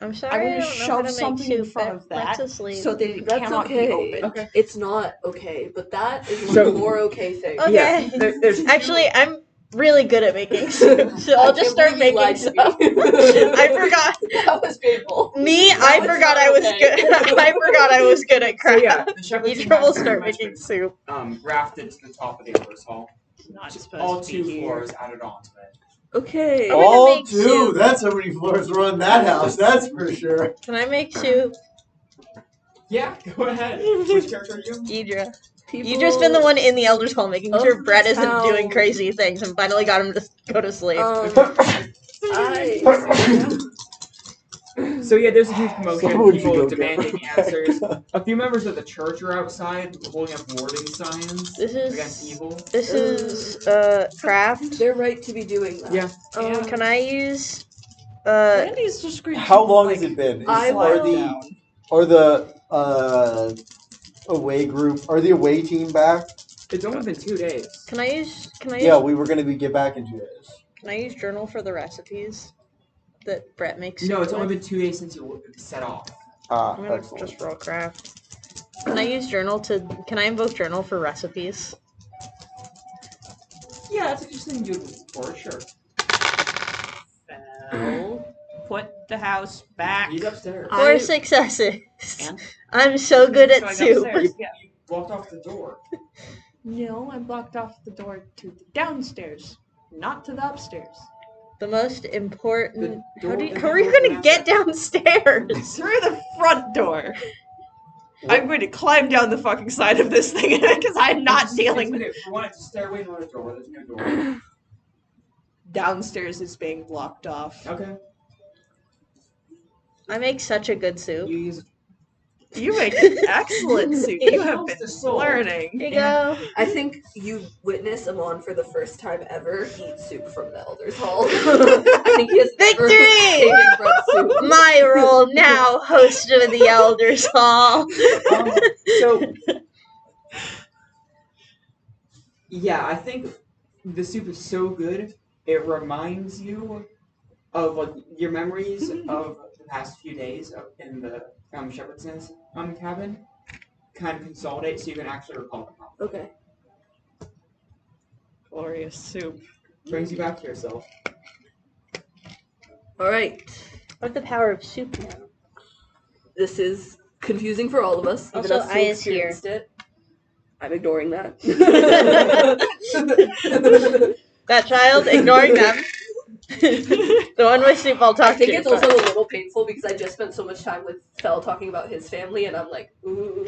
G: I'm sorry.
A: I'm
G: I
A: gonna
G: don't know how
A: shove
G: to make
A: something in
G: soup.
A: front of that
G: That's asleep.
A: so that it
F: That's
A: cannot
F: okay.
A: be opened.
E: Okay.
F: It's not okay, but that is one
E: So-
F: of the more okay things.
G: Okay.
E: Yeah. There's
G: Actually, I'm really good at making soup, so I'll just start making soup. I forgot.
F: That was painful.
G: Me, I
F: was
G: forgot
F: not
G: I was
F: okay.
G: good. I forgot I was good at
E: So
G: crap.
E: yeah, the Shepherdsons
G: Each will
E: has pretty
G: start
E: much
G: making
E: been,
G: soup.
E: rafted to the top of the Elders Hall.
A: Not supposed
E: All
A: to be
E: 2
A: here.
E: floors added onto it.
F: Okay.
G: I'm gonna
D: All
G: make
D: two.
G: soup.
D: That's how many floors were in that house. That's for sure.
G: Can I make soup,
E: Yeah, go ahead. Which character are you?
G: Deidre?
F: People...
G: You've just been the one in the Elders Hall making
F: of
G: sure
F: the
G: Brett isn't
F: town.
G: doing crazy things and finally got him to go to sleep.
E: So yeah, there's a huge commotion.
D: Someone should
E: People
D: go
E: demanding
D: get
E: answers. A few members of the church are outside holding up warning signs
G: This
E: against
G: is
E: evil.
G: craft.
F: They're right to be doing that.
E: Yeah.
G: Can I use
A: Randy's just screaming.
D: How long
A: like,
D: has it been?
F: I
D: Are the away group? Are the away team back?
E: It's only been 2 days.
G: Can I use
D: Yeah, we were gonna get back in 2 days.
G: Can I use journal for the recipes that Brett makes?
E: No, it's only
G: with?
E: been 2 days since you set off.
D: Ah,
G: I'm gonna
D: excellent.
G: just roll craft. Can I use journal to? Can I invoke journal for recipes?
E: Yeah, that's interesting to do for sure.
A: Val, put the house back.
E: He's upstairs.
G: 4 successes.
A: And?
G: I'm so good at
A: So I go
G: soup.
A: upstairs, yeah.
E: You blocked off the door.
A: No, I blocked off the door to the downstairs, not to the upstairs.
G: The most important.
E: The
G: How,
E: door-
G: how are you gonna get downstairs?
A: Through the front door. I'm going to climb down the fucking side of this thing because I'm not dealing with it.
E: For one, it's a stairway, not a door. There's no door.
A: Downstairs is being blocked off.
E: Okay.
G: I make such a good soup.
E: You use
A: You make excellent soup. You have been learning.
G: Here you go.
F: I think you witness Amon for the first time ever eat soup from the Elders Hall. I think he has never
G: Victory!
F: taken Brett's soup.
G: My role now, host of the Elders Hall.
E: So, yeah, I think the soup is so good, it reminds you of like your memories of the past few days in the Shepherdson's cabin. Kind of consolidate so you can actually recall them.
F: Okay.
A: Glorious soup.
E: Brings you back to yourself.
F: Alright.
G: What the power of soup now?
F: This is confusing for all of us. Even
G: Also,
F: us who
G: I is here.
F: experienced it. I'm ignoring that.
G: That child ignoring them. The one with soup I'll talk
F: I think
G: to.
F: it's also a little painful because I just spent so much time with Fel talking about his family, and I'm like, ooh,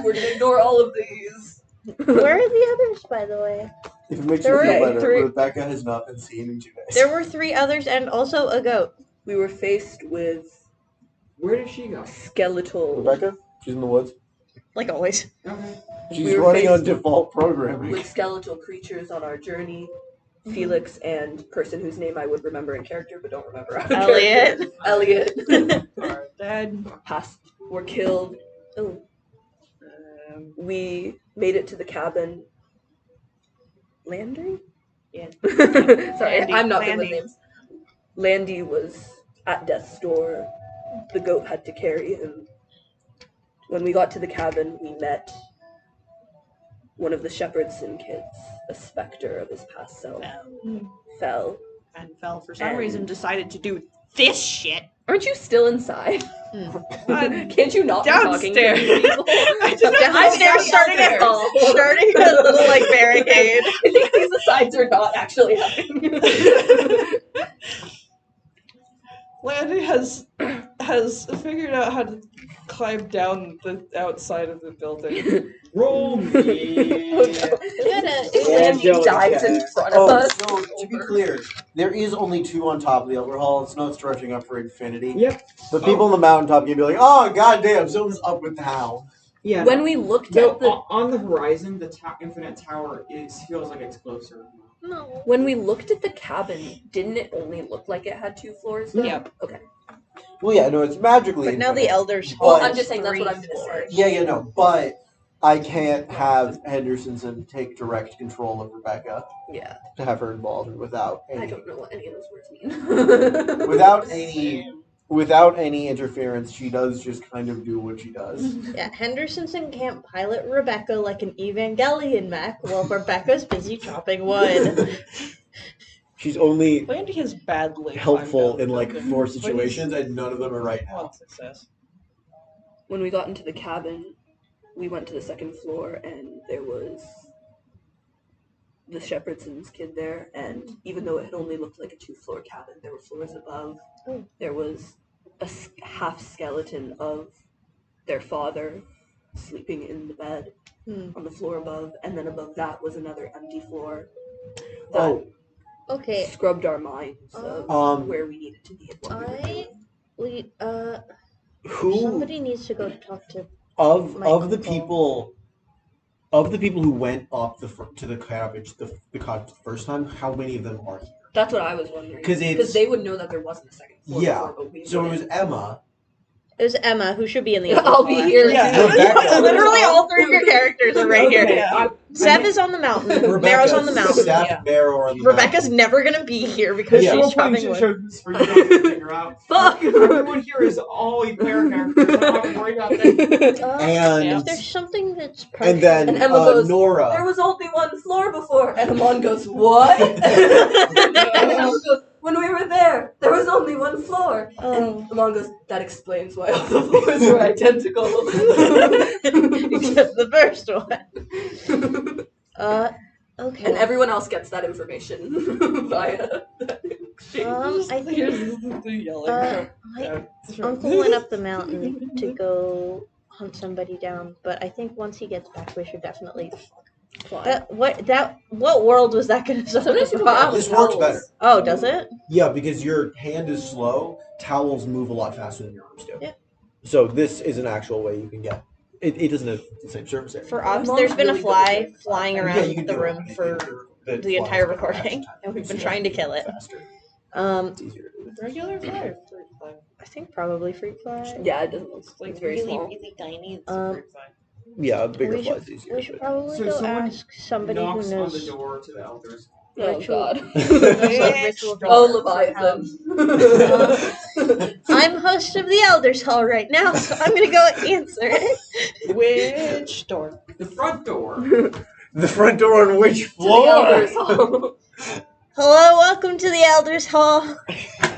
F: we're gonna ignore all of these.
G: Where are the others, by the way?
D: If it makes
G: There
D: you
G: were
D: feel better,
G: three-
D: Rebecca has not been seen in 2 days.
G: There were 3 others and also a goat.
F: We were faced with
E: Where did she go?
F: skeletal.
D: Rebecca? She's in the woods.
G: Like always.
E: Okay.
D: She's
F: We were
D: running on
F: faced
D: default programming.
F: with skeletal creatures on our journey. Felix and person whose name I would remember in character but don't remember out of character.
G: Elliot.
F: Elliot.
A: Are dead.
F: Were killed. Oh, we made it to the cabin. Landry?
A: Yeah.
F: Sorry,
A: Landy.
F: I'm not good with
A: Landy.
F: names. Landy was at death's door. The goat had to carry him. When we got to the cabin, we met one of the Shepherdson kids, a specter of his past self. Fell.
A: And fell for some
F: And-
A: reason decided to do this shit.
F: Aren't you still inside?
A: I'm
F: Can't you not be talking to
A: downstairs.
F: these people?
A: I did not
G: Downstairs, starting a starting a little like barricade.
F: I think these asides are not actually happening.
A: Landy has figured out how to climb down the outside of the building.
E: Roll me.
F: Landy dives in front of
D: Oh,
F: us.
D: so to be clear, there is only 2 on top of the Elder Hall. It's not stretching up for infinity.
E: Yep.
D: The people on the mountaintop can be like, oh, goddamn, someone's up with town.
E: Yeah.
F: When we looked
E: Though
F: at the
E: on the horizon, the infinite tower feels like it's closer.
G: No.
F: when we looked at the cabin, didn't it only look like it had 2 floors?
A: Yep.
F: Okay.
D: Well, yeah, no, it's magically
G: But now the
D: infinite.
G: elders.
F: Well,
D: But-
F: I'm just saying that's what I'm gonna say.
D: Yeah, no, but I can't have Hendersonson take direct control of Rebecca
F: Yeah.
D: to have her involved without
F: I
D: any
F: don't know what any of those words mean.
D: without any interference. She does just kind of do what she does.
G: Yeah, Hendersonson can't pilot Rebecca like an Evangelion mech while Rebecca's busy chopping wood.
D: She's only
A: Landy has badly
D: helpful
A: climbed
D: in
A: down
D: like
A: the building,
D: 4
A: but he's
D: situations, and none of them are right now.
A: one success.
F: When we got into the cabin, we went to the 2nd floor, and there was the Shepherdson's kid there. And even though it had only looked like a 2-floor cabin, there were floors above.
G: Oh.
F: There was a half skeleton of their father sleeping in the bed on the floor above, and then above that was another empty floor that
D: Oh,
G: Okay,
F: scrubbed our minds of where we needed to be and what we were doing.
D: who
G: somebody needs to go talk to.
D: of
G: My
D: of the
G: uncle.
D: people who went up to the cottage the first time, how many of them are here?
F: That's what I was wondering.
D: 'Cause it's-
F: they would know that there wasn't a 2nd floor.
D: Yeah.
F: Before, but we
D: So it was
F: wouldn't.
D: Emma.
G: It was Emma, who should be in the.
F: I'll be here.
A: Yeah.
D: Rebecca.
G: Literally, all 3 of your characters are right here.
A: Yeah.
G: Seb is on the mountain.
D: Rebecca,
G: Marrow's on the mountain.
D: Seth,
A: Yeah.
D: Marrow are on the
G: Rebecca's
D: mountain.
G: never gonna be here because
D: Yeah.
G: she's chopping wood.
E: shows for you guys to figure out.
F: Fuck!
E: Everyone here is all player characters. I don't have to worry about that.
D: And
G: If there's something that's perfect.
D: and then
F: And Emma goes,
D: Nora.
F: There was only 1 floor before. And Amon goes, what? And Emma goes, when we were there was only 1 floor. And Amon goes, that explains why all the floors were identical.
G: Except the first one. Okay.
F: And everyone else gets that information via that exchange.
G: I
A: Here's
G: think
A: the yelling.
G: my uncle went up the mountain to go hunt somebody down, but I think once he gets back, we should definitely. What world was that going to
F: Sometimes people
G: solve?
D: This works better.
G: Oh, does it?
D: Yeah, because your hand is slow, towels move a lot faster than your arms do.
G: Yeah.
D: So this is an actual way you can get. It doesn't have the same surface area.
G: For us,
F: Mom's
G: there's been a
F: really good
G: fly
F: at it.
G: flying
D: Yeah,
G: around
D: you can
G: the
D: do it.
G: room for
D: It
G: the
D: flies
G: entire
D: better
G: recording,
D: faster.
G: and we've been
D: So
G: trying to
D: you
G: kill it.
D: faster. It's easier to do this.
A: Regular fire.
G: I think probably fruit fly.
F: Yeah, it doesn't look
A: It's like
F: it's very
A: really,
F: small.
A: really tiny. It's
G: Um,
A: fruit fly.
D: Yeah, a bigger
G: we
D: fly
G: should,
D: is easier.
G: we should
D: but-
G: probably
E: So
G: go
E: someone
G: ask somebody who
E: Knocks on the
G: knows.
E: door to the elders.
F: Oh
G: Ritual.
F: god.
G: like ritual
F: Oh,
G: for
F: Leviathan.
G: I'm host of the Elders Hall right now, so I'm gonna go answer it.
A: Which door?
E: The front door.
D: The front door on which
F: To the
D: floor?
F: elders hall.
G: Hello, welcome to the Elders Hall.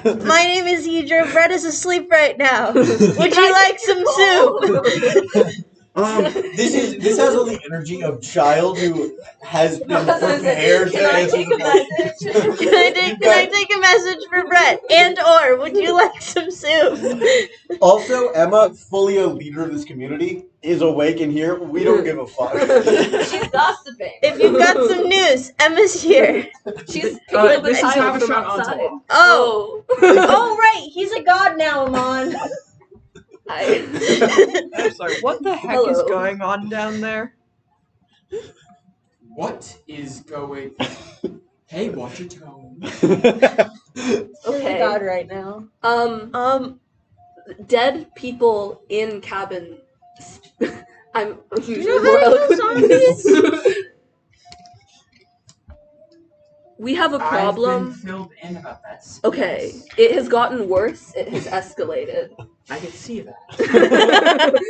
G: My name is Idra. Brett is asleep right now. Would you like some soup?
D: This has all the energy of child who has been prepared to answer the question.
G: Can I take a message for Brett? And or would you like some soup?
D: Also, Emma, fully a leader of this community, is awake in here. We don't give a fuck.
F: She's gossiping.
G: If you've got some news, Emma's here.
F: She's
E: This is
F: child from
E: Havishon
F: outside.
E: Onslaught.
G: Oh. Oh, right. He's a god now, Amon.
A: I'm sorry, what the heck is
F: Hello.
A: going on down there?
E: What is going? Hey, watch your tone.
G: He's a
F: Okay.
G: god right now.
F: Dead people in cabin. I'm usually
G: know
F: more
G: how to
F: eloquent
G: kill
F: than this. We have a
E: I've
F: problem.
E: been filled in about that. Space.
F: Okay, it has gotten worse. It has escalated.
E: I can see that.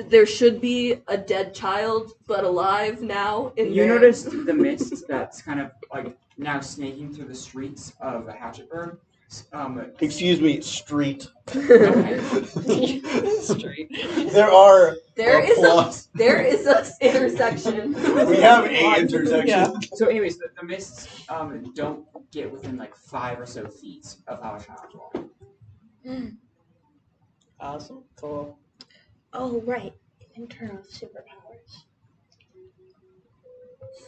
F: There should be a dead child, but alive now. In
E: You
F: there.
E: noticed the mist that's kind of like now snaking through the streets of Hatchetburn.
D: Excuse me, street.
E: Okay.
A: Street.
F: There is
D: plots.
F: there is a intersection.
D: We have a intersection.
A: Yeah.
E: So, anyways, the mists don't get within like 5 or so feet of Havishon.
A: Awesome. Cool.
G: Oh, right. You can turn off superpowers.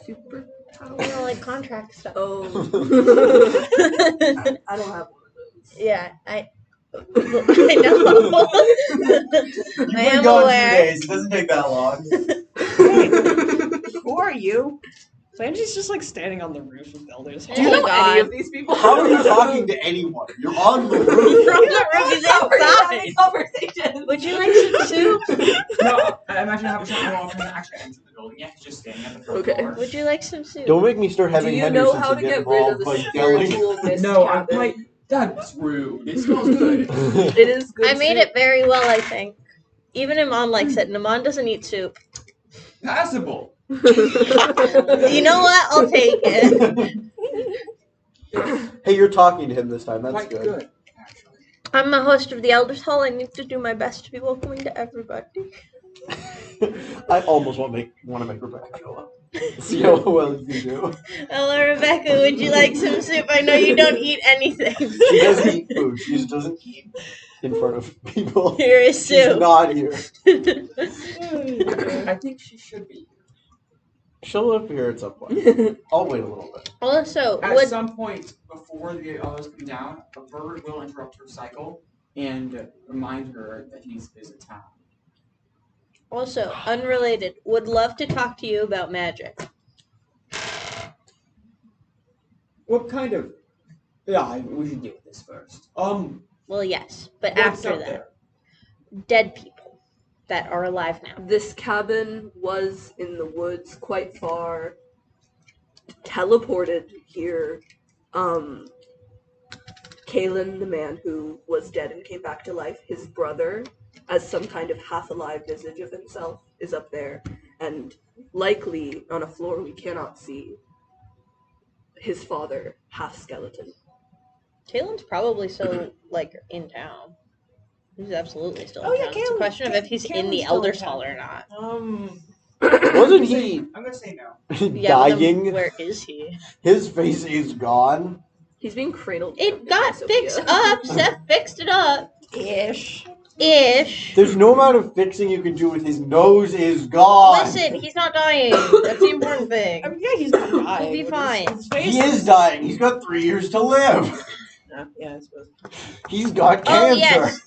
F: Super.
G: You know, like contract stuff.
F: Oh. I don't have one of those.
G: Yeah, I know.
D: You've
G: I
D: been
G: am
D: gone 2
G: aware.
D: days. It doesn't take that long.
A: Who are you? Sanji's just like standing on the roof of Elder's Hall.
F: Do you know any of these people?
D: How are you talking to anyone? You're on the roof.
G: From the roof is
F: How are you having
G: inside.
F: a conversation?
G: Would you like some soup?
E: No, I imagine Havishon hasn't actually entered the building yet. He's just standing at the front
F: Okay.
E: door.
G: Would you like some soup?
D: Don't make me start
F: Do
D: having
F: you know
D: Hendersons
F: how
D: and
F: to
D: get
F: get rid of
D: involved
F: the
D: by yelling.
F: spiritual mist
E: No, I'm
F: cabin?
E: like, that's rude. It smells good.
F: It is good.
G: I made
F: soup.
G: it very well, I think. Even Iman likes it, and Iman doesn't eat soup.
E: Passable.
G: You know what? I'll take it.
D: Hey, you're talking to him this time. That's
E: Quite
D: good.
E: good, actually.
G: I'm the host of the Elders Hall. I need to do my best to be welcoming to everybody.
D: I almost want to make Rebecca go up. See how well you can do.
G: Hello, Rebecca. Would you like some soup? I know you don't eat anything.
D: She doesn't eat food. She just doesn't eat in front of people.
G: Here is
D: She's
G: soup.
D: not here.
E: I think she should be.
D: She'll up here at some point. I'll wait a little bit.
G: Also,
E: At some point before the others come down, a bird will interrupt her cycle and remind her that he's in town.
G: also unrelated, would love to talk to you about magic.
E: What kind of? Yeah, we should deal with this first.
G: Well, yes, but
E: what's
G: after
E: up
G: that,
E: there?
G: dead people that are alive now.
F: This cabin was in the woods, quite far. Teleported here. Kalen, the man who was dead and came back to life, his brother, as some kind of half-alive visage of himself, is up there, and likely on a floor we cannot see. His father, half skeleton.
G: Kalen's probably still like in town. He's absolutely still
A: Oh,
G: in
A: yeah,
G: town. It's a
A: Kalen-
G: question of if he's in
A: Kalen's
G: the
A: still in
G: Elders
A: town.
G: Hall or not.
D: Wasn't he
E: I'm gonna say no.
G: Yeah, but then
D: dying?
G: where is he?
D: His face is gone.
F: He's being cradled.
G: It
F: by
G: got
F: Sophia.
G: fixed up. Seth fixed it up.
A: Ish.
G: Ish.
D: There's no amount of fixing you can do with his nose is gone.
G: Listen, he's not dying. That's the important thing.
A: I mean, yeah, he's not dying.
G: He'll be
A: but
G: fine.
A: His face
D: He is dying. He's got 3 years to live.
A: Yeah, I suppose.
D: He's got
G: Oh
D: cancer.
G: yes.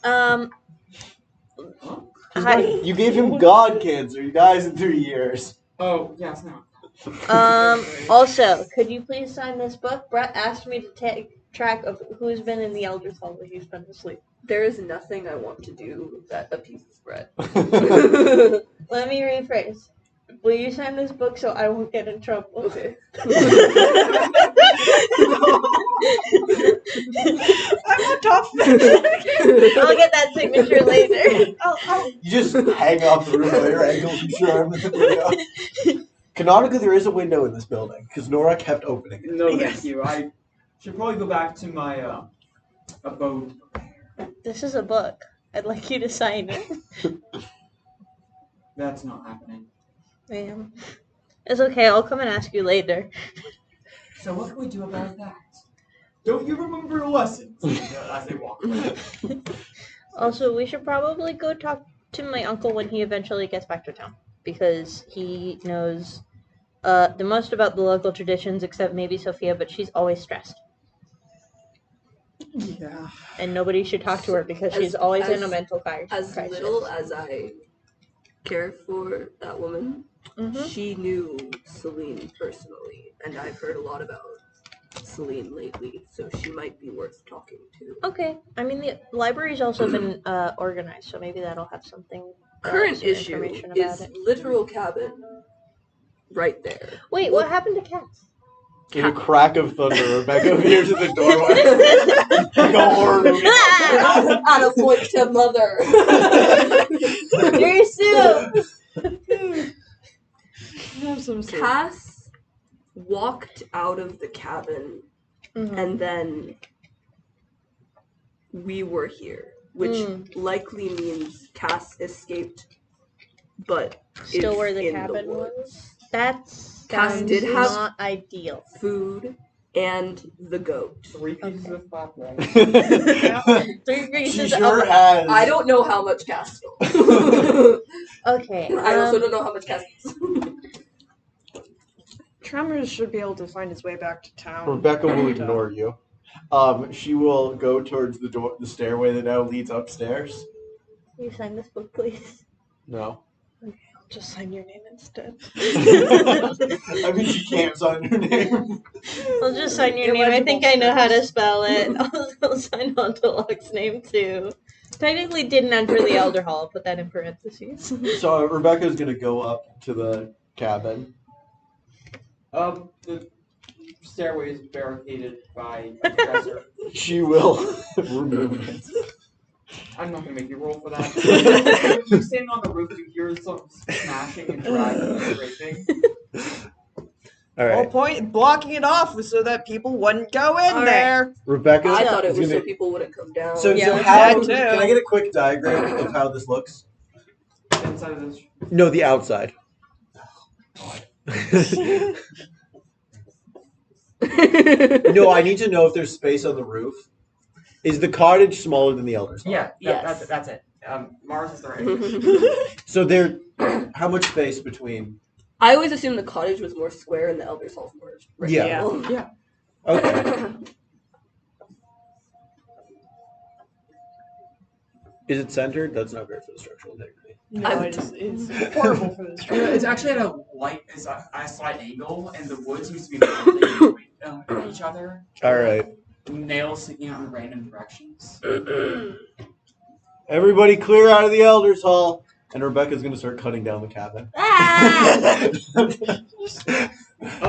D: He's
G: Hi.
D: got- you gave him God cancer. He dies in 3 years.
E: Oh, yes, no.
G: Also, could you please sign this book? Brett asked me to take track of who's been in the Elders Hall while he's been asleep.
F: There is nothing I want to do that appeases Brett.
G: Let me rephrase. Will you sign this book so I won't get in trouble?
F: Okay.
A: I'm on top of it.
G: I'll get that signature later.
D: You just hang off the roof by your ankles and charm at the window. Canonically, there is a window in this building because Nora kept opening it.
E: No,
A: Yes.
E: thank you. I should probably go back to my abode.
G: This is a book. I'd like you to sign it.
E: That's not happening.
G: Damn. It's okay, I'll come and ask you later.
E: So what can we do about that? Don't you remember your lessons? As they walk away.
G: Also, we should probably go talk to my uncle when he eventually gets back to town. Because he knows the most about the local traditions, except maybe Sophia, but she's always stressed.
A: Yeah.
G: And nobody should talk to her because she's always in a mental crisis.
F: As little as I care for that woman, she knew Celine personally, and I've heard a lot about Celine lately, so she might be worth talking to.
G: Okay. I mean, the library's also been organized, so maybe that'll have something.
F: Current
G: some
F: issue
G: information
F: is
G: about it.
F: literal cabin right there.
G: Wait, what happened to cats?
D: In a crack of thunder, Rebecca appears at the doorway. Like a horror movie.
F: Out of point to mother.
G: Very soon.
A: Have some soup.
F: Cass walked out of the cabin, and then we were here, which likely means Cass escaped, but
G: Still
F: is
G: where the
F: in
G: cabin
F: the woods.
G: was. That's
F: Cass did have
G: not ideal.
F: food and the goat.
E: 3 pieces of flatbread.
G: 3
D: She
G: pieces
D: sure
G: of.
D: has.
F: I don't know how much Cass stole.
G: Okay.
F: I also don't know how much Cass
A: Tremors should be able to find his way back to town.
D: Rebecca will ignore you. She will go towards the stairway that now leads upstairs.
G: Will you sign this book, please?
D: No.
A: Just sign your name instead.
D: I mean, she can't sign her name.
G: I'll just sign your name. I think I know how to spell it. I'll sign on to Locke's name too. Technically didn't enter the Elder Hall. I'll put that in parentheses.
D: So Rebecca's gonna go up to the cabin.
E: The stairway is barricaded by a dresser.
D: She will remove it.
E: I'm not gonna make you roll for that. You're standing on the roof, you hear some smashing and dragging and scraping.
D: All
A: Whole
D: right,
A: point blocking it off was so that people wouldn't go in
G: All right.
A: there.
D: Rebecca.
F: I thought it
D: is
F: was
D: gonna...
F: so people wouldn't come down.
D: So,
G: Yeah,
D: so
G: we
D: how?
A: tried to.
D: Can I get a quick diagram of how this looks?
E: Inside of this.
D: No, the outside. No, I need to know if there's space on the roof. Is the cottage smaller than the Elder's Hall?
E: Yeah,
F: Yes.
E: that's it. Mars is the right.
D: So there, how much space between?
F: I always assumed the cottage was more square and the Elder's Hall more rectangle.
A: Yeah.
D: Okay. Is it centered? That's not great for the structural integrity.
A: No, it's horrible for this.
E: It's actually at a slight angle, and the wood seems to be between each other.
D: All right.
E: Nails sticking out in random directions.
D: Everybody clear out of the Elder's Hall. And Rebecca's going to start cutting down the cabin.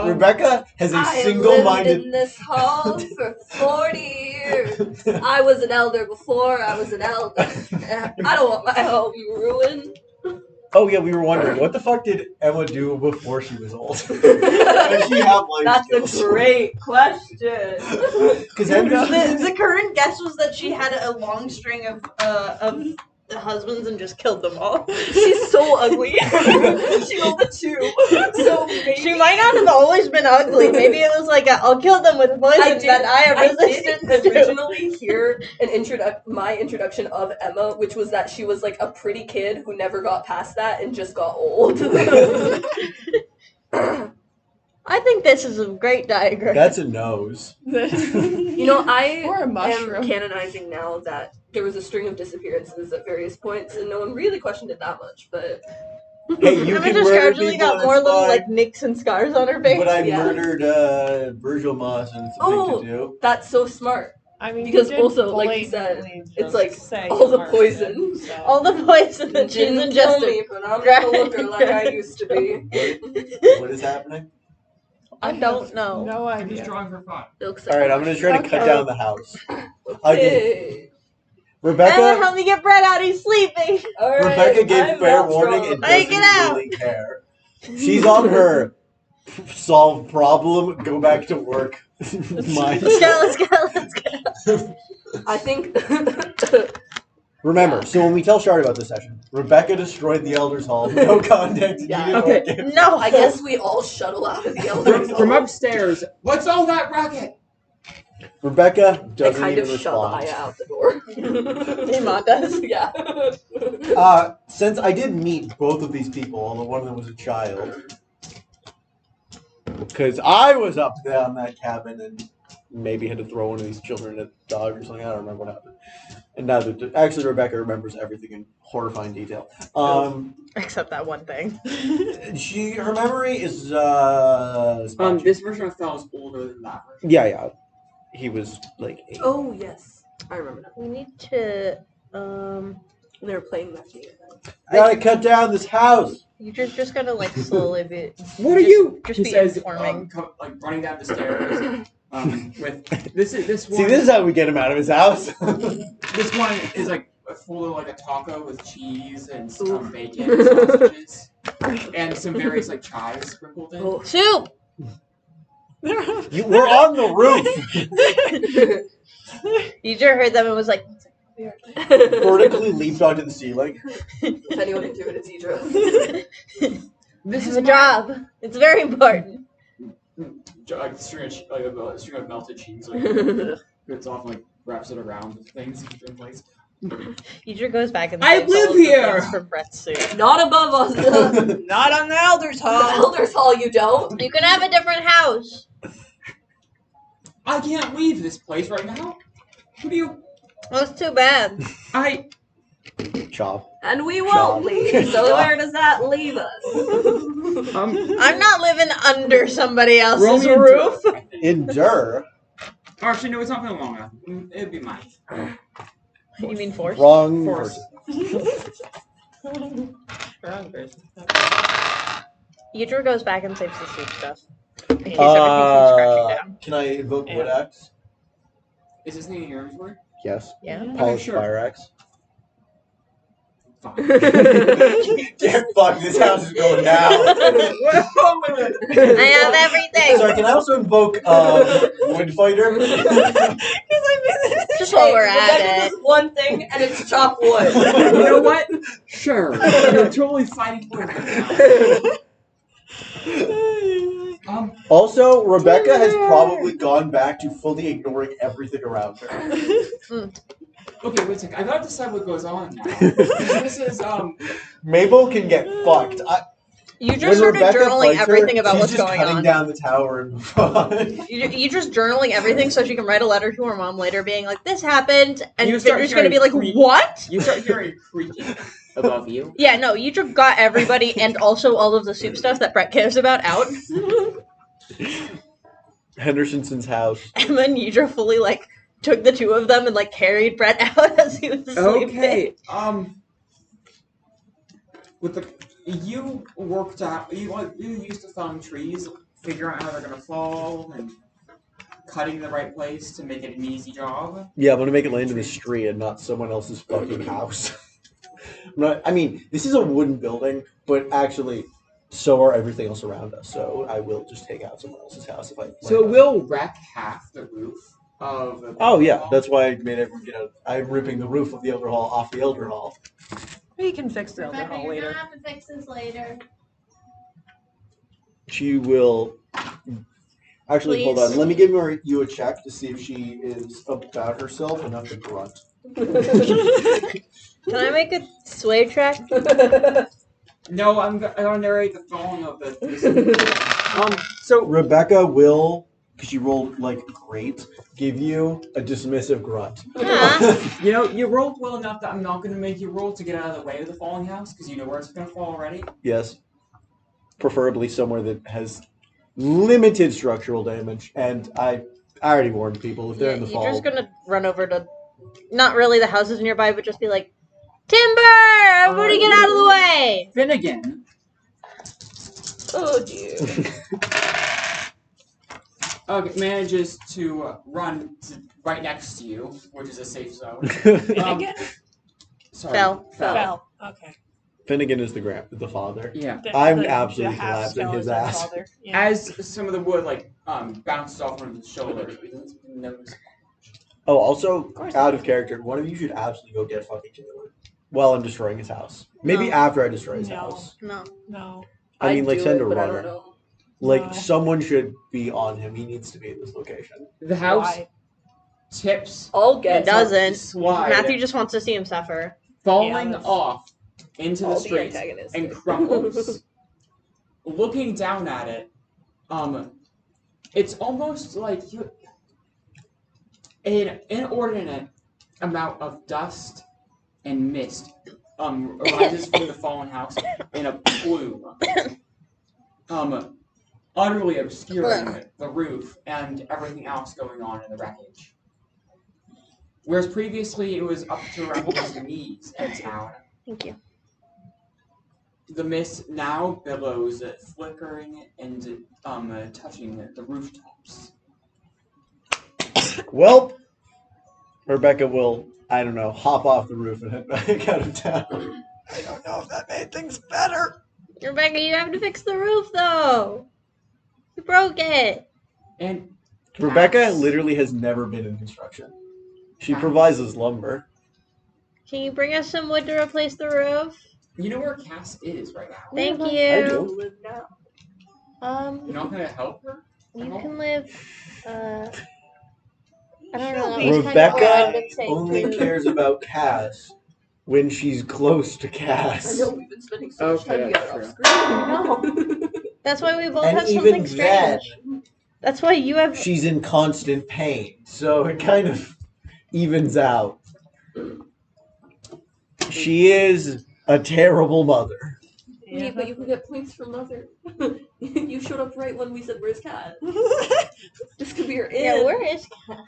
D: Rebecca has a
F: I lived
D: single-minded...
F: in this hall for 40 years. I was an elder before I was an elder. I don't want my home ruined.
D: Oh, yeah, we were wondering, what the fuck did Emma do before she was old? Does she have life
B: That's
D: skills?
B: a great question.
D: Because
B: The current guess was that she had a long string of husbands and just killed them all.
F: She's so ugly.
B: She rolled a 2. So maybe
G: She might not have always been ugly. Maybe it was like I'll kill them with poison that I have resistance
F: did
G: to.
F: originally hear my introduction of Emma, which was that she was like a pretty kid who never got past that and just got old.
G: I think this is a great diagram.
D: That's a nose.
F: You know, I
A: Or a
F: am
A: mushroom.
F: canonizing now that there was a string of disappearances at various points, and no one really questioned it that much. But
D: Hey, you
G: Emma
D: can
G: just
D: murder
G: gradually
D: people,
G: got
D: that's
G: more little
D: fine.
G: like nicks and scars on her face.
D: But I
F: Yeah.
D: murdered Virgil Moss, and it's a thing to do.
F: that's so smart.
A: I mean,
F: Because
A: you did
F: also, like you said,
A: blatantly
F: it's
A: just
F: like
A: say
F: all the
A: Martian,
F: poison.
A: so.
G: All the poison that she's
F: Didn't kill
G: ingested.
F: me, but I'm gonna look her like I used to be.
D: What is happening?
G: I don't know.
A: No
E: I'm just
A: idea.
E: drawing for fun.
F: It looks
D: All
F: like
D: right, I'm going to try to cut
A: Okay.
D: down the house.
F: Hey.
G: Emma,
D: Rebecca
G: help me get Brett out. He's sleeping.
F: All right,
D: Rebecca gave
F: I'm
D: fair
F: not
D: warning
F: strong.
D: and
G: Hey,
D: doesn't
G: get out.
D: really care. She's on her solve problem, go back to work. Mind.
G: Let's go.
F: I think
D: Remember, so when we tell Shard about this session, Rebecca destroyed the Elder's Hall. No context.
F: Yeah.
D: needed or
E: Okay.
D: given.
G: No,
F: I guess we all shuttle out of the Elder's
E: From
F: Hall.
E: upstairs, what's all that racket?
D: Rebecca
F: I
D: doesn't
F: kind
D: even
F: of shove
D: respond.
F: Aya out the door.
G: Iman does.
F: Yeah.
D: Since I did meet both of these people, although one of them was a child, because I was up there in that cabin and maybe had to throw one of these children at a dog or something. I don't remember what happened. And actually, Rebecca remembers everything in horrifying detail.
G: Except that one thing.
D: Her memory is spotty.
E: This version of Fel is older than that version.
D: Yeah. He was like 8.
F: Oh yes, I remember now.
G: We need to.
F: They were playing that game.
D: Gotta cut down this house.
G: You just gotta like slowly be.
E: What are you?
G: Just
E: He
G: be
E: says,
G: informing.
E: like running down the stairs. With this one.
D: See, this is how we get him out of his house.
E: This one is like full of like a taco with cheese and some bacon and sausages and some various like chives sprinkled in.
F: Oh.
G: Soup.
D: We're on the roof.
G: You just heard them and was like,
D: Vertically leaped onto the ceiling.
F: If anyone can do it, it's Idra.
G: "This is a job. It's very important."
E: Like a string of melted cheese, like it's off, like wraps it around with things in place.
G: Idra goes back and
E: I
G: saves
E: live
G: all of the
E: here!
G: things from Brett's soup.
F: Not above us. The
A: Not on the Elder's Hall.
F: Elder's Hall, you don't.
G: You can have a different house.
E: I can't leave this place right now. What do you?
G: That's too bad.
D: Chop.
F: And we won't leave. So where does that leave us?
G: I'm not living under somebody else's
E: Romeo
G: roof.
D: Endure.
E: Actually, no, it's not been long enough. It'd be mine.
G: You mean force?
D: Wrong
E: Force.
D: person.
A: Wrong person.
G: Idra goes back and saves the soup stuff. In case everything keeps crashing down.
D: Can I invoke
A: Yeah.
D: Wood Axe?
E: Is this thing in your inventory?
D: Yes.
G: Yeah.
D: Polished
E: sure.
D: Fire Axe.
E: Fine.
D: Get fuck, this house is going down.
G: I have everything.
D: Sorry, can I also invoke Wood Fighter?
G: Just while we're
F: Rebecca
G: at it.
F: does one thing, and it's chop wood.
E: You know what? Sure. You're totally fighting for it now.
D: Also, Rebecca has probably gone back to fully ignoring everything around her.
E: Okay, wait a second. I gotta decide what goes on now. This is
D: Mabel can get fucked.
G: You just
D: When
G: started
D: Rebecca
G: journaling
D: fights her,
G: everything about
D: she's
G: what's
D: just
G: going
D: cutting
G: on.
D: down the tower and move on.
G: You just journaling everything so she can write a letter to her mom later being like, this happened, and
E: You start
G: Finder's gonna be like,
E: hearing
G: what?
E: you start hearing creaking above you.
G: Yeah, no, you just got everybody and also all of the soup stuff that Brett cares about out.
D: Henderson's house.
G: And then Yidra fully like took the two of them and like carried Brett out as he was sleeping.
E: Okay. With the you worked out. You used to felling trees, figuring out how they're gonna fall, and cutting the right place to make it an easy job.
D: Yeah, I'm gonna make it land in the street and not someone else's fucking house. I mean, this is a wooden building, but actually, so are everything else around us. So I will just take out someone else's house if I.
E: So it will wreck half the roof of. The
D: Oh yeah, that's why I made everyone get out. I'm ripping the roof of the Elder Hall off the Elder Hall.
A: We can fix the Elder
H: Rebecca,
A: Hall
H: you're
A: later.
H: gonna have to fix this later.
D: She will. Actually, hold on.
G: Please.
D: Let me give you a check to see if she is about herself enough to grunt.
G: Can I make a sway track?
E: No, I'm gonna narrate the falling of the.
D: So Rebecca will, because she rolled like great, give you a dismissive grunt.
G: Aw.
E: You know, you rolled well enough that I'm not gonna make you roll to get out of the way of the falling house because you know where it's gonna fall already.
D: Yes. Preferably somewhere that has limited structural damage. And I already warned people if they're in the
G: You're
D: fall.
G: just gonna run over to, not really the houses nearby, but just be like, Timber! Everybody get out of the way!
E: Finnegan
F: Oh dear.
E: manages to run right next to you, which is a safe zone.
A: Finnegan?
E: Sorry,
G: Fell.
A: Fell. Okay.
D: Finnegan is the father.
E: Yeah.
D: I'm absolutely
A: half
D: collapsing his
A: skeleton
D: ass.
A: father. Yeah.
E: As some of the wood bounces off from his shoulder, he doesn't notice.
D: Oh, also,
A: course
D: out
A: I
D: of character, one of you should absolutely go get fucking Taylor while I'm destroying his house. Maybe
F: No.
D: after I destroy his
A: No.
D: house.
F: No.
A: No.
D: I mean, like,
F: do
D: send
F: it,
D: a
F: but I
D: runner.
F: don't know.
D: Like,
A: No.
D: someone should be on him. He needs to be in this location.
E: The house
A: Why?
E: tips
F: I'll
G: It
F: get
G: doesn't.
E: slide,
G: Matthew just wants to see him suffer.
E: falling
A: that's-
E: off into the
F: I'll be
E: street
F: antagonistic.
E: and crumbles. Looking down at it, it's almost like an inordinate amount of dust and mist arises from the fallen house in a plume, utterly obscuring the roof and everything else going on in the wreckage. Whereas previously it was up to around his knees in town.
G: Thank you.
E: The mist now billows, flickering and touching the rooftops.
D: Well, Rebecca will, I don't know, hop off the roof and head back out of town. I don't know if that made things better.
G: Rebecca, you have to fix the roof though. You broke it.
E: And
D: Rebecca
E: Cass-
D: literally has never been in construction. She
E: Cass-
D: provides us lumber.
G: Can you bring us some wood to replace the roof?
E: You know where Cass is right now.
G: Thank
D: I
G: you.
D: do.
F: Live now.
E: You're not gonna help her?
G: You
E: at all?
G: can live. I don't know.
A: She'll
G: That was kind of where I've
D: Rebecca
G: been saying
D: only
G: too.
D: cares about Cass when she's close to
F: I
D: Cass.
F: know we've been spending so much
E: Okay,
F: time
E: that's
F: together off
G: true.
F: screen.
G: That's why we both
D: And
G: have
D: even
G: something strange.
D: then,
G: That's why you have.
D: she's in constant pain, so it kind of evens out. She is a terrible mother.
F: Wait, but you can get points for mother. You showed up right when we said, "Where's Cat?" This could be your in.
G: Yeah, where is Cass?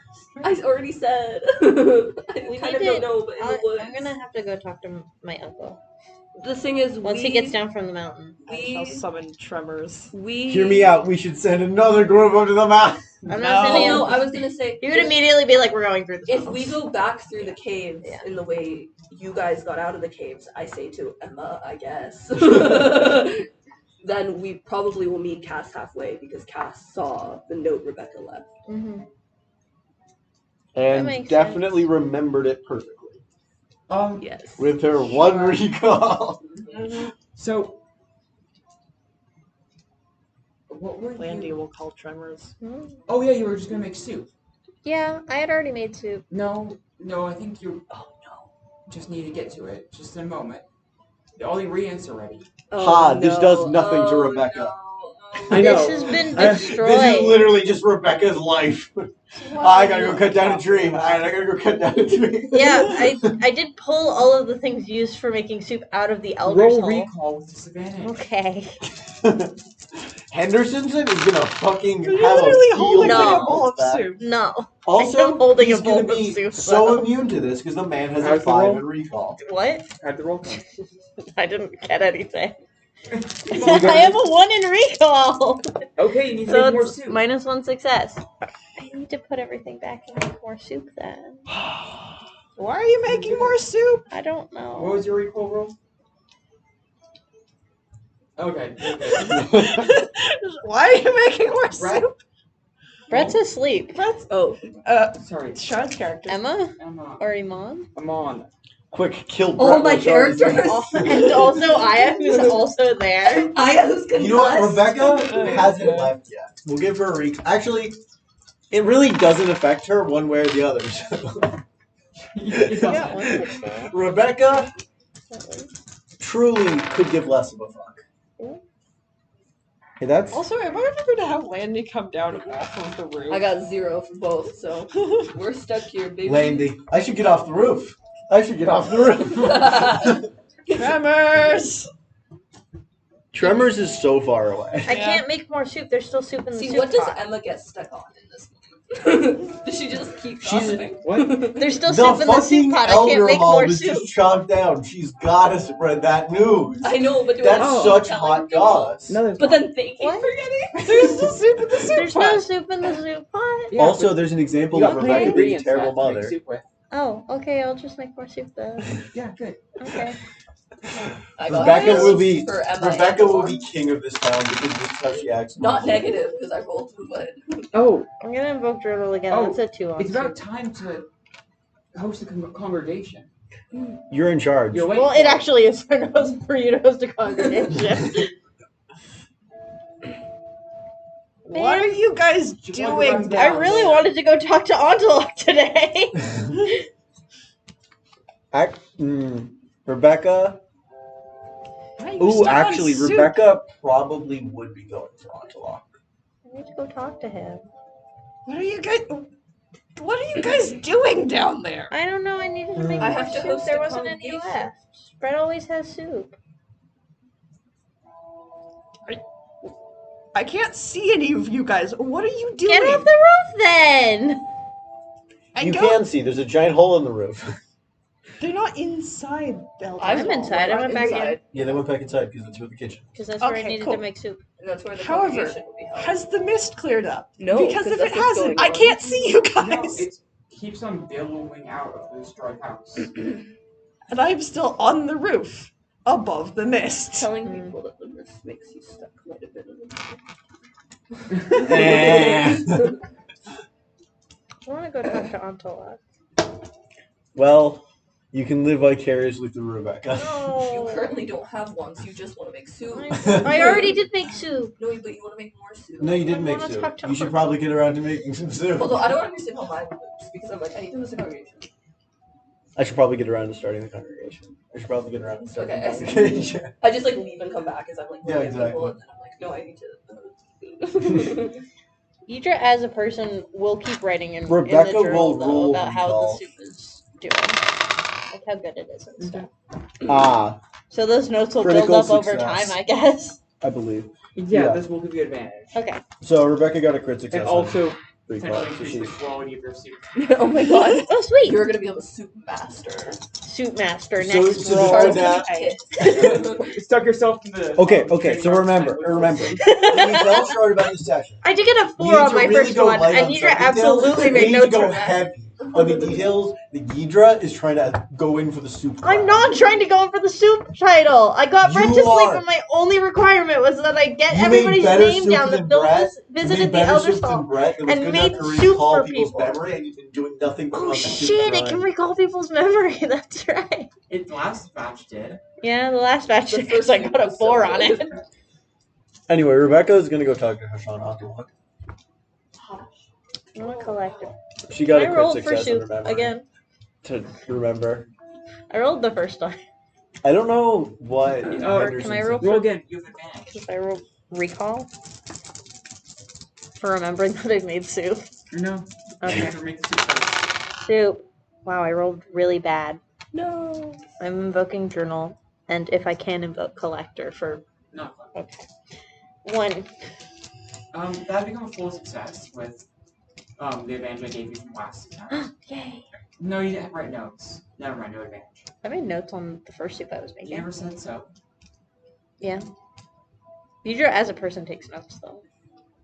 F: I already said.
G: We
F: I kind
G: need
F: of
G: to-
F: don't know, but in the woods.
G: I'm gonna have to go talk to my uncle
F: The thing is,
G: once he gets down from the mountain.
A: I shall summon tremors.
F: We
D: Hear me out. We should send another group up to the mountain.
G: I'm
A: No.
G: not sending
F: Oh, no,
G: him.
F: I was gonna say
G: He would immediately be like, "We're going through this."
F: if we go back through the caves
G: Yeah.
F: in the way you guys got out of the caves, I say to Emma, I guess. Then we probably will meet Cass halfway because Cass saw the note Rebecca left.
G: Mm-hmm.
D: And
G: makes
D: definitely remembered it perfectly.
F: Yes.
D: With her one recall.
E: So, what were
A: Landy
E: you?
A: will call tremors.
E: Oh yeah, you were just gonna make soup.
G: Yeah, I had already made soup.
E: No, I think you. Oh no, just need to get to it. Just in a moment. All the ingredients are ready.
D: Ha, this does nothing to Rebecca.
E: I know.
G: This has been
D: This is
G: destroyed.
D: literally just Rebecca's life. I gotta go cut down a tree. I gotta go cut down a tree.
G: Yeah, I did pull all of the things used for making soup out of the elder's
E: Roll
G: hole.
E: recall with disadvantage.
G: Okay.
D: Hendersonson is gonna fucking
A: You're
D: have
A: literally
D: a
A: holding
D: field
G: like a
D: day
A: bowl
D: with
A: of
D: that.
A: soup.
G: No.
D: Also,
G: I'm holding
D: he's
G: a bowl
D: gonna
G: of
D: be
G: soup,
D: so
G: though.
D: immune to this because the man has a
E: How's the
D: 5
E: roll?
D: in recall.
G: What?
E: Add the roll call.
G: I didn't get anything.
E: You got
G: I have a 1 in recall.
E: Okay, you need to
G: So
E: make more
G: it's
E: soup.
G: -1 success. I need to put everything back and make more soup then.
A: Why are you making more soup?
G: I don't
E: What
G: know.
E: was your recall roll? Okay.
A: Why are you making more
E: Right.
A: soup?
G: Brett's asleep.
A: That's
F: Oh,
E: Sorry.
A: Sean's character.
G: Emma
E: Emma.
G: or Iman?
E: I'm on.
D: Quick, kill
F: All
D: Brett
F: my
D: while Charlie's
F: characters.
D: asleep.
G: And also Aya, who's also there.
F: Aya, who's concussed.
D: You know what? Rebecca hasn't left yet. We'll give her a Actually, it really doesn't affect her one way or the other. So.
E: It
G: got
E: doesn't.
G: one success.
D: Rebecca truly could give less of a fuck. Hey, that's
A: Also, am I remember to have Landy come down off of the roof?
F: I got 0 for both, so we're stuck here, baby.
D: Landy. I should get off the roof. I should get off the roof.
A: Tremors!
D: Tremors is so far away.
G: I can't make more soup. There's still soup in the
F: See,
G: soup
F: what does
G: pot.
F: Emma get stuck on in this moment? Does she just keep
D: She's-
F: gossiping?
E: What?
G: There's still
D: The
G: soup in the soup
D: fucking
G: pot. I can't
D: elder
G: make
D: hall
G: more
D: was
G: soup.
D: just chalked down. She's gotta spread that news.
F: I know, but do
D: That's
F: I
D: such
F: telling
D: hot
F: people?
D: goss.
E: No, there's
F: But
E: not.
F: then they keep
G: What?
F: forgetting.
A: There's still soup in the soup
G: There's
A: pot.
G: no soup in the soup pot.
E: Yeah,
D: Also,
E: but
D: there's an example
E: you
D: of
E: got plenty
D: Rebecca
E: of
D: being a
E: ingredients
D: terrible
E: left to make
D: mother.
E: soup with.
G: Oh, okay. I'll just make more soup then.
E: Yeah, good.
G: Okay.
F: I got
D: Rebecca
F: this
D: will be
F: for Emma
D: Rebecca
F: and
D: will
F: Lauren.
D: be king of this town because this is how she acts.
F: Not negative, because I rolled 2, but
E: Oh,
G: I'm gonna invoke Driddle again.
E: Oh,
G: That's a 2 on
E: it's about
G: soup.
E: time to host a congregation.
D: You're in charge.
E: You're waiting
G: Well,
E: for
G: it actually is for you to host a congregation.
A: What are you guys
E: Just wanna go back
A: doing
E: to the
G: I
A: down
G: really
A: there?
G: wanted to go talk to Antelok today.
D: Rebecca.
A: Why are you
D: Ooh,
A: stuck on
D: actually,
A: soup?
D: Rebecca probably would be going for Antelope.
G: I need to go talk to him.
A: What are you guys doing down there?
G: I don't know. I needed to make
F: I
G: more
F: have to
G: soup.
F: host
G: There
F: a
G: wasn't any
F: congregation.
G: left. Brett always has soup.
A: I can't see any of you guys. What are you doing?
G: Get off the roof then.
A: I
D: You
A: don't-
D: can see, there's a giant hole in the roof.
A: They're not inside, Belle.
G: I'm inside. I went back in
D: Yeah, they went back inside because that's where the kitchen.
G: because that's where I
A: Okay,
G: needed
A: cool.
G: to make soup.
F: And that's where the
A: However,
F: congregation will be held.
A: Has the mist cleared up?
F: No,
A: because if
F: that's
A: it
F: what's
A: hasn't,
F: going
A: I
F: on.
A: can't see you
E: No,
A: guys.
E: it keeps on billowing out of the destroyed house.
A: And I'm still on the roof, above the mist.
F: Telling people that the mist makes you stuck might have been
G: I want to go talk to Antelok.
D: Well, you can live vicariously through Rebecca.
F: You
G: No.
F: currently don't have one, so you just want to make soup.
G: I already did make soup.
F: No, but you want to make more soup.
D: No, you
G: I
D: didn't make
G: wanna
D: soup.
G: talk to
D: You should
G: her.
D: probably get around to making some soup.
F: Although I don't understand how mine works because I'm like, I need to host a congregation.
D: I should probably get around to starting the congregation. I should probably get around to starting
F: Okay, I
D: the
F: see.
D: congregation.
F: I just like leave and come back as I'm like,
D: Yeah,
F: looking at
D: exactly.
F: people, and then I'm like, no, I need to.
G: Idra, as a person, will keep writing in
D: Rebecca
G: the journal
D: will
G: though,
D: roll
G: about how
D: recall.
G: the soup is doing, like how good it is and stuff.
D: Ah,
G: So those notes will
D: Critical
G: build up over
D: success.
G: time, I guess.
D: I believe.
E: Yeah,
D: Yeah.
E: this will give you advantage.
G: Okay.
D: So Rebecca got a crit success.
E: And also
D: on recall,
E: potentially
D: so
E: increase the
D: she's
E: quality of your soup.
F: Oh my god.
G: Oh, sweet.
F: You're gonna become a soup master.
G: Soup master
D: So-
G: next
D: so
G: roll.
D: just
F: Char's
D: put
F: gonna
D: that-
F: be pissed.
E: You stuck yourself in the.
D: Okay, so remember. When you tell Shard about this session,
G: I did get a
D: we
G: 4
D: need
G: on
D: to
G: my
D: really
G: first
D: go
G: one,
D: light
G: and
D: on
G: Idra
D: some details.
G: absolutely
D: We
G: made
D: need
G: notes
D: to go
G: for that.
D: heavy on the details. The Ghidra is trying to go in for the soup.
G: I'm
D: crown.
G: not trying to go in for the soup title. I got Brett
D: You
G: to sleep,
D: are.
G: and my only requirement was that I get
D: You
G: everybody's
D: made better
G: name
D: soup
G: down
D: than
G: that Bill
D: Brett.
G: visited the
D: better
G: Elder
D: soup than
G: Hall.
D: Brett. That was
G: and
D: good
G: made
D: enough to
G: soup
D: recall
G: for
D: people's
G: people.
D: memory, and you've been doing nothing but
G: Oh
D: on the soup
G: shit! It
D: grind.
G: can recall people's memory. That's right.
E: It last batch did.
G: Yeah, the last batch
F: The
G: because
F: first
G: I
F: soup
G: got a
F: was so
G: 4 on
F: good.
G: it.
D: Anyway, Rebecca is gonna go talk to Hashan Antelok.
G: I'm a collector.
D: She got
G: I
D: a crit
G: rolled for
D: success on her
G: soup
D: memory
G: again.
D: to remember.
G: I rolled the first time.
D: I don't know what.
E: Oh,
D: Henderson
G: can I
D: said.
G: roll
E: Roll again. You have advantage.
G: Because I rolled recall for remembering that I made soup.
E: No. You
G: Okay.
E: have to make the soup first.
G: Soup. Wow, I rolled really bad.
F: No.
G: I'm invoking journal, and if I can invoke collector for
E: No.
G: okay 1.
E: That become a full success with the advantage I gave you from last time.
G: Yay!
E: No, you didn't write notes. Never mind, no advantage.
G: I made notes on the first soup I was
E: You
G: making.
E: never said so.
G: Yeah. Idra as a person takes notes though.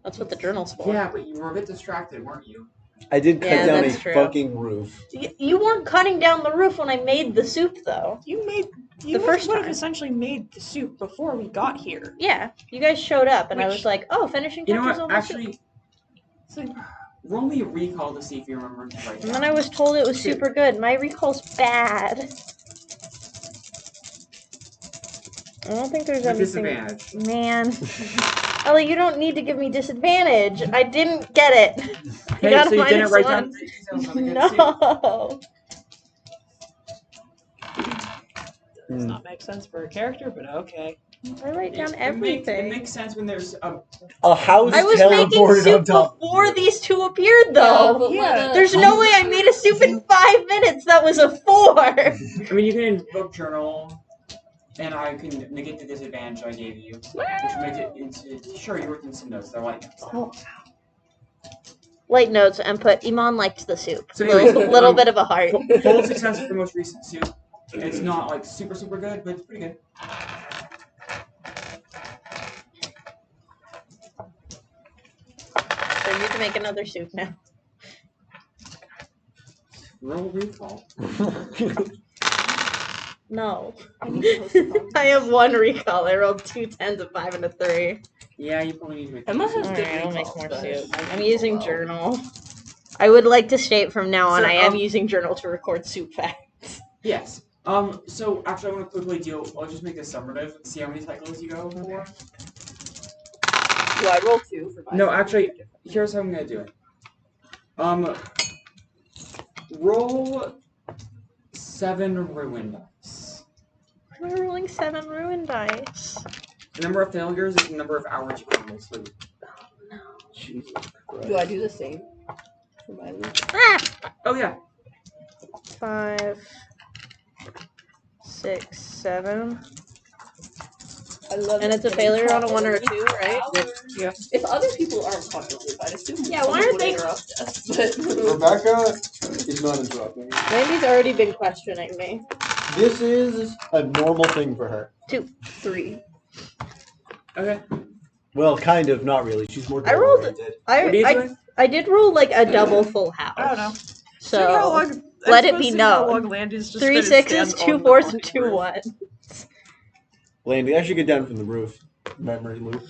G: That's what the journal's for.
E: Yeah, but you were a bit distracted, weren't you?
D: I did cut
G: Yeah,
D: down a
G: that's true.
D: fucking roof.
G: You weren't cutting down the roof when I made the soup though.
A: You
G: The first
A: would have
G: time.
A: essentially made the soup before we got here.
G: Yeah, you guys showed up, and I
A: Which-
G: was like, "Oh, finishing
E: You know
G: touches
E: what?
G: on the soup."
E: Actually,
A: So
E: roll me a recall to see if you remember to write
G: And
E: down.
G: then I was told it was super good. My recall's bad. I don't think there's
E: With
G: anything.
E: disadvantage.
G: Man, Ellie, you don't need to give me disadvantage. I didn't get it.
E: Hey,
G: got
E: so you didn't
G: -1.
E: write down the details on the good soup.
G: No.
A: does not make sense for a character, but okay.
G: I write down
E: It
G: everything.
E: makes sense when there's a.
D: A house
G: I was making
D: teleported on
G: soup
D: top.
G: before these two appeared, though.
A: Yeah.
G: There's no way I made a soup in 5 minutes. That was a 4.
E: I mean, you can invoke journal, and I can negate the disadvantage I gave you, which makes it into. Sure, you wrote in some notes. They're like.
G: Light notes and put Iman liked the soup.
E: So anyway,
G: little bit of a heart.
E: Full success for the most recent soup. It's not like super good, but it's pretty good.
G: So I need to make another soup now.
E: Roll recall.
G: No.
F: I need to host a congregation.
G: I have 1 recall. I rolled 2 10s, a 5, and a 3.
E: Yeah, you probably need to make.
F: Emma has good
G: Alright, I'll make
F: recalls,
G: more
F: but
G: soup.
F: I
G: I'm
F: need
G: using
F: to allow-
G: journal. I would like to state from now on,
E: So,
G: I am using journal to record soup facts.
E: Yes. So actually, I want to quickly deal. I'll just make this summative. See how many cycles you go for.
F: Do I roll 2 for my
E: No, actually, here's how I'm gonna do it. Roll 7 ruin dice.
G: I'm rolling 7 ruin dice.
E: The number of failures is the number of hours you can sleep.
D: Jesus
F: Do I do the same for my loop?
G: Ah!
E: Oh yeah.
G: 5, 6, 7.
F: I love
G: And
F: it
G: it's a
F: when
G: failure
F: you
G: on a
F: talk
G: 1 or a
F: over
G: 2, right?
A: Yeah.
F: If other people aren't talking to I'd assume
G: Yeah, why
F: someone
G: aren't
F: would
G: they-
F: interrupt us. But
D: Rebecca is not interrupting.
G: Randy's already been questioning me.
D: This is a normal thing for her.
F: 3.
E: Okay.
D: Well, kind of, not really. She's more
G: I rolled-
D: goal-oriented.
E: What are you
G: I
E: doing?
G: did roll like a double full house.
A: I don't know.
G: So let it be known. 3 6s, 2 4s, and 2 1s.
D: Landy, I should get down from the roof. Memory loop.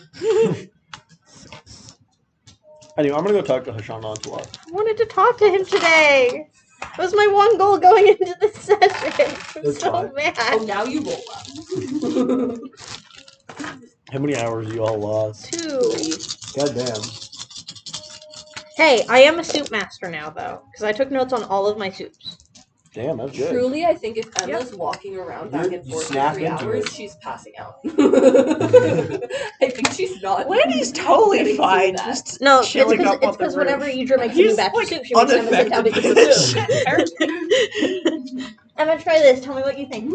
D: Anyway, I'm gonna go talk to Hashan Ontalot.
G: I wanted to talk to him today. It was my one goal going into this session. I'm
D: That's
G: so
D: fine.
G: mad.
F: Oh, now you roll well.
D: How many hours you all lost?
G: 2.
D: Goddamn.
G: Hey, I am a soup master now, though, because I took notes on all of my soups.
D: Damn, that's good.
F: Truly, I think if Emma's walking around back
D: You're-
F: and
D: you
F: forth for
D: snap
F: 3
D: into
F: hours,
D: it.
F: she's passing out. I think she's not.
A: Landy's totally
F: getting through
A: fine.
F: that.
A: Just
G: No, it's
A: chilling
G: because
A: up on the
G: whenever
A: roof.
G: Idra makes a new
A: He's,
G: batch
A: like,
G: of soup, she makes Emma sit down
A: unaffected
G: because
A: by
G: of
A: this
G: soup. Emma, try this. Tell me what you think.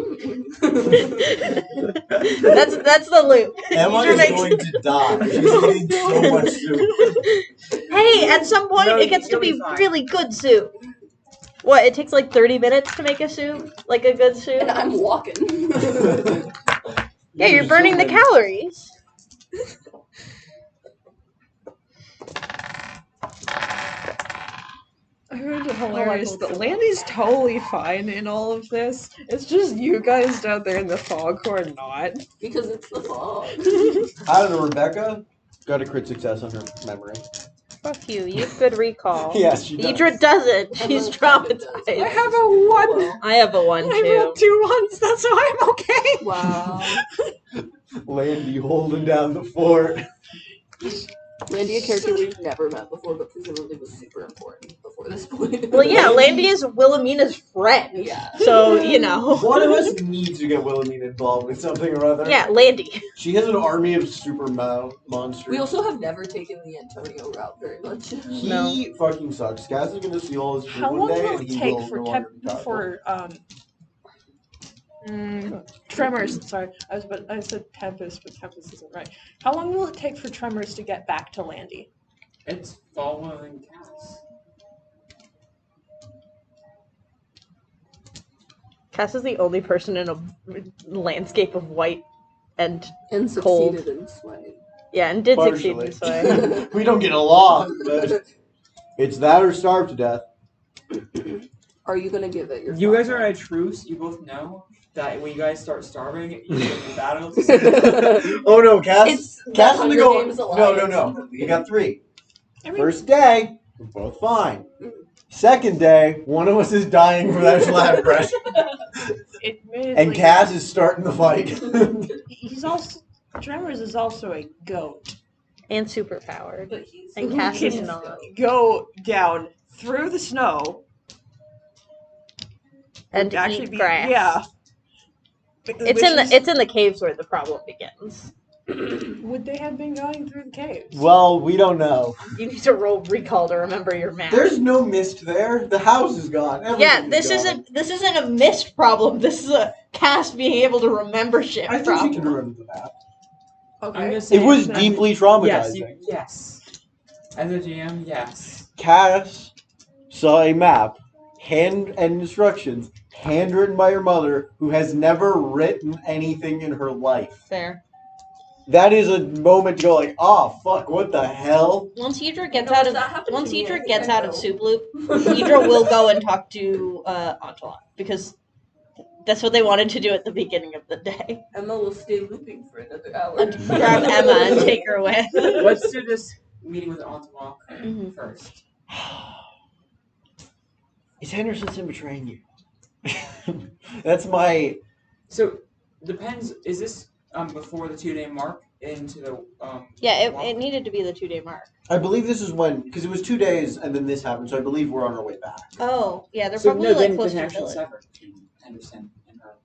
G: That's the loop.
D: Emma
G: Idra
D: is
G: makes-
D: going to die. She's eating so much soup.
G: Hey, at some point
E: No,
G: it gets to
E: you'll
G: be
E: be fine.
G: really good soup. What? It takes like 30 minutes to make a soup, like a good soup.
F: And I'm walking.
G: Yeah, you're burning the calories.
A: I heard it hilarious that Landy's totally fine in all of this. It's just you guys down there in the fog who are not.
F: Because it's the fog.
D: I don't know, Rebecca got a crit success on her memory.
G: Fuck you. You have good recall.
D: Yes, she does.
G: Idra doesn't. She's
F: Emma kinda does.
G: traumatized.
A: I have a 1.
G: I have a 1
A: I
G: too.
A: rolled 2 1s. That's why I'm okay.
F: Wow.
D: Landy holding down the fort.
F: Landy, a character we've never met before, but presumably was super important before this point.
G: Well, yeah, Landy is Wilhelmina's friend.
F: Yeah.
G: So, you know.
D: One of us needs to get Wilhelmina involved with something or other.
G: Yeah, Landy.
D: She has an army of super monsters.
F: We also have never taken the Antonio route very much.
D: He
G: No.
D: fucking sucks. Cass is gonna steal all his food
A: How
D: one
A: long
D: day,
A: will
D: and
A: it
D: he
A: take
D: will
A: for
D: no longer be talkable.
A: Tremors? Sorry, I said Tempest, but Tempest isn't right. How long will it take for Tremors to get back to Landy?
E: It's following Cass.
G: Cass is the only person in a landscape of white and
F: And
G: Cold.
F: succeeded in sway.
G: yeah, and did succeed
D: Partially.
G: this way.
D: We don't get along, but it's that or starve to death.
F: Are you gonna give it your
E: You guys are
F: flashlight?
E: at a truce. You both know that when you guys start starving, you get in battle.
D: Oh no, Cass!
F: It's
D: Cass
F: the
D: in the
F: Hunger
D: go.
F: Games
D: No,
F: Alliance
D: no.
F: movie.
D: We got 3.
A: I mean,
D: First day, we're both fine. Second day, one of us is dying from that lab breath,
A: admittedly,
D: and Cass is starting the fight.
A: he's also Tremors is also a goat.
G: And superpowered.
F: But he's
G: And
A: Who
G: Cass is
A: can
G: not.
A: go down through the snow
G: And
A: would actually
G: eat
A: be
G: grass.
A: yeah.
G: It's in the caves where the problem begins.
A: Would they have been going through the caves?
D: Well, we don't know.
G: You need to roll recall to remember your map.
D: There's no mist there. The house is gone.
G: yeah,
D: Everything
G: this
D: is gone.
G: isn't a missed problem. This is a Cass being able to remember shit
D: I think
G: problem.
D: she can remember the map.
A: Okay.
E: I'm gonna
D: It
E: say
D: was
E: that-
D: deeply
E: Yes,
D: traumatizing.
E: yes. As a GM, yes.
D: Cass saw a map, and instructions, handwritten by her mother, who has never written anything in her life.
G: Fair.
D: That is a moment to go like, oh fuck, what the hell?
G: Once Idra gets
F: know,
G: out
F: if
G: of
F: that happened
G: once
F: to me, I
G: Idra
F: think
G: gets
F: I'd
G: out of
F: go.
G: Soup Loop, Idra will go and talk to Antoine because that's what they wanted to do at the beginning of the day.
F: Emma will stay looping for another hour.
G: And grab Emma and take her away.
E: Let's do this meeting with Antoine
G: Mhm.
E: first.
D: Is Henderson betraying you? That's my.
E: So depends. Is this before the 2-day mark into the
G: Yeah,
E: walk?
G: it needed to be the 2-day mark.
D: I believe this is when, because it was 2 days and then this happened, so I believe we're on our way back.
G: Oh, yeah, they're
E: So
G: probably
E: no,
G: like
E: then
G: close
E: the
G: to
E: connection
G: village.
E: severed between Henderson and her.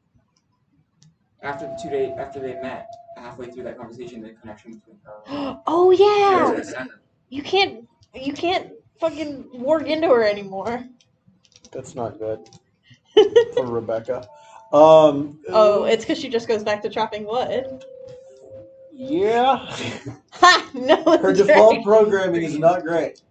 E: After they met, halfway through that conversation, the connection between her.
G: Oh
E: and
G: yeah,
E: severed.
G: you can't fucking warg into her anymore.
D: That's not good for Rebecca.
G: Oh, it's because she just goes back to chopping wood.
D: Yeah.
G: Ha! No,
D: Her
G: that's
D: default
G: right.
D: programming is not great.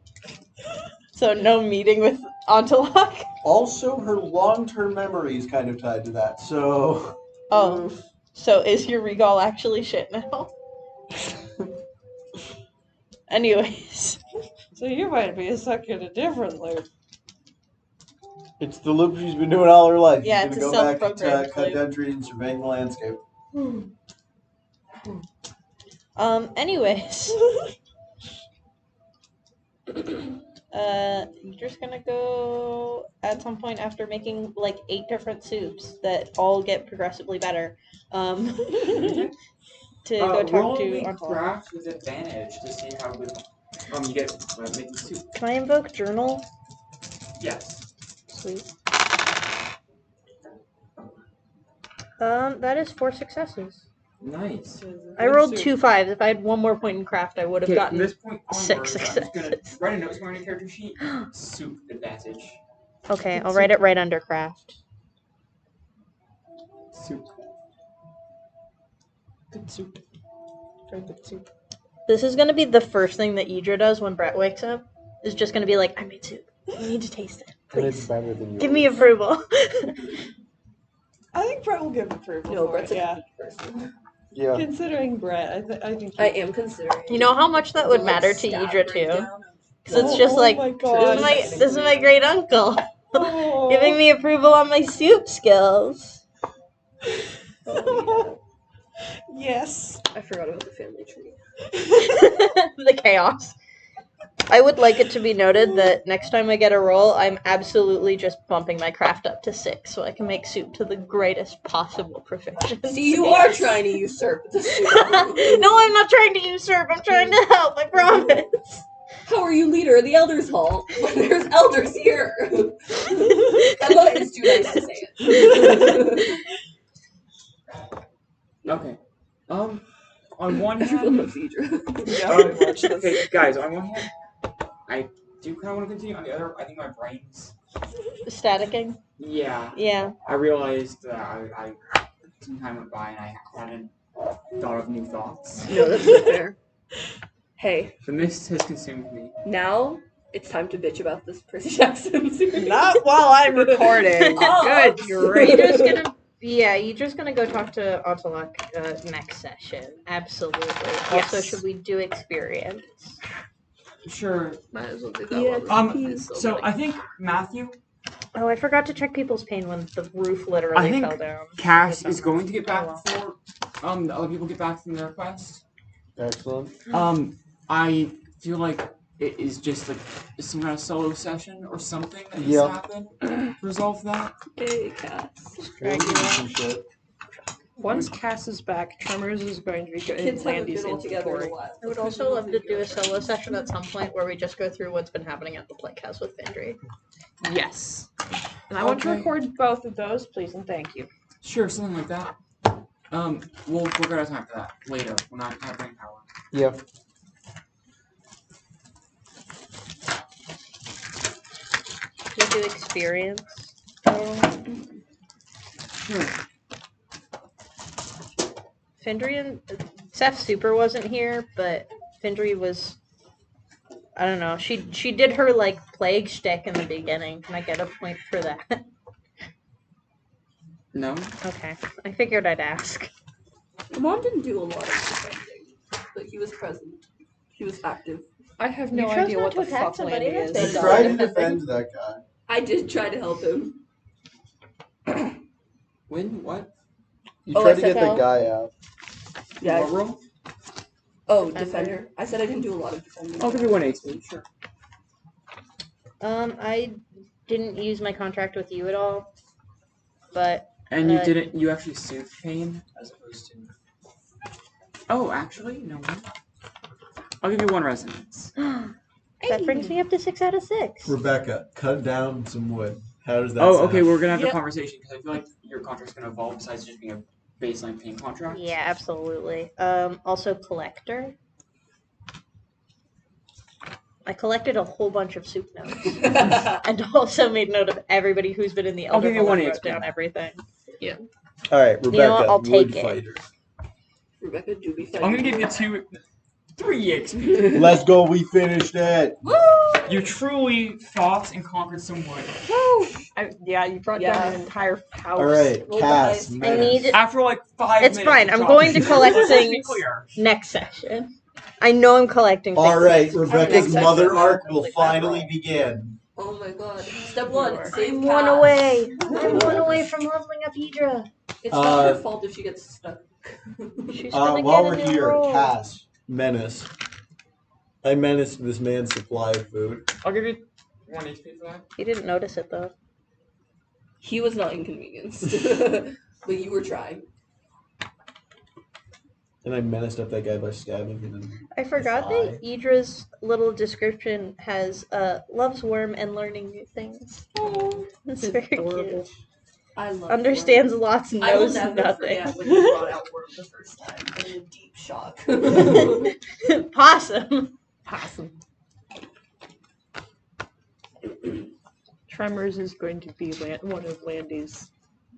G: So no meeting with Ontalock.
D: Also, her long-term memory is kind of tied to that, so...
G: Oh, so is your regal actually shit now? Anyways,
A: So you might be stuck in a different loop.
D: It's the loop she's been doing all her life.
G: Yeah,
D: She's
G: it's a
D: gonna go back
G: self-programmed
D: to cut
G: loop.
D: down trees and surveying the landscape.
G: Anyways. You're just gonna go at some point after making like 8 different soups that all get progressively better. To go talk
E: roll
G: to
E: me
G: Ontalock.
E: craft with advantage to see how good you get making soup.
G: Can I invoke journal?
E: Yes.
G: Sweet. That is 4 successes.
E: Nice.
G: I rolled 2 5s. If I had one more point in craft, I would have
E: Okay,
G: gotten
E: from this point
G: 6
E: onward, I'm just gonna
G: successes.
E: write a note somewhere on your character sheet. Soup advantage.
G: Okay, I'll write it right under craft.
E: Soup.
A: Good soup. Very good soup.
G: This is gonna be the first thing that Idra does when Brett wakes up. Is just gonna be like, I made soup. You need to taste it,
D: And it's
G: please.
D: better than yours.
G: Give me approval.
A: I think Brett will give approval
F: No,
A: for
F: Brett's
A: it,
F: a
A: yeah.
F: good person.
D: Yeah.
A: Considering Brett, I think
F: I am considering.
G: You know how much that would
F: The, like,
G: matter to
F: stat
G: Idra too?
F: breakdown.
G: Because it's just like,
A: my
G: this
A: god.
G: is my great uncle
A: Oh.
G: giving me approval on my soup skills.
F: Oh,
A: Yes.
F: yeah. I forgot about the family tree.
G: The chaos. I would like it to be noted that next time I get a roll, I'm absolutely just bumping my craft up to 6 so I can make soup to the greatest possible proficiency.
F: See, you are trying to usurp the soup.
G: No, I'm not trying to usurp. I'm trying to help. I promise.
F: How are you leader of the elders hall when there's elders here? Emma is too nice to say it.
E: Okay. On one
F: Everyone
E: hand,
F: loves Idra.
A: Yeah, pretty much.
E: okay, guys. On one hand, I do kind of want to continue. On the other, I think my brain's.
G: Staticking?
E: Yeah.
G: Yeah.
E: I realized that I some time went by and I hadn't thought of new thoughts.
F: No, that's not fair. Hey,
E: The mist has consumed me.
F: now it's time to bitch about this Percy Jackson series.
A: Not while I'm recording.
F: Oh.
A: Good grief.
G: You're just gonna go talk to Ontalock next session. Absolutely. Also,
A: Yes.
G: should we do experience?
E: Sure.
F: Might as well do that
G: Yeah,
F: while it's still
E: So
F: running.
E: I think Matthew,
G: Oh, I forgot to check people's pain when the roof literally
E: I think
G: fell down.
E: Cass
G: It's
E: is going to get back
G: Oh,
E: before the other people get back from their quest.
D: Excellent.
E: I feel like it is just like some kind of solo session or something that needs
D: Yeah.
E: to happen to resolve that.
F: Yay, Cass.
D: We'll do some shit.
A: Once Cass is back, Tremors is going to be good in
F: Kids haven't
A: Landy's
F: been all together in a
A: inventory.
F: while.
G: I would also love to do a solo session at some point where we just go through what's been happening at the Playhouse with Findry.
A: Yes. And I want to
E: Okay.
A: record both of those, please and thank you.
E: Sure, something like that. We'll figure out time for that later. We're not having power.
D: Yeah.
G: We do experience.
E: Sure.
G: Findry and Seth Super wasn't here, but Findry was. I don't know. She did her like plague shtick in the beginning. Can I get a point for that?
E: No.
G: Okay, I figured I'd ask.
F: Mom didn't do a lot of defending, but he was present. He was active.
A: I have
G: You
A: no
G: chose
A: idea
G: not
A: what
G: to
A: the
G: attack
A: fuck
G: somebody
A: Landy
G: if
A: is.
G: they
D: I
G: died.
D: tried to defend that guy.
F: I did try to help him.
E: When? What?
D: You
F: Oh,
D: tried
F: I
D: to
F: said
D: get the
F: no.
D: guy out.
F: Yeah.
E: What roll?
F: Oh, defender. I said I didn't do a lot of defending.
E: I'll give you 1 HP. Sure.
G: I didn't use my contract with you at all, but
E: And you actually soothed pain as opposed to. Oh, actually, no. I'll give you 1 resonance.
G: that brings me up to 6 out of 6.
D: Rebecca, cut down some wood. How does that
E: Oh,
D: sound?
E: okay, we're gonna have
A: Yep.
E: the conversation because I feel like your contract's gonna evolve besides just being a baseline pain contract.
G: Yeah, absolutely. Also collector. I collected a whole bunch of soup notes, and also made note of everybody who's been in the
E: I'll
G: Elder
E: give you
G: Hall
E: 1
G: and wrote
E: HP.
G: down everything.
D: All right, Rebecca,
G: You know what? I'll take
D: wood
G: it.
D: fighter.
F: Rebecca, do be
E: I'm gonna give you 3 XP.
D: Let's go. We finished it.
E: You truly fought and conquered some wood.
A: Woo! Yeah, you brought
F: Yeah.
A: down an entire house.
D: All right,
F: Roll
D: Cass.
F: the dice.
G: I
D: Menace.
G: need-
E: After like 5
G: It's
E: minutes.
G: fine,
E: of
G: I'm
E: chopping.
G: going to collect
E: Let's just be
G: things.
E: clear.
G: Next session. I know I'm collecting things.
D: All right,
G: next
D: Rebecca's
G: session.
D: mother
F: session.
D: arc will
F: Complete that
D: finally
F: roll.
D: begin.
F: Oh my god. Step 1, save
G: I'm
F: Cass.
G: 1 away. I'm 1 away from leveling up Idra.
F: It's not her
D: Uh,
F: fault if she gets stuck.
G: She's gonna
D: While
G: get
D: we're
G: a new
D: here,
G: roll.
D: Cass, Menace. I menaced this man's supply of food.
E: I'll give you 1 HP for that.
G: He didn't notice it though.
F: He was not inconvenienced. But you were trying.
D: And I menaced up that guy by stabbing him. in
G: I forgot
D: the
G: that Idra's little description has loves worm and learning new things.
A: Oh,
G: It's very
A: adorable.
G: cute.
F: I love
G: Understands lots,
F: Worm. I will
G: knows
F: never
G: nothing.
F: forget when you brought out Worm the first time. I'm in deep shock.
G: Possum.
A: Awesome. Tremors is going to be one of Landy's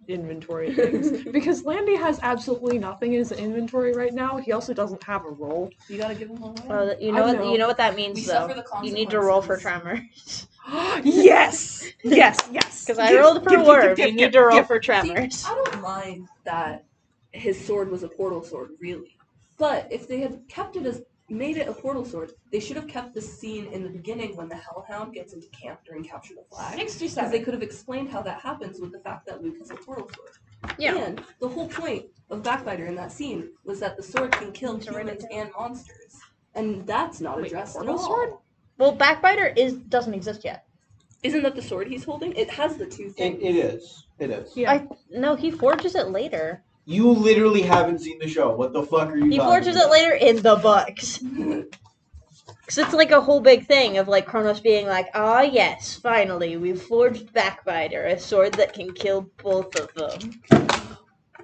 A: inventory things because Landy has absolutely nothing in his inventory right now. He also doesn't have a roll.
F: You gotta give him a roll.
G: Well, you
A: I
G: know what?
A: know.
G: You know what that
F: We
G: means,
F: suffer
G: though.
F: the
G: You need to roll for
F: consequences.
G: tremors.
A: Yes, yes, yes.
G: Because I rolled for worm. You need to roll for tremors.
F: See, I don't mind that his sword was a portal sword, really. But if they had kept it as made it a portal sword, they should have kept the scene in the beginning when the Hellhound gets into camp during Capture the Flag. Because
A: 67.
F: they could have explained how that happens with the fact that Luke has a portal sword.
G: Yeah.
F: And the whole point of Backbiter in that scene was that the sword can kill
G: Need to write it
F: humans and monsters. And that's not
A: Wait,
F: addressed at
A: portal
F: all.
A: sword?
G: Well, Backbiter doesn't exist yet.
F: Isn't that the sword he's holding? It has the two things.
D: It is. It is.
A: Yeah.
G: No, he forges it later.
D: You literally haven't seen the show. What the fuck are you
G: He
D: talking
G: forges
D: about?
G: it later in the books. Because it's like a whole big thing of like Kronos being like, ah yes, finally, we've forged Backbiter, a sword that can kill both of them.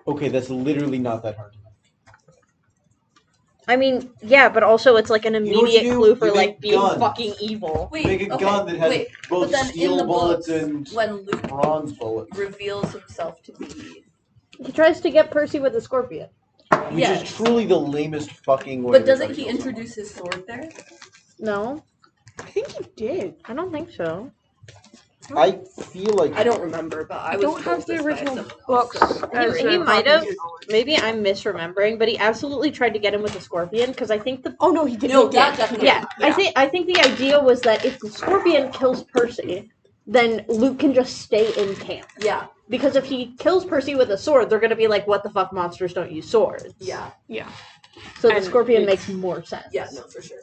D: Okay, that's literally not that hard to make.
G: I mean, yeah, but also it's like an
D: know what you
G: immediate
D: do?
G: clue for
D: You
G: like
D: make
G: being
D: guns.
G: fucking evil.
F: Wait,
D: Make a
F: okay,
D: gun that has
F: wait.
D: both
F: But then in
D: steel
F: the
D: bullets
F: books,
D: and
F: when Luke
D: bronze bullets.
F: reveals himself to be...
G: He tries to get Percy with a scorpion.
D: Which
F: Yes.
D: is truly the lamest fucking way.
F: But
D: to
F: doesn't
D: try to
F: he
D: kill someone.
F: introduce his sword there?
G: No,
A: I think he did.
G: I don't think so.
D: I feel like
F: I don't remember, but I
A: I
F: was
A: don't have
F: told
A: the
F: this by
A: original
F: someone else,
A: books.
F: so-
A: as
G: He
A: a
G: might
A: copy
G: have.
A: of knowledge.
G: Maybe I'm misremembering, but he absolutely tried to get him with a scorpion because I think the
A: Oh no, he did.
F: No,
A: he
F: that
A: did.
F: definitely-
G: yeah, I think the idea was that if the scorpion kills Percy, then Luke can just stay in camp.
F: Yeah,
G: Because if he kills Percy with a sword, they're gonna be like, "What the fuck? Monsters don't use swords."
F: yeah,
G: So the
A: And
G: scorpion
A: it's-
G: makes more sense.
F: yeah, no, for sure.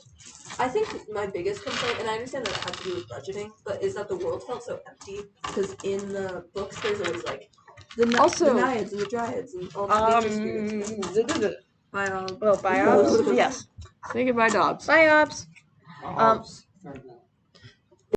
F: I think my biggest complaint, and I understand that it has to do with budgeting, but is that the world felt so empty. Because in the books, there's always like the
A: Also-
F: Naiads and the Dryads and all the nature spirits.
G: Well, biops. Yes.
A: Say goodbye, Dobbs.
G: Biops.
E: Ops.